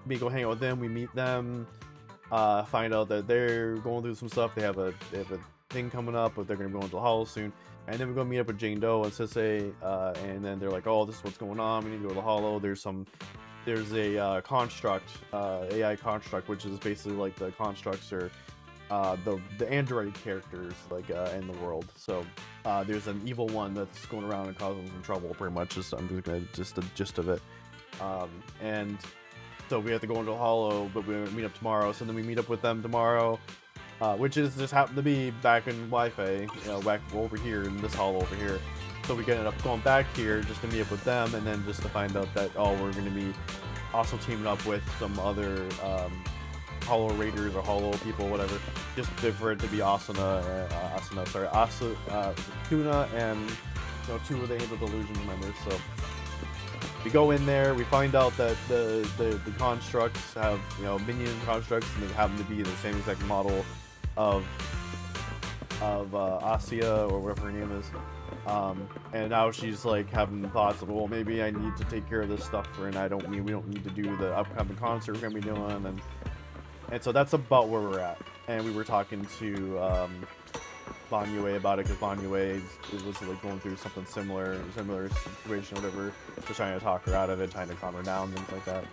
we go hang out with them. We meet them. Find out that they're going through some stuff. They have a thing coming up, but they're going to go into the Hollow soon. And then we're going to meet up with Jane Doe and Sisay, and then they're like, oh, this is what's going on. We need to go to the Hollow. There's a construct, AI construct, which is basically like the constructs or the android characters like in the world. So there's an evil one that's going around and causing some trouble, pretty much. I'm just gonna the gist of it. And so we have to go into the Hollow, but we meet up tomorrow. So then we meet up with them tomorrow, which is just happened to be back in Wi-Fi, back over here in this Hollow over here. So we ended up going back here just to meet up with them, and then just to find out that we're going to be also teaming up with some other Hollow Raiders or Hollow people, whatever. Just for it to be Asuna, Tuna and two of the Angel Delusion members. So we go in there, we find out that the constructs have minion constructs, and they happen to be the same exact model of Asia or whatever her name is. And now she's like having thoughts of, well, maybe I need to take care of this stuff for, and we don't need to do the upcoming concert we're gonna be doing, and so that's about where we're at. And we were talking to Bon Yue about it, because Bon Yue was like going through something similar situation, whatever, just trying to talk her out of it, trying to calm her down, things like that.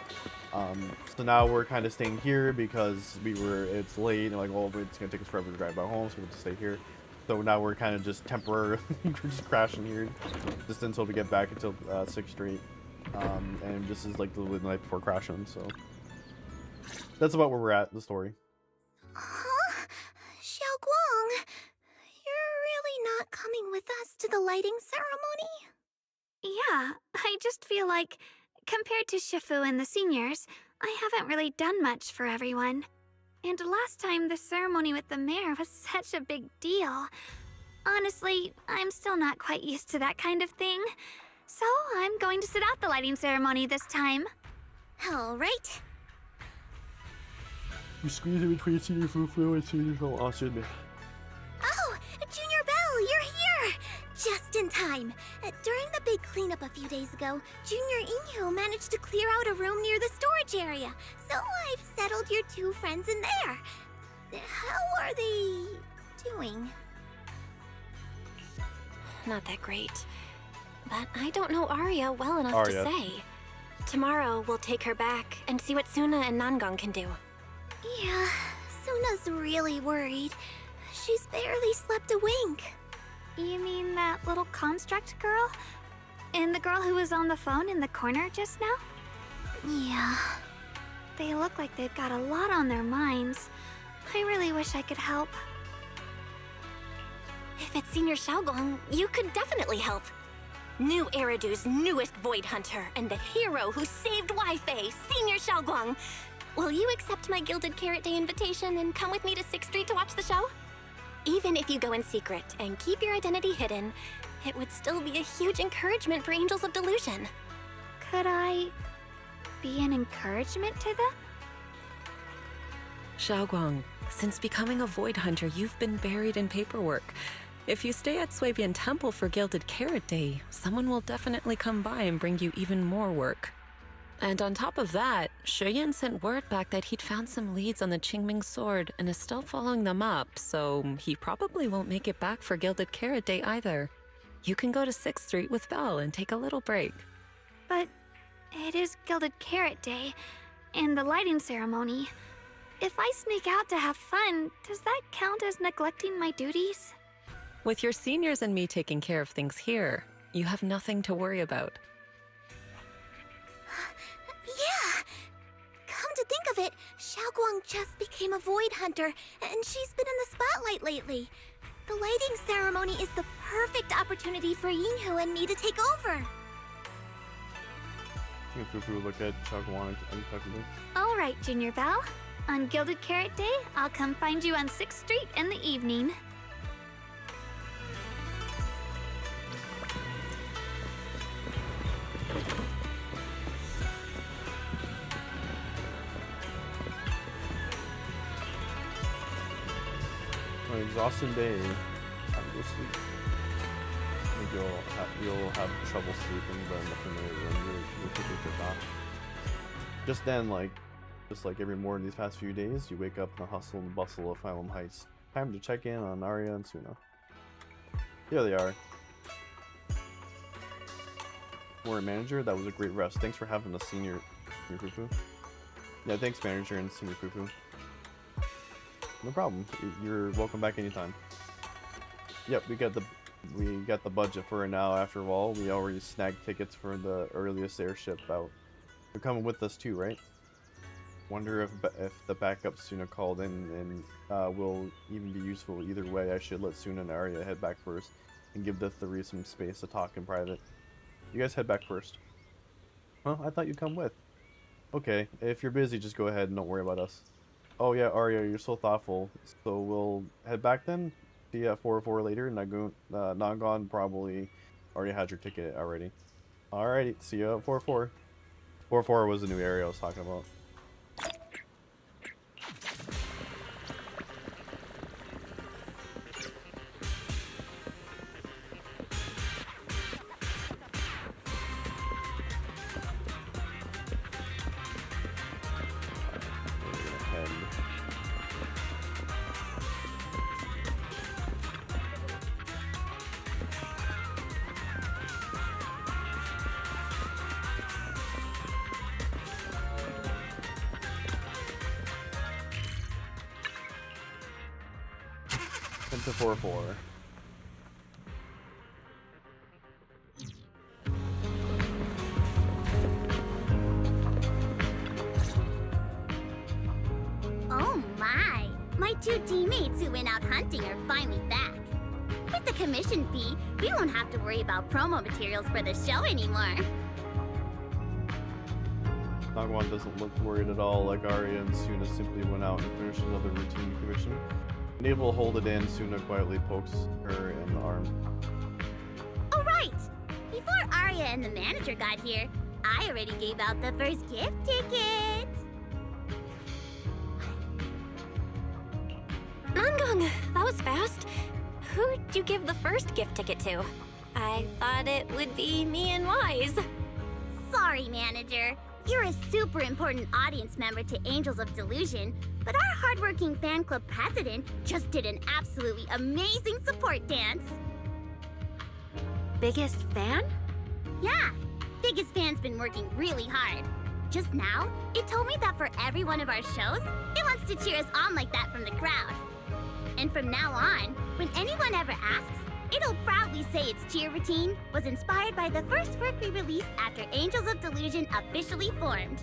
So now we're kind of staying here because it's late, and like, well, it's gonna take us forever to drive back home, so we have to stay here. So now we're kind of just temporarily we're just crashing here, just until we get back until 6th Street, and this is like the night before crashing. So that's about where we're at. The story. Huh? Xiaoguang, you're really not coming with us to the lighting ceremony? Yeah, I just feel like, compared to Shifu and the seniors, I haven't really done much for everyone. And last time the ceremony with the mayor was such a big deal. Honestly, I'm still not quite used to that kind of thing. So I'm going to sit out the lighting ceremony this time. All right. You squeeze in between Senior Fufu and Senior Bell. Oh, excuse me. Oh, Junior Bell, you're here! Just in time. During the big cleanup a few days ago, Junior Inhu managed to clear out a room near the storage area, so I've settled your two friends in there. How are they doing? Not that great. But I don't know Arya well enough to say. Tomorrow we'll take her back and see what Suna and Nangang can do. Yeah, Suna's really worried. She's barely slept a wink. You mean that little construct girl? And the girl who was on the phone in the corner just now? Yeah. They look like they've got a lot on their minds. I really wish I could help. If it's Senior Xiaoguang, you could definitely help. New Eridu's newest Void Hunter and the hero who saved Wi-Fi, Senior Xiaoguang. Will you accept my Gilded Carrot Day invitation and come with me to 6th Street to watch the show? Even if you go in secret and keep your identity hidden, it would still be a huge encouragement for Angels of Delusion. Could I be an encouragement to them? Xiaoguang, since becoming a Void Hunter, you've been buried in paperwork. If you stay at Swabian Temple for Gilded Carrot Day, someone will definitely come by and bring you even more work. And on top of that, Shiyan sent word back that he'd found some leads on the Qingming sword and is still following them up, so he probably won't make it back for Gilded Carrot Day either. You can go to 6th Street with Belle and take a little break. But it is Gilded Carrot Day, and the lighting ceremony. If I sneak out to have fun, does that count as neglecting my duties? With your seniors and me taking care of things here, you have nothing to worry about. Yeah! Come to think of it, Xiaoguang just became a Void Hunter, and she's been in the spotlight lately. The lighting ceremony is the perfect opportunity for Yinhu and me to take over. If we look at Xiaoguang unexpectedly. All right, Junior Belle. On Gilded Carrot Day, I'll come find you on 6th Street in the evening. An exhausting day. Time to go sleep. I think you'll have trouble sleeping, but nothing you'll take a good nap. Just then, just like every morning these past few days, you wake up in the hustle and bustle of Phylum Heights. Time to check in on Arya and Suna. Here they are. Warrant manager, that was a great rest. Thanks for having us, Senior Fufu. Yeah, thanks, manager and Senior Fufu. No problem. You're welcome back anytime. Yep, we got the budget for it now. After all, we already snagged tickets for the earliest airship out. You're coming with us too, right? Wonder if the backup Suna called in and will even be useful. Either way, I should let Suna and Arya head back first and give the three some space to talk in private. You guys head back first. Huh? I thought you'd come with. Okay, if you're busy, just go ahead and don't worry about us. Oh yeah, Arya, you're so thoughtful. So we'll head back then. See you at 404 later. Nangon probably already had your ticket already. Alrighty, see you at 404. 404 was the new area I was talking about. Into 404. Oh my! My two teammates who went out hunting are finally back. With the commission fee, we won't have to worry about promo materials for the show anymore. Nagwan doesn't look worried at all, like Arya and Suna simply went out and finished another routine commission. Unable to hold it in, Suna quietly pokes her in the arm. Oh right! Before Arya and the manager got here, I already gave out the first gift ticket! Nangong, that was fast. Who'd you give the first gift ticket to? I thought it would be me and Wise. Sorry, manager. You're a super important audience member to Angels of Delusion, but our hardworking fan club president just did an absolutely amazing support dance. Biggest fan? Yeah, biggest fan's been working really hard. Just now, it told me that for every one of our shows, it wants to cheer us on like that from the crowd. And from now on, when anyone ever asks, it'll proudly say its cheer routine was inspired by the first work we released after Angels of Delusion officially formed.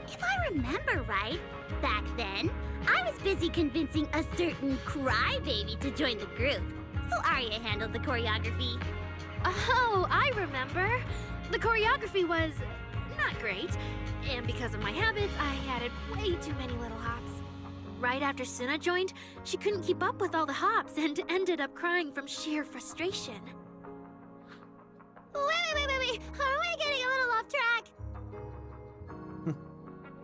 If I remember right, back then, I was busy convincing a certain crybaby to join the group, so Arya handled the choreography. Oh, I remember. The choreography was not great, and because of my habits, I added way too many little hops. Right after Suna joined, she couldn't keep up with all the hops and ended up crying from sheer frustration. Wait. Are we getting a little off track?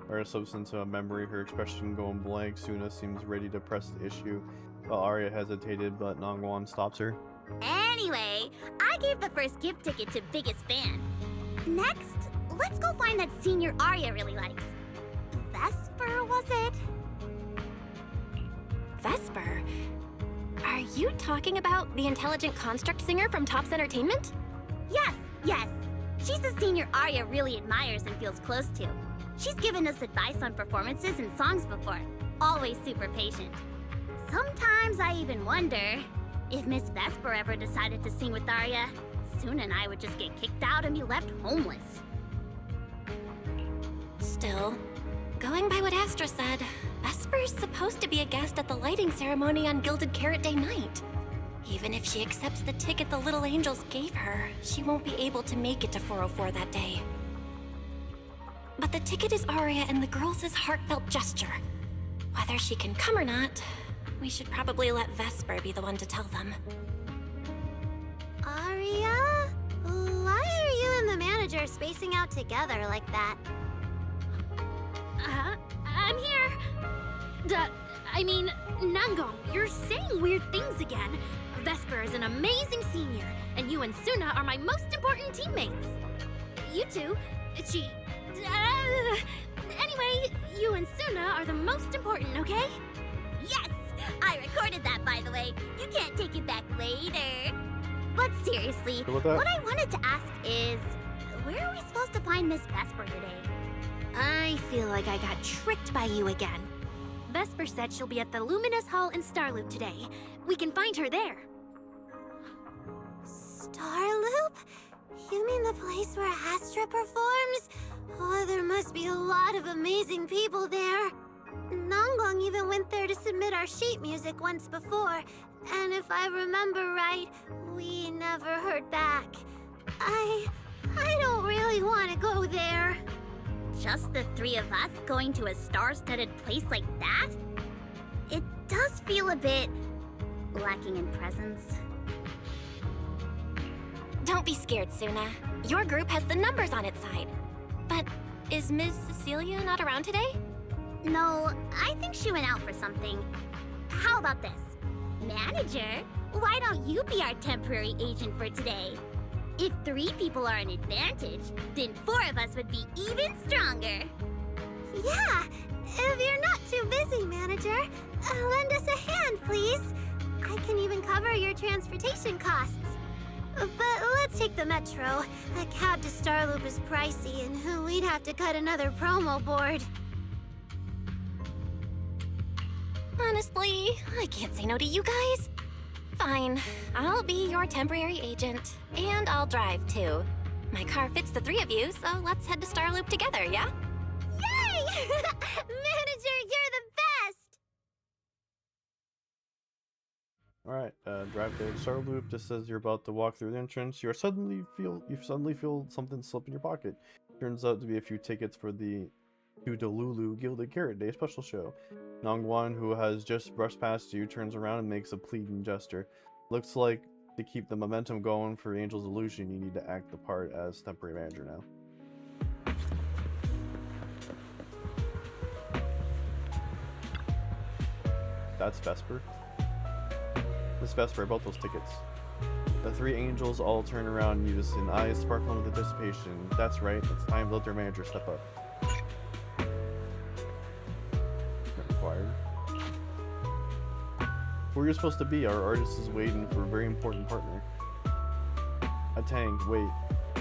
Arya slips into a memory, her expression going blank. Suna seems ready to press the issue, while Arya hesitated, but Nangwan stops her. Anyway, I gave the first gift ticket to Biggest Fan. Next, let's go find that senior Arya really likes. Vesper, was it? Vesper? Are you talking about the intelligent construct singer from Tops Entertainment? Yes. She's the senior Arya really admires and feels close to. She's given us advice on performances and songs before. Always super patient. Sometimes I even wonder if Miss Vesper ever decided to sing with Arya, Suna and I would just get kicked out and be left homeless. Still, going by what Astra said, Vesper's supposed to be a guest at the lighting ceremony on Gilded Carrot Day night. Even if she accepts the ticket the Little Angels gave her, she won't be able to make it to 404 that day. But the ticket is Arya and the girls' heartfelt gesture. Whether she can come or not, we should probably let Vesper be the one to tell them. Arya? Why are you and the manager spacing out together like that? I'm here. Nangong, you're saying weird things again. Vesper is an amazing senior, and you and Suna are my most important teammates. You two, anyway, you and Suna are the most important, okay? Yes! I recorded that, by the way. You can't take it back later. But seriously, what I wanted to ask is, where are we supposed to find Miss Vesper today? I feel like I got tricked by you again. Vesper said she'll be at the Luminous Hall in Starloop today. We can find her there. Starloop? You mean the place where Astra performs? Oh, there must be a lot of amazing people there. Nangong even went there to submit our sheet music once before, and if I remember right, we never heard back. I don't really want to go there. just the three of us going to a star-studded place like that? It does feel a bit lacking in presence. Don't be scared, Suna. Your group has the numbers on its side. But is Ms. Cecilia not around today? No, I think she went out for something. How about this? Manager, why don't you be our temporary agent for today? If 3 people are an advantage, then 4 of us would be even stronger. Yeah, if you're not too busy, Manager, lend us a hand, please. I can even cover your transportation costs. But let's take the metro. A cab to Starloop is pricey, and we'd have to cut another promo board. Honestly, I can't say no to you guys. Fine, I'll be your temporary agent, and I'll drive too. My car fits the 3 of you, so let's head to Starloop together, yeah? Yay! Manager, you're the best! Alright, drive to Starloop. Just as you're about to walk through the entrance, you suddenly feel something slip in your pocket. Turns out to be a few tickets for the Delulu Gilded Carrot Day special show. Nongguan, who has just brushed past you, turns around and makes a pleading gesture. Looks like to keep the momentum going for Angel's Illusion, you need to act the part as temporary manager now. That's Vesper. Miss Vesper, about those tickets. The 3 angels all turn around in unison, eyes sparkling with anticipation. That's right, it's time to let their manager step up. Not required. Where you're supposed to be, our artist is waiting for a very important partner. Atang, wait,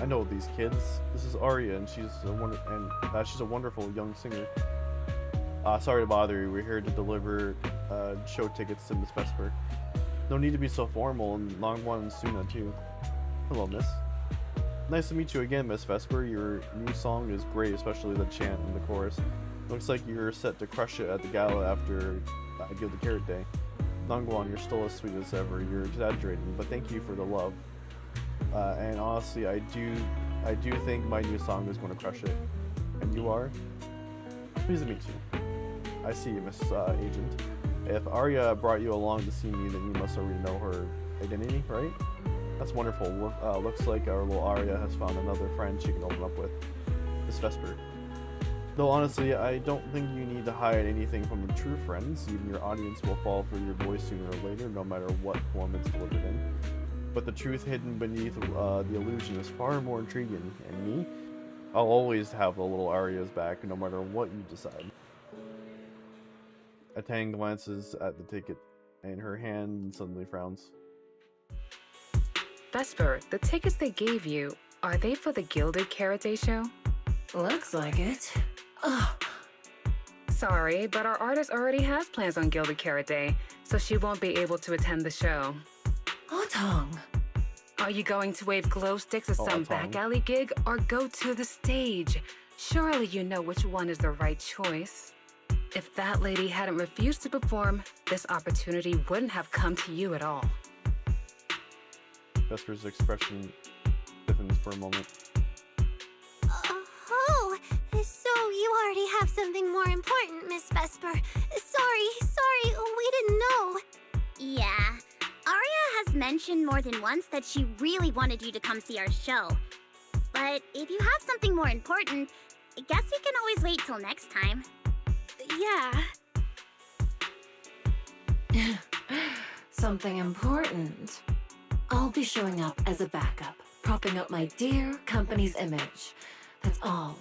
I know these kids. This is Arya, and she's a wonderful young singer. Sorry to bother you. We're here to deliver show tickets to Miss Vesper. No need to be so formal, and Nongguan and Suna too. Hello, Miss. Nice to meet you again, Miss Vesper. Your new song is great, especially the chant and the chorus. Looks like you're set to crush it at the gala after Gilded Carrot Day. Nongguan, you're still as sweet as ever. You're exaggerating, but thank you for the love. And honestly, I do think my new song is going to crush it. And you are? Pleased to meet you. I see you, Miss Agent. If Arya brought you along to see me, then you must already know her identity, right? That's wonderful. Looks like our little Arya has found another friend she can open up with. Miss Vesper. Though honestly, I don't think you need to hide anything from the true friends. Even your audience will fall for your voice sooner or later, no matter what form it's delivered in. But the truth hidden beneath the illusion is far more intriguing. And me? I'll always have the little Arya's back, no matter what you decide. Atang glances at the ticket, and her hand suddenly frowns. Vesper, the tickets they gave you, are they for the Gilded Carrot Day show? Looks like it. Ugh. Sorry, but our artist already has plans on Gilded Carrot Day, so she won't be able to attend the show. Otong. Are you going to wave glow sticks at some Otong. back alley gig, or go to the stage? Surely you know which one is the right choice. If that lady hadn't refused to perform, this opportunity wouldn't have come to you at all. Vesper's expression stiffens for a moment. Oh, so you already have something more important, Miss Vesper. Sorry, we didn't know. Yeah, Arya has mentioned more than once that she really wanted you to come see our show. But if you have something more important, I guess we can always wait till next time. Yeah. Something important. I'll be showing up as a backup, propping up my dear company's image. That's all.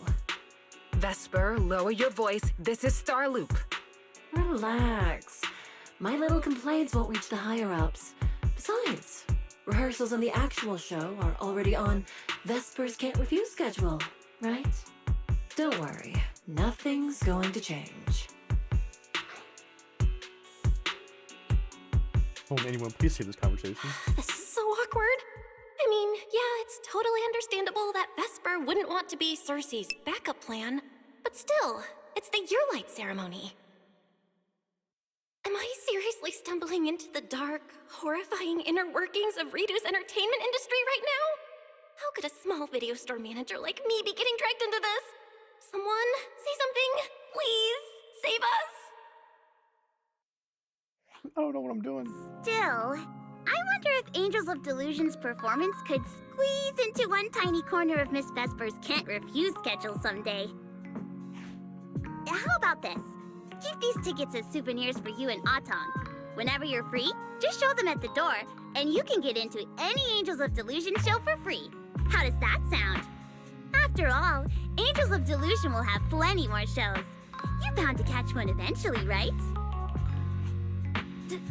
Vesper, lower your voice. This is Starloop. Relax. My little complaints won't reach the higher-ups. Besides, rehearsals on the actual show are already on Vesper's Can't Refuse schedule, right? Don't worry. Nothing's going to change. Won't anyone please see this conversation? This is so awkward. I mean, yeah, it's totally understandable that Vesper wouldn't want to be Cersei's backup plan, but still, it's the Yearlight ceremony. Am I seriously stumbling into the dark, horrifying inner workings of Ridu's entertainment industry right now? How could a small video store manager like me be getting dragged into this? Someone, say something! Please, save us! I don't know what I'm doing. Still, I wonder if Angels of Delusion's performance could squeeze into one tiny corner of Miss Vesper's can't refuse schedule someday. How about this? Keep these tickets as souvenirs for you and Atong. Whenever you're free, just show them at the door, and you can get into any Angels of Delusion show for free. How does that sound? After all, Angels of Delusion will have plenty more shows. You're bound to catch one eventually, right?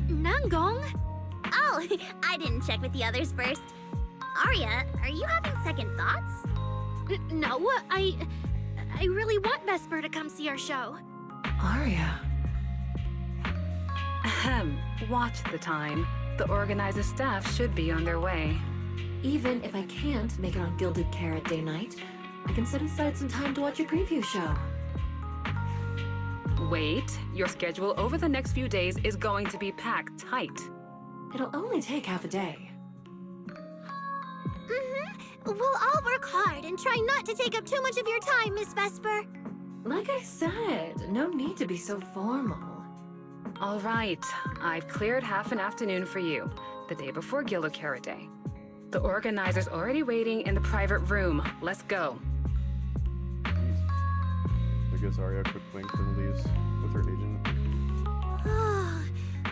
Nangong? Oh, I didn't check with the others first. Arya, are you having second thoughts? No, I really want Vesper to come see our show. Arya. Ahem. Watch the time. The organizer staff should be on their way. Even if I can't make it on Gilded Carrot Day night, I can set aside some time to watch a preview show. Wait, your schedule over the next few days is going to be packed tight. It'll only take half a day. We'll all work hard and try not to take up too much of your time, Miss Vesper. Like I said, no need to be so formal. All right, I've cleared half an afternoon for you, the day before Gilded Carrot Day. The organizer's already waiting in the private room. Let's go. I guess Arya quick winks and leaves with her agent.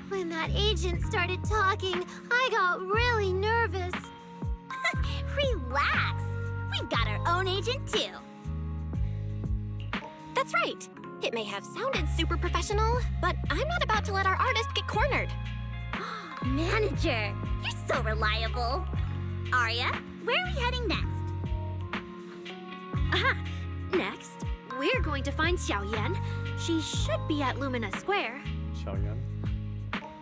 When that agent started talking, I got really nervous. Relax. We've got our own agent too. That's right. It may have sounded super professional, but I'm not about to let our artist get cornered. Manager, you're so reliable. Arya, where are we heading next? Next, we're going to find Xiaoyan. She should be at Lumina Square. Xiaoyan.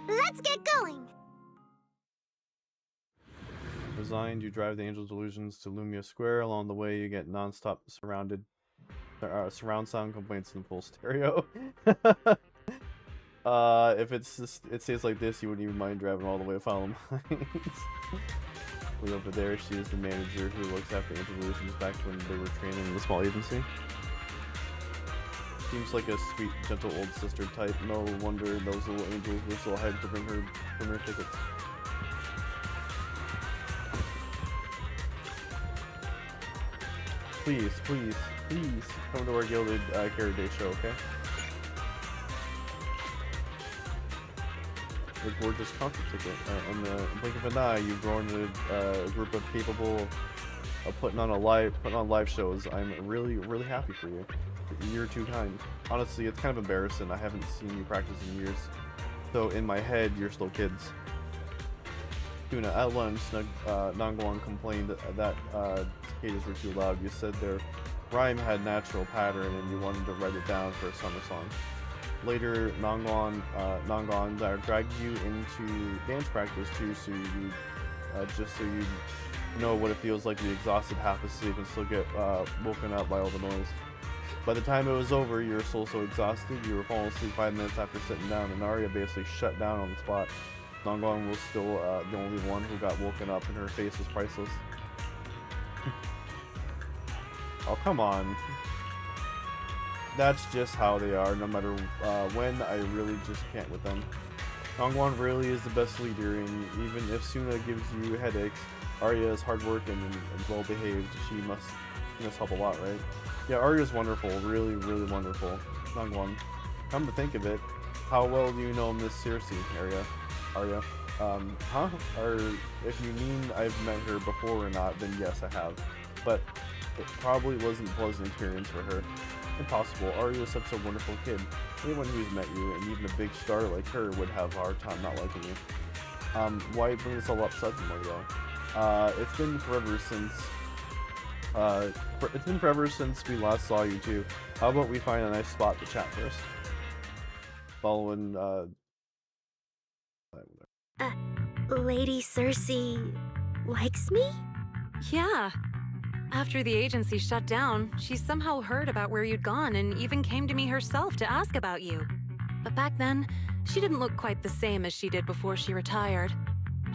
Let's get going. Resigned, you drive the Angel Delusions to Lumia Square. Along the way, you get non-stop surround sound complaints in full stereo. If it stays like this, you wouldn't even mind driving all the way to Follow Mines. Way over there, she is the manager who looks after Angel Delusions back when they were training in the small agency. Seems like a sweet, gentle old sister type. No wonder those little angels were so hyped to bring her premiere tickets. Please, please, please come to our Gilded Carrot Day show, okay? A gorgeous concert ticket. In the blink of an eye, you've grown a group of capable of putting on live shows. I'm really, really happy for you. You're too kind. Honestly, it's kind of embarrassing. I haven't seen you practice in years. So in my head, you're still kids. Tuna, at lunch, Nangguang complained that cicadas were too loud. You said their rhyme had natural pattern and you wanted to write it down for a summer song. Later, Nangguang dragged you into dance practice too, so you just so you know what it feels like to be exhausted, half asleep, and still get woken up by all the noise. By the time it was over, you were so exhausted, you were falling asleep 5 minutes after sitting down, and Arya basically shut down on the spot. Nangguang was still the only one who got woken up, and her face was priceless. Oh, come on. That's just how they are, no matter when. I really just can't with them. Nangguang really is the best leader, and even if Suna gives you headaches, Arya is hardworking and well-behaved. She must help a lot, right? Yeah, Arya's wonderful, really, really wonderful. Nangguang. Come to think of it, how well do you know Miss Circe, Arya? Huh? Or if you mean I've met her before or not, then yes, I have. But it probably wasn't a pleasant experience for her. Impossible. Arya is such a wonderful kid. Anyone who's met you, and even a big star like her, would have a hard time not liking you. Why bring this all up suddenly, though? It's been forever since we last saw you two. How about we find a nice spot to chat first? Following, Lady Circe likes me? Yeah. After the agency shut down, she somehow heard about where you'd gone and even came to me herself to ask about you. But back then, she didn't look quite the same as she did before she retired.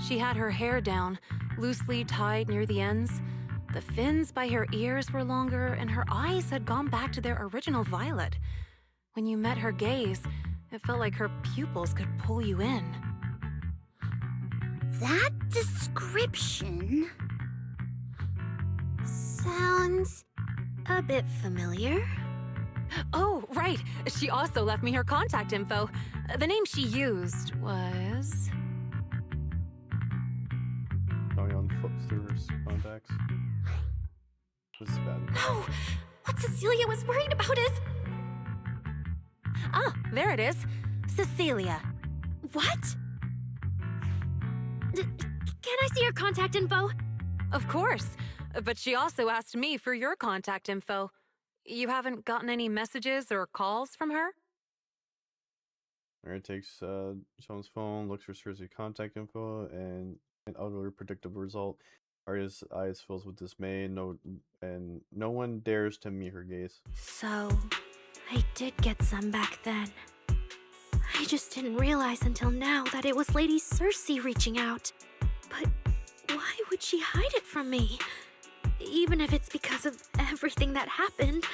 She had her hair down, loosely tied near the ends, The fins by her ears were longer, and her eyes had gone back to their original violet. When you met her gaze, it felt like her pupils could pull you in. That description sounds a bit familiar. Oh, right. She also left me her contact info. The name she used was... Going on foot through her contacts. This is bad. No! What Cecilia was worried about is... Ah, there it is. Cecilia. What? Can I see your contact info? Of course. But she also asked me for your contact info. You haven't gotten any messages or calls from her? Alright, takes someone's phone, looks for Cersei contact info, and an utterly predictable result. Arya's eyes fills with dismay, no one dares to meet her gaze. So, I did get some back then. I just didn't realize until now that it was Lady Cersei reaching out. But why would she hide it from me? Even if it's because of everything that happened,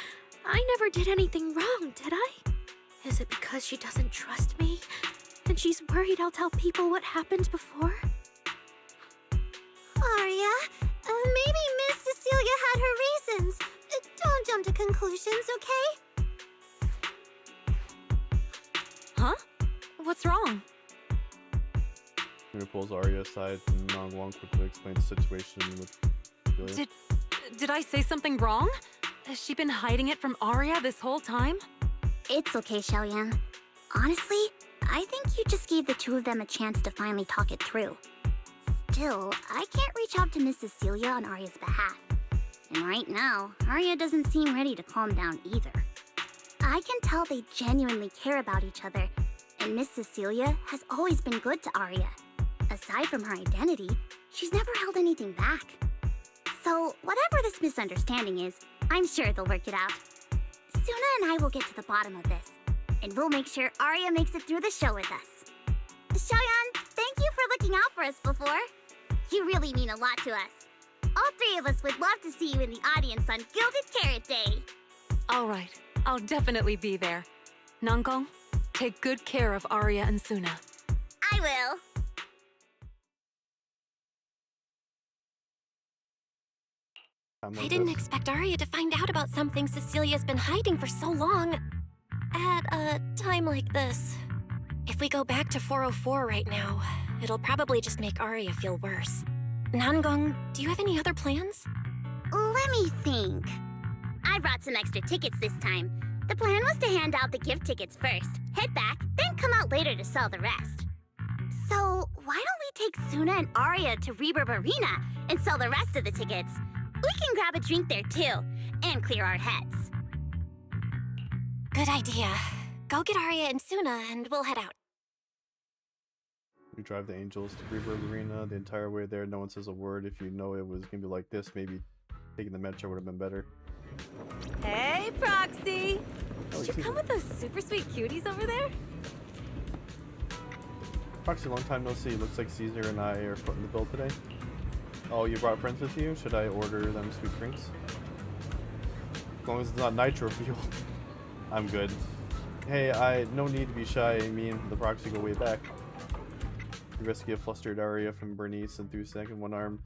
I never did anything wrong, did I? Is it because she doesn't trust me? And she's worried I'll tell people what happened before? Arya, maybe Miss Cecilia had her reasons. Don't jump to conclusions, okay? Huh? What's wrong? He pulls Arya aside and Nangwang quickly explains the situation with Celia. Did I say something wrong? Has she been hiding it from Arya this whole time? It's okay, Xiaoyan. Honestly, I think you just gave the two of them a chance to finally talk it through. Still, I can't reach out to Miss Cecilia on Arya's behalf. And right now, Arya doesn't seem ready to calm down either. I can tell they genuinely care about each other, and Miss Cecilia has always been good to Arya. Aside from her identity, she's never held anything back. So, whatever this misunderstanding is, I'm sure they'll work it out. Suna and I will get to the bottom of this, and we'll make sure Arya makes it through the show with us. Xiaoyan, thank you for looking out for us before. You really mean a lot to us. All three of us would love to see you in the audience on Gilded Carrot Day. All right. I'll definitely be there. Nangong, take good care of Arya and Suna. I will. I didn't expect Arya to find out about something Cecilia's been hiding for so long. At a time like this. If we go back to 404 right now, it'll probably just make Arya feel worse. Nangong, do you have any other plans? Let me think. I brought some extra tickets this time. The plan was to hand out the gift tickets first, head back, then come out later to sell the rest. So, why don't we take Suna and Arya to Reverb Arena and sell the rest of the tickets? We can grab a drink there too, and clear our heads. Good idea. Go get Arya and Suna and we'll head out. We drive the Angels to Reverb Arena. The entire way there, no one says a word. If you know it was gonna be like this, maybe taking the metro would have been better. Hey, Proxy! Oh, Did you come with those super sweet cuties over there? Proxy, long time no see. Looks like Caesar and I are footing the bill today. Oh, you brought friends with you? Should I order them sweet drinks? As long as it's not nitro fuel. I'm good. Hey, no need to be shy. Me and the Proxy go way back. We rescue a flustered Arya from Bernice and through second one arm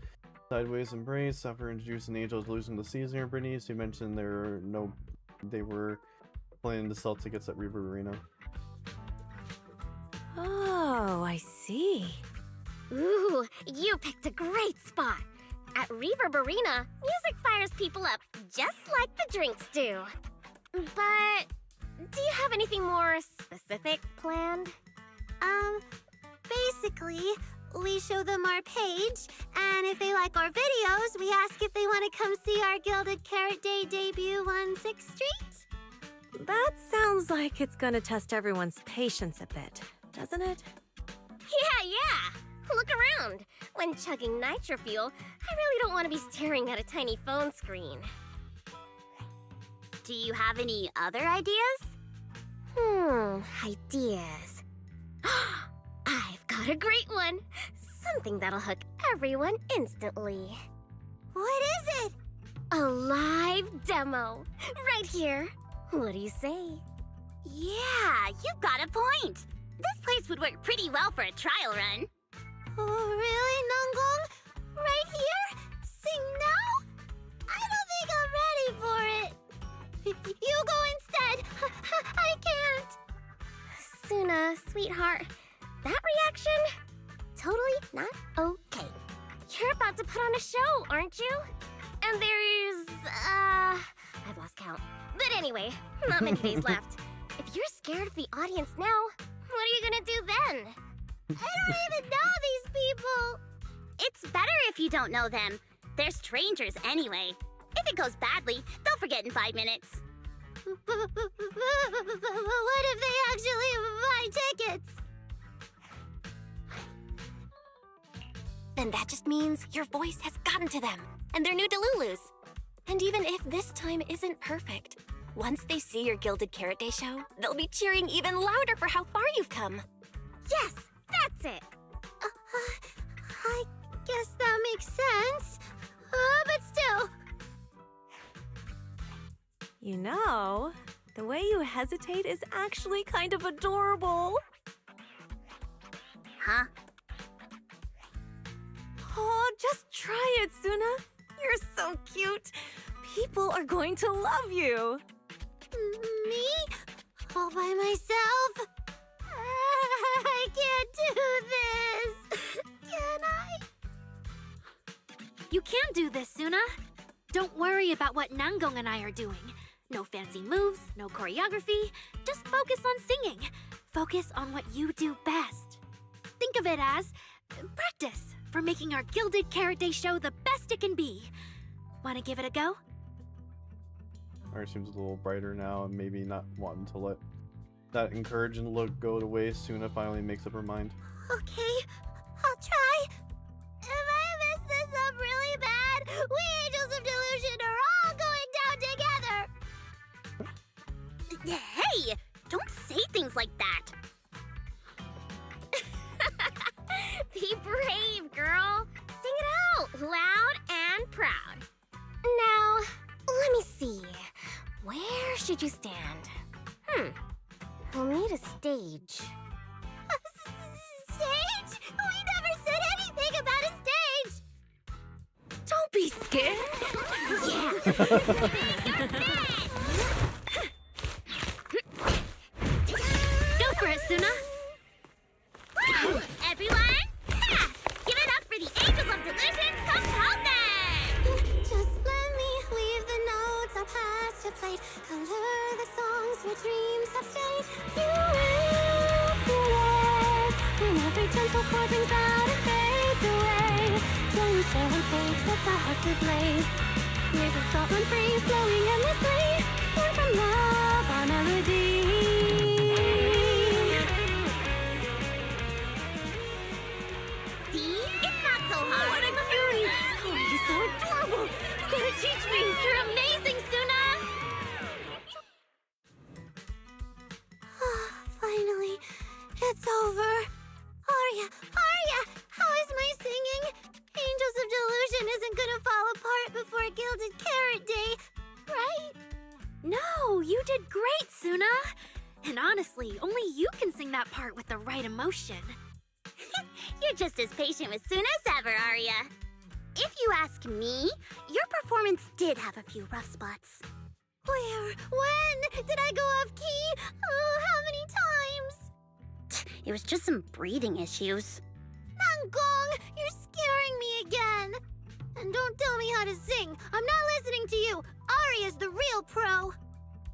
sideways embrace after introducing Angels losing to Caesar and Bernice. You mentioned they were planning to sell tickets at Reverb Arena. Oh, I see. Ooh, you picked a great spot. At Reverb Arena, music fires people up just like the drinks do. But do you have anything more specific planned? Basically, we show them our page, and if they like our videos, we ask if they want to come see our Gilded Carrot Day debut on 6th Street. That sounds like it's gonna test everyone's patience a bit, doesn't it? Yeah. Look around. When chugging nitro fuel, I really don't want to be staring at a tiny phone screen. Do you have any other ideas? Ideas. I've got a great one. Something that'll hook everyone instantly. What is it? A live demo. Right here. What do you say? Yeah, you've got a point. This place would work pretty well for a trial run. Oh, really, Nangong? Right here? Sing now? I don't think I'm ready for it. You go instead. I can't. Suna, sweetheart, that reaction? Totally not okay. You're about to put on a show, aren't you? And there's, I've lost count. But anyway, not many days left. If you're scared of the audience now, what are you gonna do then? I don't even know these people! It's better if you don't know them. They're strangers anyway. If it goes badly, they'll forget in 5 minutes. What if they actually buy tickets? Then that just means your voice has gotten to them, and they're new to Lulu's. And even if this time isn't perfect, once they see your Gilded Carrot Day show, they'll be cheering even louder for how far you've come. Yes, that's it! I guess that makes sense. But still... You know, the way you hesitate is actually kind of adorable. Huh? Oh, just try it, Suna. You're so cute. People are going to love you. Me? All by myself? I can't do this. Can I? You can do this, Suna. Don't worry about what Nangong and I are doing. No fancy moves, no choreography. Just focus on singing. Focus on what you do best. Think of it as practice for making our Gilded Carrot Day show the best it can be. Want to give it a go? Or seems a little brighter now and maybe not wanting to let that encouraging look go to waste. Suna finally makes up her mind. Okay, I'll try. If I mess this up really bad, we Angels of Delusion are all going down together. Hey! Don't say things like that. Be brave, girl. Sing it out, loud and proud. Now, let me see. Where should you stand? We'll need a stage. A stage? We never said anything about a stage! Don't be scared. Yeah! Go for it, Suna. Everyone, give it up for the Angels of Delusion composers! Just let me leave the notes our past have played. Color the songs where dreams have stayed. You will feel it when every gentle chord rings out and fades away. When we share one face, sets our heart to blaze. There's a thought run free, flowing endlessly. Born from love, our melody. See? It's not so hard. What a cutie! Oh, you're so adorable. You gotta teach me. You're amazing, Suna! Finally, it's over. Arya, how is my singing? Angels of Delusion isn't gonna fall apart before Gilded Carrot Day, right? No, you did great, Suna. And honestly, only you can sing that part with the right emotion. You're just as patient with Suna as ever, Arya. If you ask me, your performance did have a few rough spots. Where? When? Did I go off key? Oh, how many times? It was just some breathing issues. Nangong, you're scaring me again. And don't tell me how to sing. I'm not listening to you. Arya's the real pro.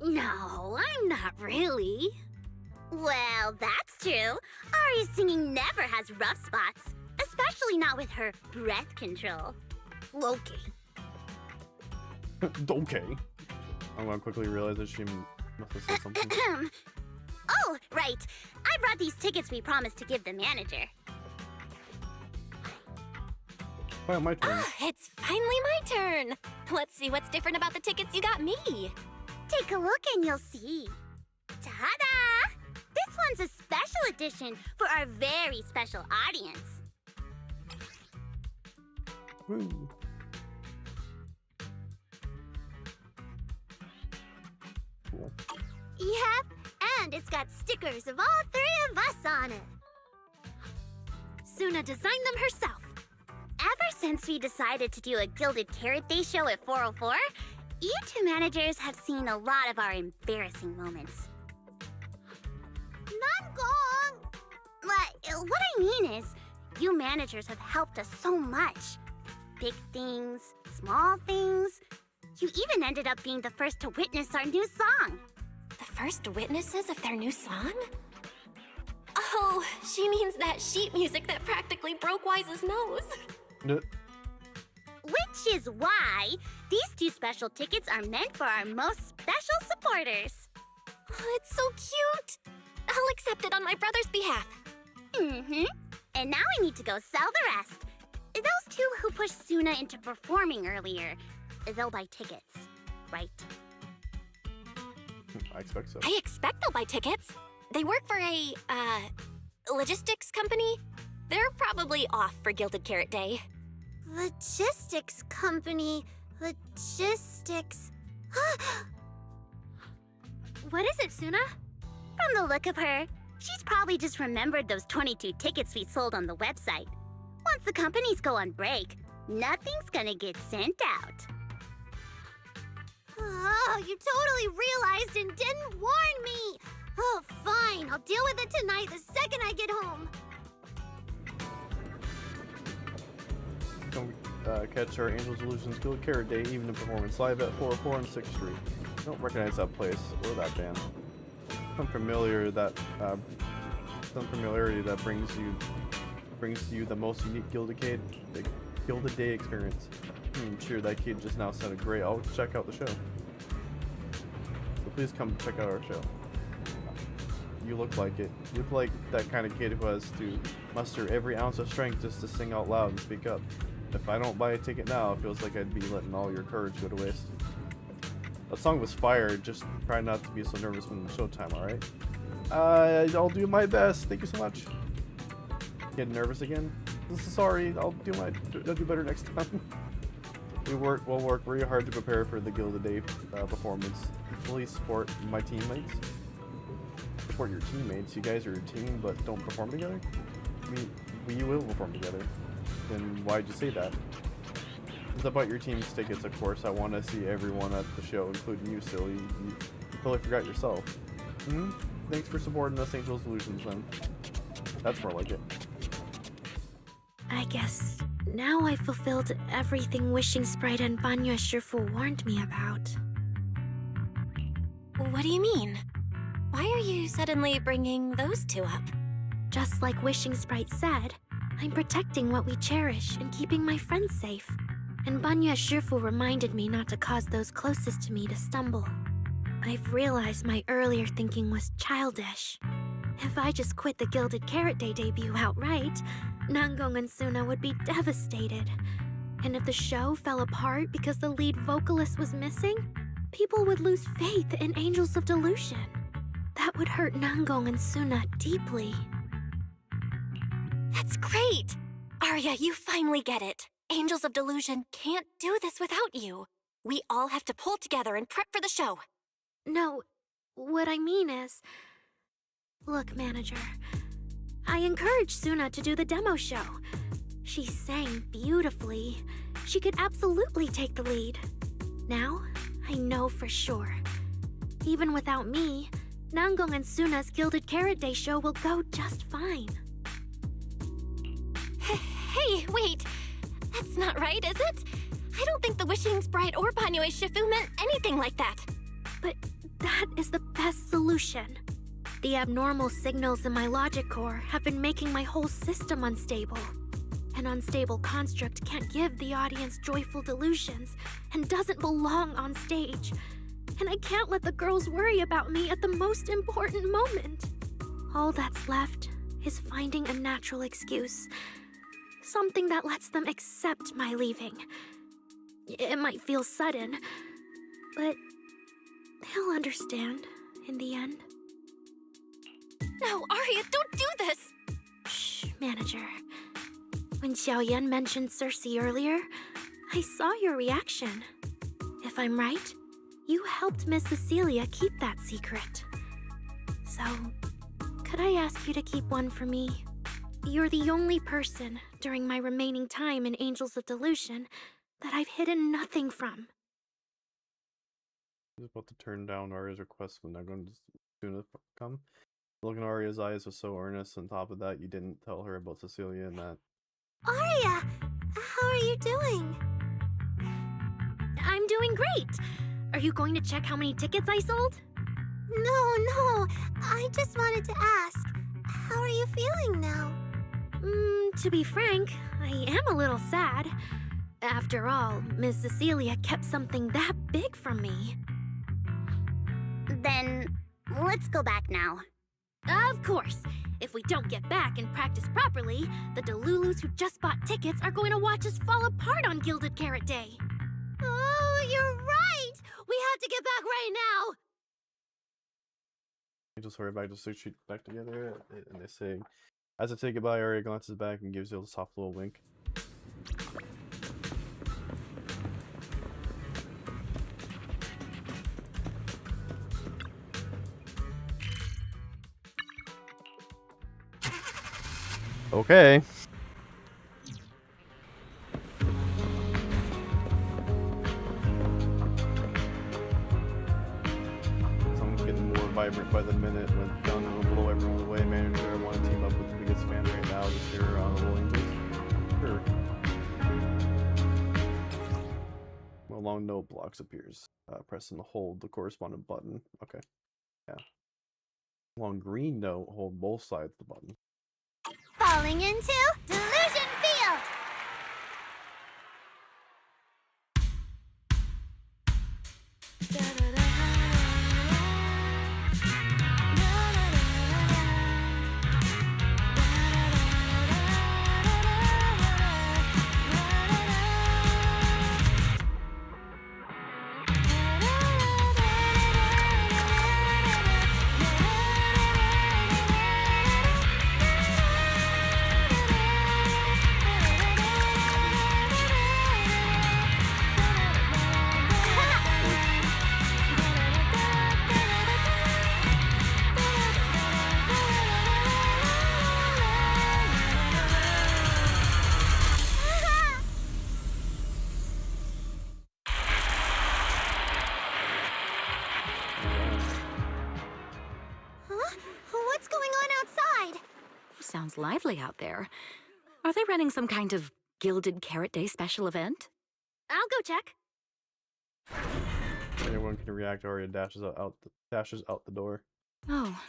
No, I'm not really. Well, that's true. Arya's singing never has rough spots, especially not with her breath control. Okay. Okay. I'm gonna quickly realize that she must have said something. Oh, right. I brought these tickets we promised to give the manager. Oh, my turn. It's finally my turn. Let's see what's different about the tickets you got me. Take a look and you'll see. Ta-da! This one's a special edition for our very special audience. Woo. got stickers of all three of us on it. Suna designed them herself. Ever since we decided to do a Gilded Carrot Day show at 404, you two managers have seen a lot of our embarrassing moments. Nangong! What I mean is, you managers have helped us so much. Big things, small things. You even ended up being the first to witness our new song. The first witnesses of their new song? Oh, she means that sheet music that practically broke Wise's nose. Which is why these two special tickets are meant for our most special supporters. Oh, it's so cute. I'll accept it on my brother's behalf. Mm-hmm. And now I need to go sell the rest. Those two who pushed Suna into performing earlier, they'll buy tickets, right? I expect so. I expect they'll buy tickets. They work for a, logistics company. They're probably off for Gilded Carrot Day. Logistics company. Logistics. What is it, Suna? From the look of her, she's probably just remembered those 22 tickets we sold on the website. Once the companies go on break, nothing's gonna get sent out. Oh, you totally realized and didn't warn me. Oh, fine. I'll deal with it tonight the second I get home. Don't catch our Angels Illusions Gilded Carrot Day evening performance live at 404 on 6th Street. I don't recognize that place or that band. Some familiarity that brings you the most unique Gilded Day experience. I'm sure that kid just now sounded great. I'll check out the show. So please come check out our show. You look like it. You look like that kind of kid who has to muster every ounce of strength just to sing out loud and speak up. If I don't buy a ticket now, it feels like I'd be letting all your courage go to waste. That song was fire, just try not to be so nervous when it's showtime, alright? I'll do my best, thank you so much. Getting nervous again? Sorry, I'll do better next time. We'll work really hard to prepare for the Gilded Day performance. Please support my teammates. Support your teammates. You guys are a team, but don't perform together? We will perform together. Then why'd you say that? It's about your team's tickets, of course. I want to see everyone at the show, including you, silly. You totally forgot yourself. Thanks for supporting us, Angels Illusions, then. That's more like it. I guess now I fulfilled everything Wishing Sprite and Banya Shifu warned me about. What do you mean? Why are you suddenly bringing those two up? Just like Wishing Sprite said, I'm protecting what we cherish and keeping my friends safe. And Banya Shifu reminded me not to cause those closest to me to stumble. I've realized my earlier thinking was childish. If I just quit the Gilded Carrot Day debut outright, Nangong and Suna would be devastated. And if the show fell apart because the lead vocalist was missing, people would lose faith in Angels of Delusion. That would hurt Nangong and Suna deeply. That's great! Arya, you finally get it. Angels of Delusion can't do this without you. We all have to pull together and prep for the show. No, what I mean is... Look, manager, I encouraged Suna to do the demo show. She sang beautifully. She could absolutely take the lead. Now, I know for sure. Even without me, Nangong and Suna's Gilded Carrot Day show will go just fine. Hey, wait! That's not right, is it? I don't think the Wishing Sprite or Banyue Shifu meant anything like that. But that is the best solution. The abnormal signals in my logic core have been making my whole system unstable. An unstable construct can't give the audience joyful delusions and doesn't belong on stage. And I can't let the girls worry about me at the most important moment. All that's left is finding a natural excuse. Something that lets them accept my leaving. It might feel sudden, but they'll understand in the end. No, Arya, don't do this! Shh, manager. When Xiaoyan mentioned Cersei earlier, I saw your reaction. If I'm right, you helped Miss Cecilia keep that secret. So, could I ask you to keep one for me? You're the only person during my remaining time in Angels of Delusion that I've hidden nothing from. I was about to turn down Arya's request when I'm going to soon come. The look in Arya's eyes was so earnest. On top of that, you didn't tell her about Cecilia and that. Arya, how are you doing? I'm doing great. Are you going to check how many tickets I sold? No, I just wanted to ask, how are you feeling now? To be frank, I am a little sad. After all, Miss Cecilia kept something that big from me. Then, let's go back now. Of course. If we don't get back and practice properly, the Delulus who just bought tickets are going to watch us fall apart on Gilded Carrot Day. Oh, you're right! We have to get back right now! Angels hurry back to suit back together, and they say, as they say goodbye, Arya glances back and gives you a soft little wink. Okay. Someone's getting more vibrant by the minute. When done, it'll blow everyone away. Manager, I want to team up with the biggest fan right now this year on the Rolling Angels. Sure. A long note blocks appears. Press and hold the corresponding button. Okay. Yeah. Long green note, hold both sides of the button. Falling into Delusion Field! What's going on outside? Sounds lively out there. Are they running some kind of Gilded Carrot Day special event? I'll go check. Anyone can react. Arya dashes out the door. Oh,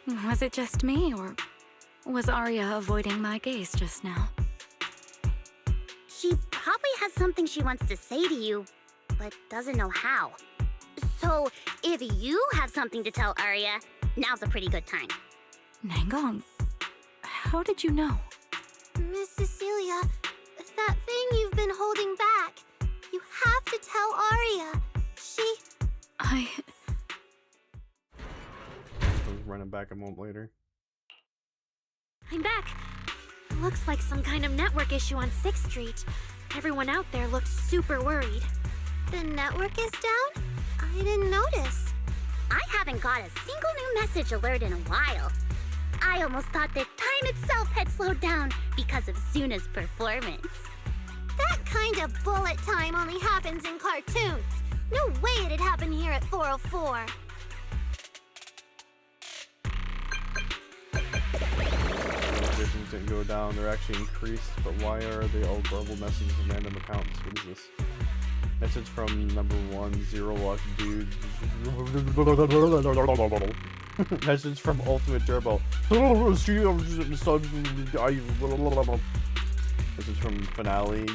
was it just me, or was Arya avoiding my gaze just now? She probably has something she wants to say to you, but doesn't know how. So, if you have something to tell Arya, now's a pretty good time. Nangong, how did you know? Miss Cecilia, that thing you've been holding back, you have to tell Arya. I was running back a moment later. I'm back. Looks like some kind of network issue on 6th Street. Everyone out there looked super worried. The network is down? I didn't notice. I haven't got a single new message alert in a while. I almost thought that time itself had slowed down because of Zuna's performance. That kind of bullet time only happens in cartoons. No way it'd happen here at 404. Visions didn't go down, they're actually increased, but why are they all garbled messages from random accounts? What is this? Message from number 1, Zero Luck Dude. Message from Ultimate Turbo. Message from Finale.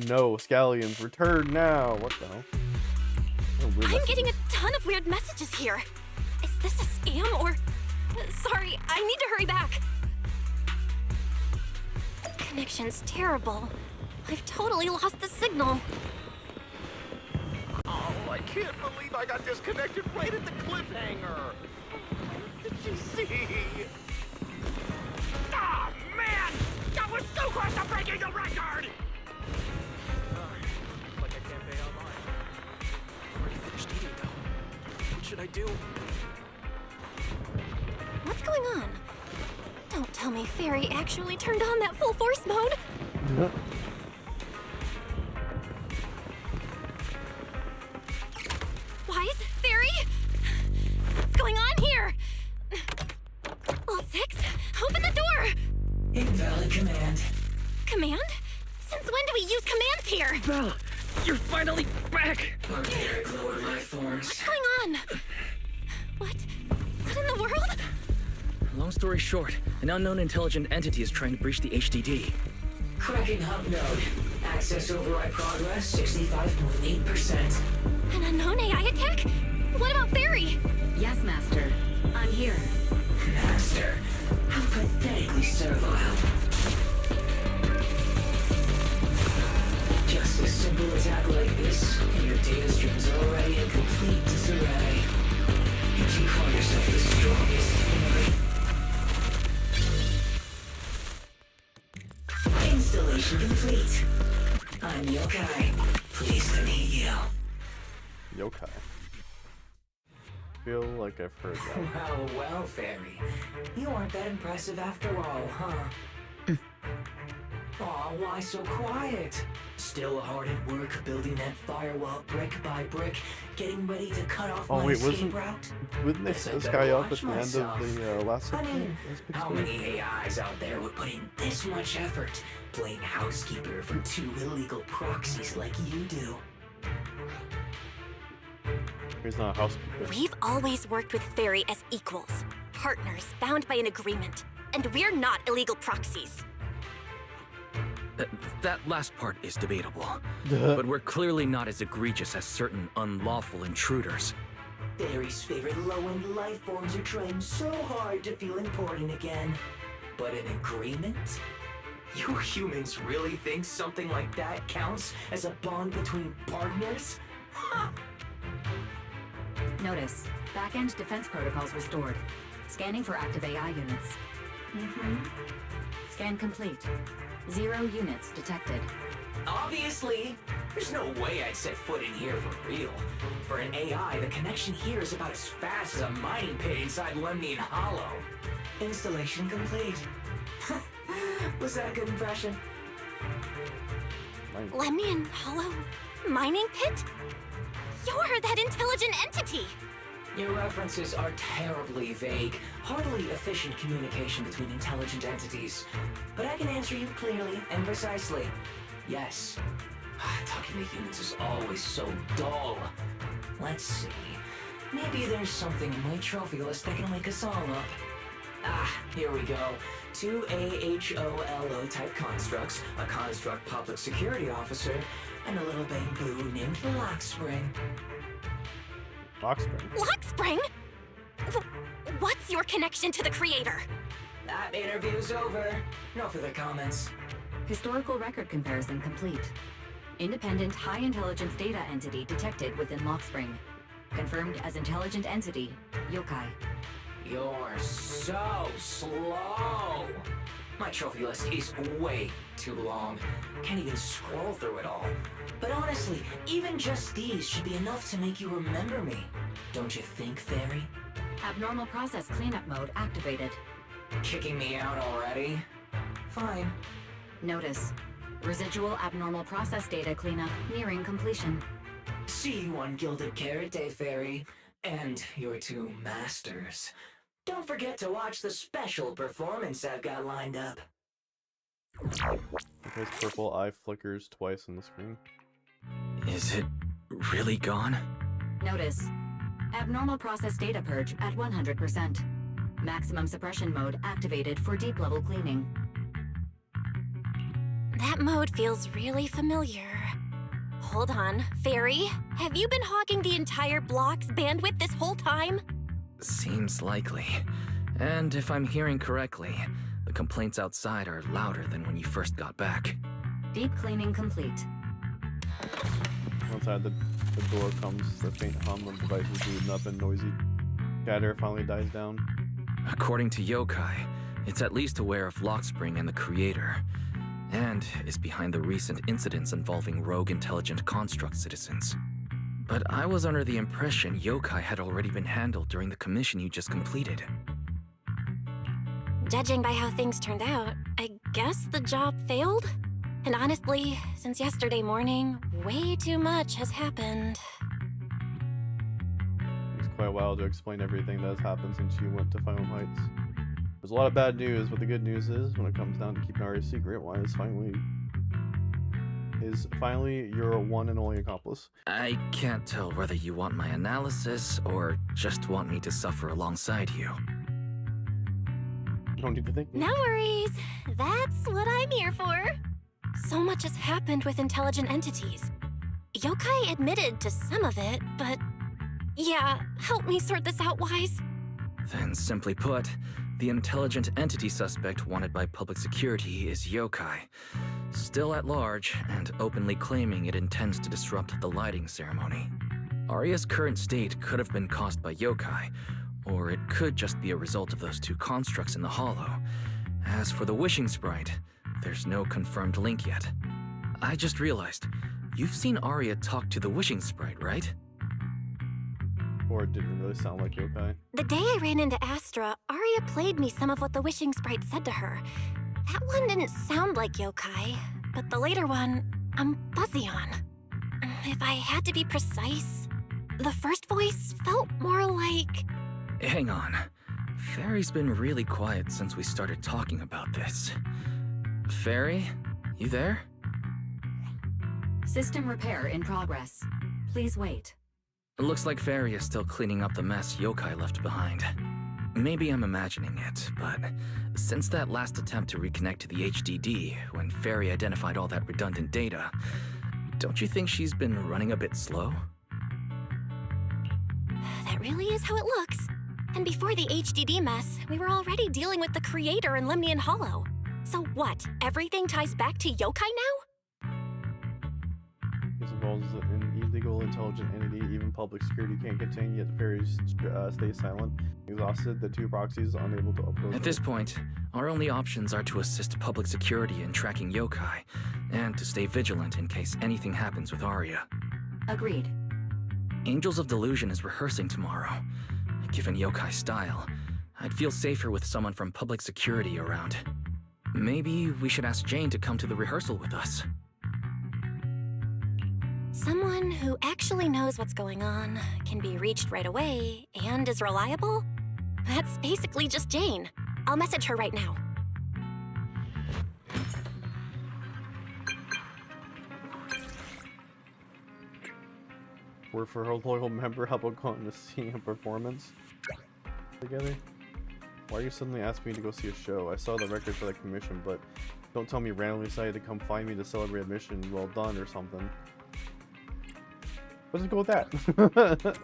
No, Scallions, return now! What the hell? I'm getting a ton of weird messages here. Is this a scam or... Sorry, I need to hurry back. Connection's terrible. I've totally lost the signal. Oh, I can't believe I got disconnected right at the cliffhanger. Did you see? Ah, man! That was so close to breaking the record! Looks like I can't pay online. Fairy actually turned on that full force mode. Wise, Fairy? What's going on here? All six, open the door! Invalid command. Command? Since when do we use commands here? Belle, you're finally back! Barbaric lower life forms. What's going on? What in the world? Long story short, an unknown intelligent entity is trying to breach the HDD. Cracking hub node. Access override progress 65.8%. An unknown AI attack? What about Fairy? Yes, Master. I'm here. Master, how pathetically servile. Just a simple attack like this, and your data stream's already in complete disarray. You call yourself the strongest theory. Installation complete. I'm Yokai. Pleased to meet you. Yokai. Feel like I've heard that. Well, Fairy. You aren't that impressive after all, huh? Aw, why so quiet? Still hard at work building that firewall brick by brick, getting ready to cut off my escape route? Wouldn't they set this guy up at the end of the last I section? mean, how many AIs out there would put in this much effort playing housekeeper for two illegal proxies like you do? He's not a housekeeper. We've always worked with Fairy as equals, partners bound by an agreement, and we're not illegal proxies. That last part is debatable, but we're clearly not as egregious as certain unlawful intruders. Fairy's favorite low-end life forms are trying so hard to feel important again. But an agreement? You humans really think something like that counts as a bond between partners? Ha! Notice, back-end defense protocols restored. Scanning for active AI units. Scan complete. 0 units detected. Obviously! There's no way I'd set foot in here for real. For an AI, the connection here is about as fast as a mining pit inside Lemnian Hollow. Installation complete. Was that a good impression? Lemnian Hollow? Mining pit? You're that intelligent entity! Your references are terribly vague, hardly efficient communication between intelligent entities. But I can answer you clearly and precisely. Yes. Talking to humans is always so dull. Let's see. Maybe there's something in my trophy list that can wake us all up. Here we go. 2 AHOLO type constructs, a construct public security officer, and a little bamboo named Lockspring. Lockspring? Lockspring? What's your connection to the creator? That interview's over. No further comments. Historical record comparison complete. Independent high intelligence data entity detected within Lockspring. Confirmed as intelligent entity, Yokai. You're so slow. My trophy list is way too long. Can't even scroll through it all. But honestly, even just these should be enough to make you remember me. Don't you think, Fairy? Abnormal process cleanup mode activated. Kicking me out already? Fine. Notice, residual abnormal process data cleanup nearing completion. See you on Gilded Carrot Day, Fairy. And your 2 masters. Don't forget to watch the special performance I've got lined up. His purple eye flickers twice on the screen. Is it really gone? Notice, abnormal process data purge at 100%. Maximum suppression mode activated for deep level cleaning. That mode feels really familiar. Hold on, Fairy, have you been hogging the entire block's bandwidth this whole time? Seems likely. And if I'm hearing correctly, the complaints outside are louder than when you first got back. Deep cleaning complete. Outside the door comes the faint hum of devices booting up and noisy chatter finally dies down. According to Yokai, it's at least aware of Lockspring and the creator, and is behind the recent incidents involving rogue intelligent construct citizens. But I was under the impression Yokai had already been handled during the commission you just completed. Judging by how things turned out, I guess the job failed? And honestly, since yesterday morning, way too much has happened. It's quite a while to explain everything that has happened since you went to Final Heights. There's a lot of bad news, but the good news is, when it comes down to keeping Aria's secret, why is finally your one and only accomplice. I can't tell whether you want my analysis or just want me to suffer alongside you. You don't need to think. No worries. That's what I'm here for. So much has happened with intelligent entities. Yokai admitted to some of it, but... yeah, help me sort this out, Wise. Then simply put, the intelligent entity suspect wanted by public security is Yokai, still at large and openly claiming it intends to disrupt the lighting ceremony. Aria's current state could have been caused by Yokai, or it could just be a result of those two constructs in the hollow. As for the wishing sprite, there's no confirmed link yet. I just realized, you've seen Aria talk to the wishing sprite, right? Or it didn't really sound like Yokai. The day I ran into Astra, Aria played me some of what the wishing sprite said to her. That one didn't sound like Yokai, but the later one, I'm fuzzy on. If I had to be precise, the first voice felt more like... Hang on. Fairy's been really quiet since we started talking about this. Fairy, you there? System repair in progress. Please wait. It looks like Fairy is still cleaning up the mess Yokai left behind. Maybe I'm imagining it, but since that last attempt to reconnect to the HDD, when Fairy identified all that redundant data, don't you think she's been running a bit slow? That really is how it looks. And before the HDD mess, we were already dealing with the Creator in Lemnian Hollow. So what, everything ties back to Yokai now? This involves an illegal intelligent entity even public security can't contain, yet the fairies stay silent. Exhausted, the two proxies unable to upload. At this point, our only options are to assist public security in tracking Yokai, and to stay vigilant in case anything happens with Aria. Agreed. Angels of Delusion is rehearsing tomorrow. Given Yokai's style, I'd feel safer with someone from public security around. Maybe we should ask Jane to come to the rehearsal with us. Someone who actually knows what's going on, can be reached right away, and is reliable? That's basically just Jane. I'll message her right now. Word for her loyal member, how about going to see a performance together? Why are you suddenly asking me to go see a show? I saw the record for that commission, but don't tell me randomly decided to come find me to celebrate a mission well done or something. Let's just go with that.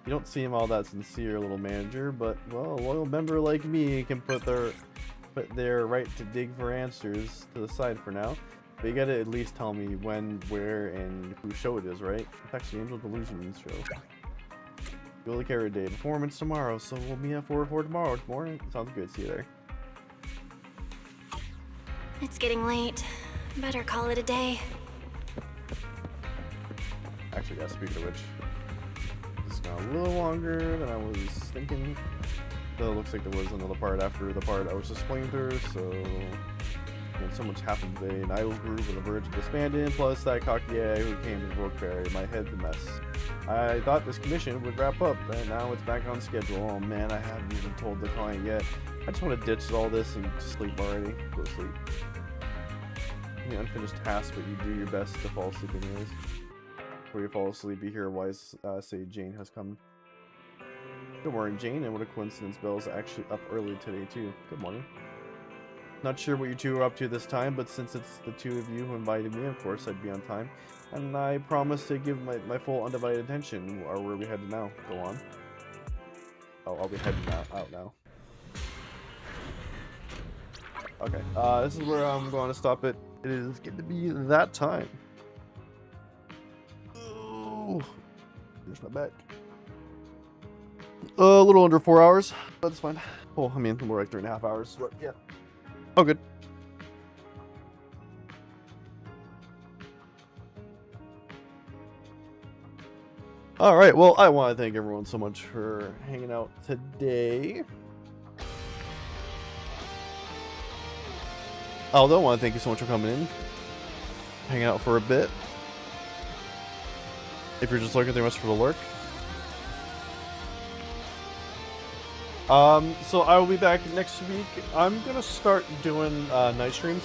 You don't seem all that sincere, little manager, but well, a loyal member like me can put their right to dig for answers to the side for now. But you gotta at least tell me when, where, and whose show it is, right? It's actually Angel Delusion's show. Gilded Carrot Day performance tomorrow, so we'll meet at 4 tomorrow morning. Sounds good. See you there. It's getting late. Better call it a day. Actually, yeah, speaking of which, it's gone a little longer than I was thinking. So it looks like there was another part after the part I was explaining to her, so... And so much happened today. An idol group on the verge of disbanding, plus that cocky guy who came to invoke Fairy. My head's a mess. I thought this commission would wrap up, and now it's back on schedule. Oh man, I haven't even told the client yet. I just want to ditch all this and sleep already. Go to sleep. The unfinished task, but you do your best to fall asleep anyways. Before you fall asleep, you hear Wise say Jane has come. Good morning, Jane, and what a coincidence. Belle's actually up early today too. Good morning. Not sure what you two are up to this time, but since it's the two of you who invited me, of course I'd be on time. And I promise to give my full undivided attention. Or where are we headed now? Go on. Oh, I'll be heading out now. Okay, this is where I'm going to stop it. It is going to be that time. Oh, there's my back. A little under 4 hours. That's fine. Oh, I mean, more like 3.5 hours. But yeah. Oh, good. Alright, well, I want to thank everyone so much for hanging out today. Aldo, I want to thank you so much for coming in, hanging out for a bit. If you're just lurking, thank you much for the lurk. So I will be back next week. I'm gonna start doing night streams.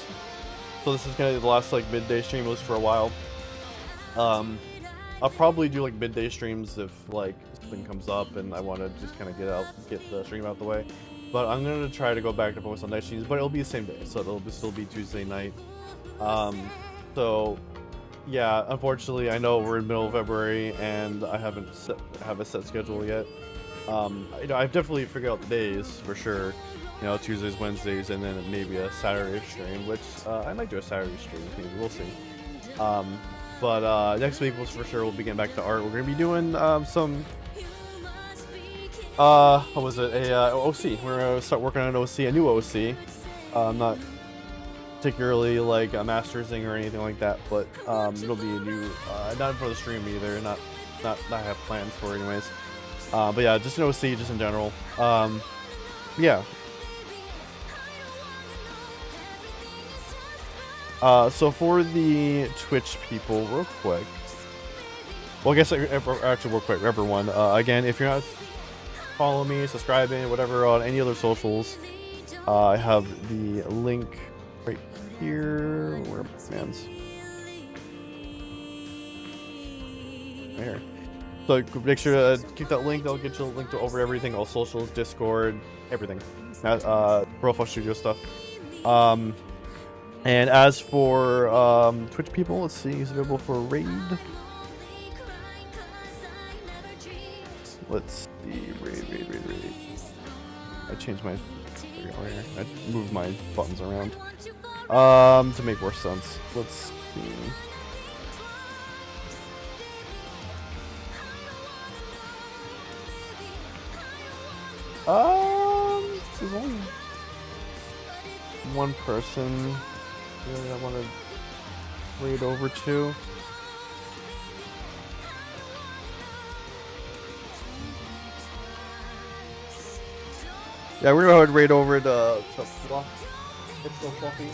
So this is gonna be the last like midday stream, at least for a while. I'll probably do like midday streams if like something comes up and I want to just kind of get the stream out the way. But I'm gonna try to go back to focus on night streams, but it'll be the same day, so it'll still be Tuesday night. So yeah, unfortunately, I know we're in the middle of February and I have a set schedule yet. You know, I've definitely figured out the days for sure. You know, Tuesdays, Wednesdays, and then maybe a Saturday stream, which I might do a Saturday stream. Maybe we'll see. But next week, for sure, we'll be getting back to art. We're gonna be doing some. What was it? OC. We're gonna start working on an OC, a new OC. Not particularly like a mastersing or anything like that, but it'll be a new. Not for the stream either. Not have plans for it anyways. But yeah, just an OC, just in general. Yeah. So for the Twitch people, real quick. Well, I guess actually real quick, everyone. Again, if you're not following me, subscribing, whatever on any other socials, I have the link right here. Where man's? Right here. So make sure to click that link. That'll get you a link to over everything, all socials, Discord, everything. Profile Studio stuff. And as for Twitch people, let's see, is available for a raid. Let's see, raid. I changed my. I moved my buttons around to make more sense. Let's see. There's only one person really I want to raid over to. Yeah, we're gonna raid over to Fluff. It's so fluffy.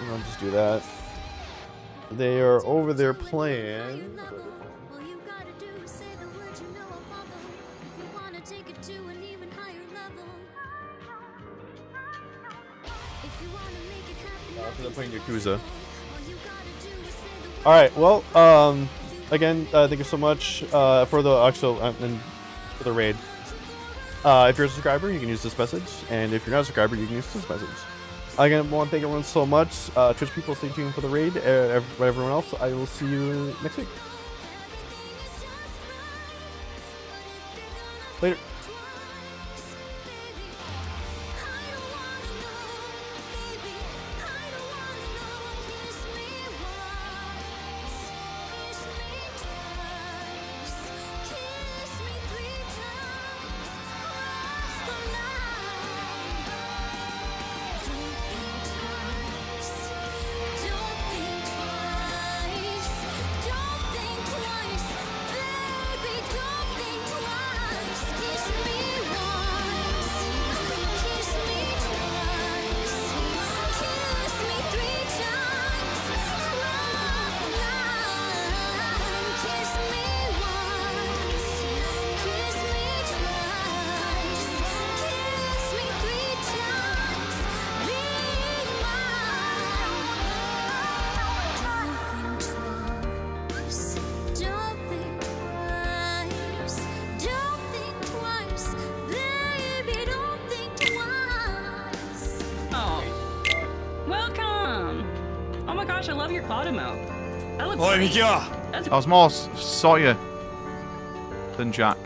We're gonna just do that. They are over there playing. They're playing Yakuza. Alright, well, again, thank you so much for the actual and for the raid. If you're a subscriber, you can use this message, and if you're not a subscriber, you can use this message. Again, I want to thank everyone so much. Twitch people, stay tuned for the raid. Everyone else, I will see you next week. Later. gosh, I love your cloud emote. That looks Oi, great. Mikia! That's I was more saw you than Jack.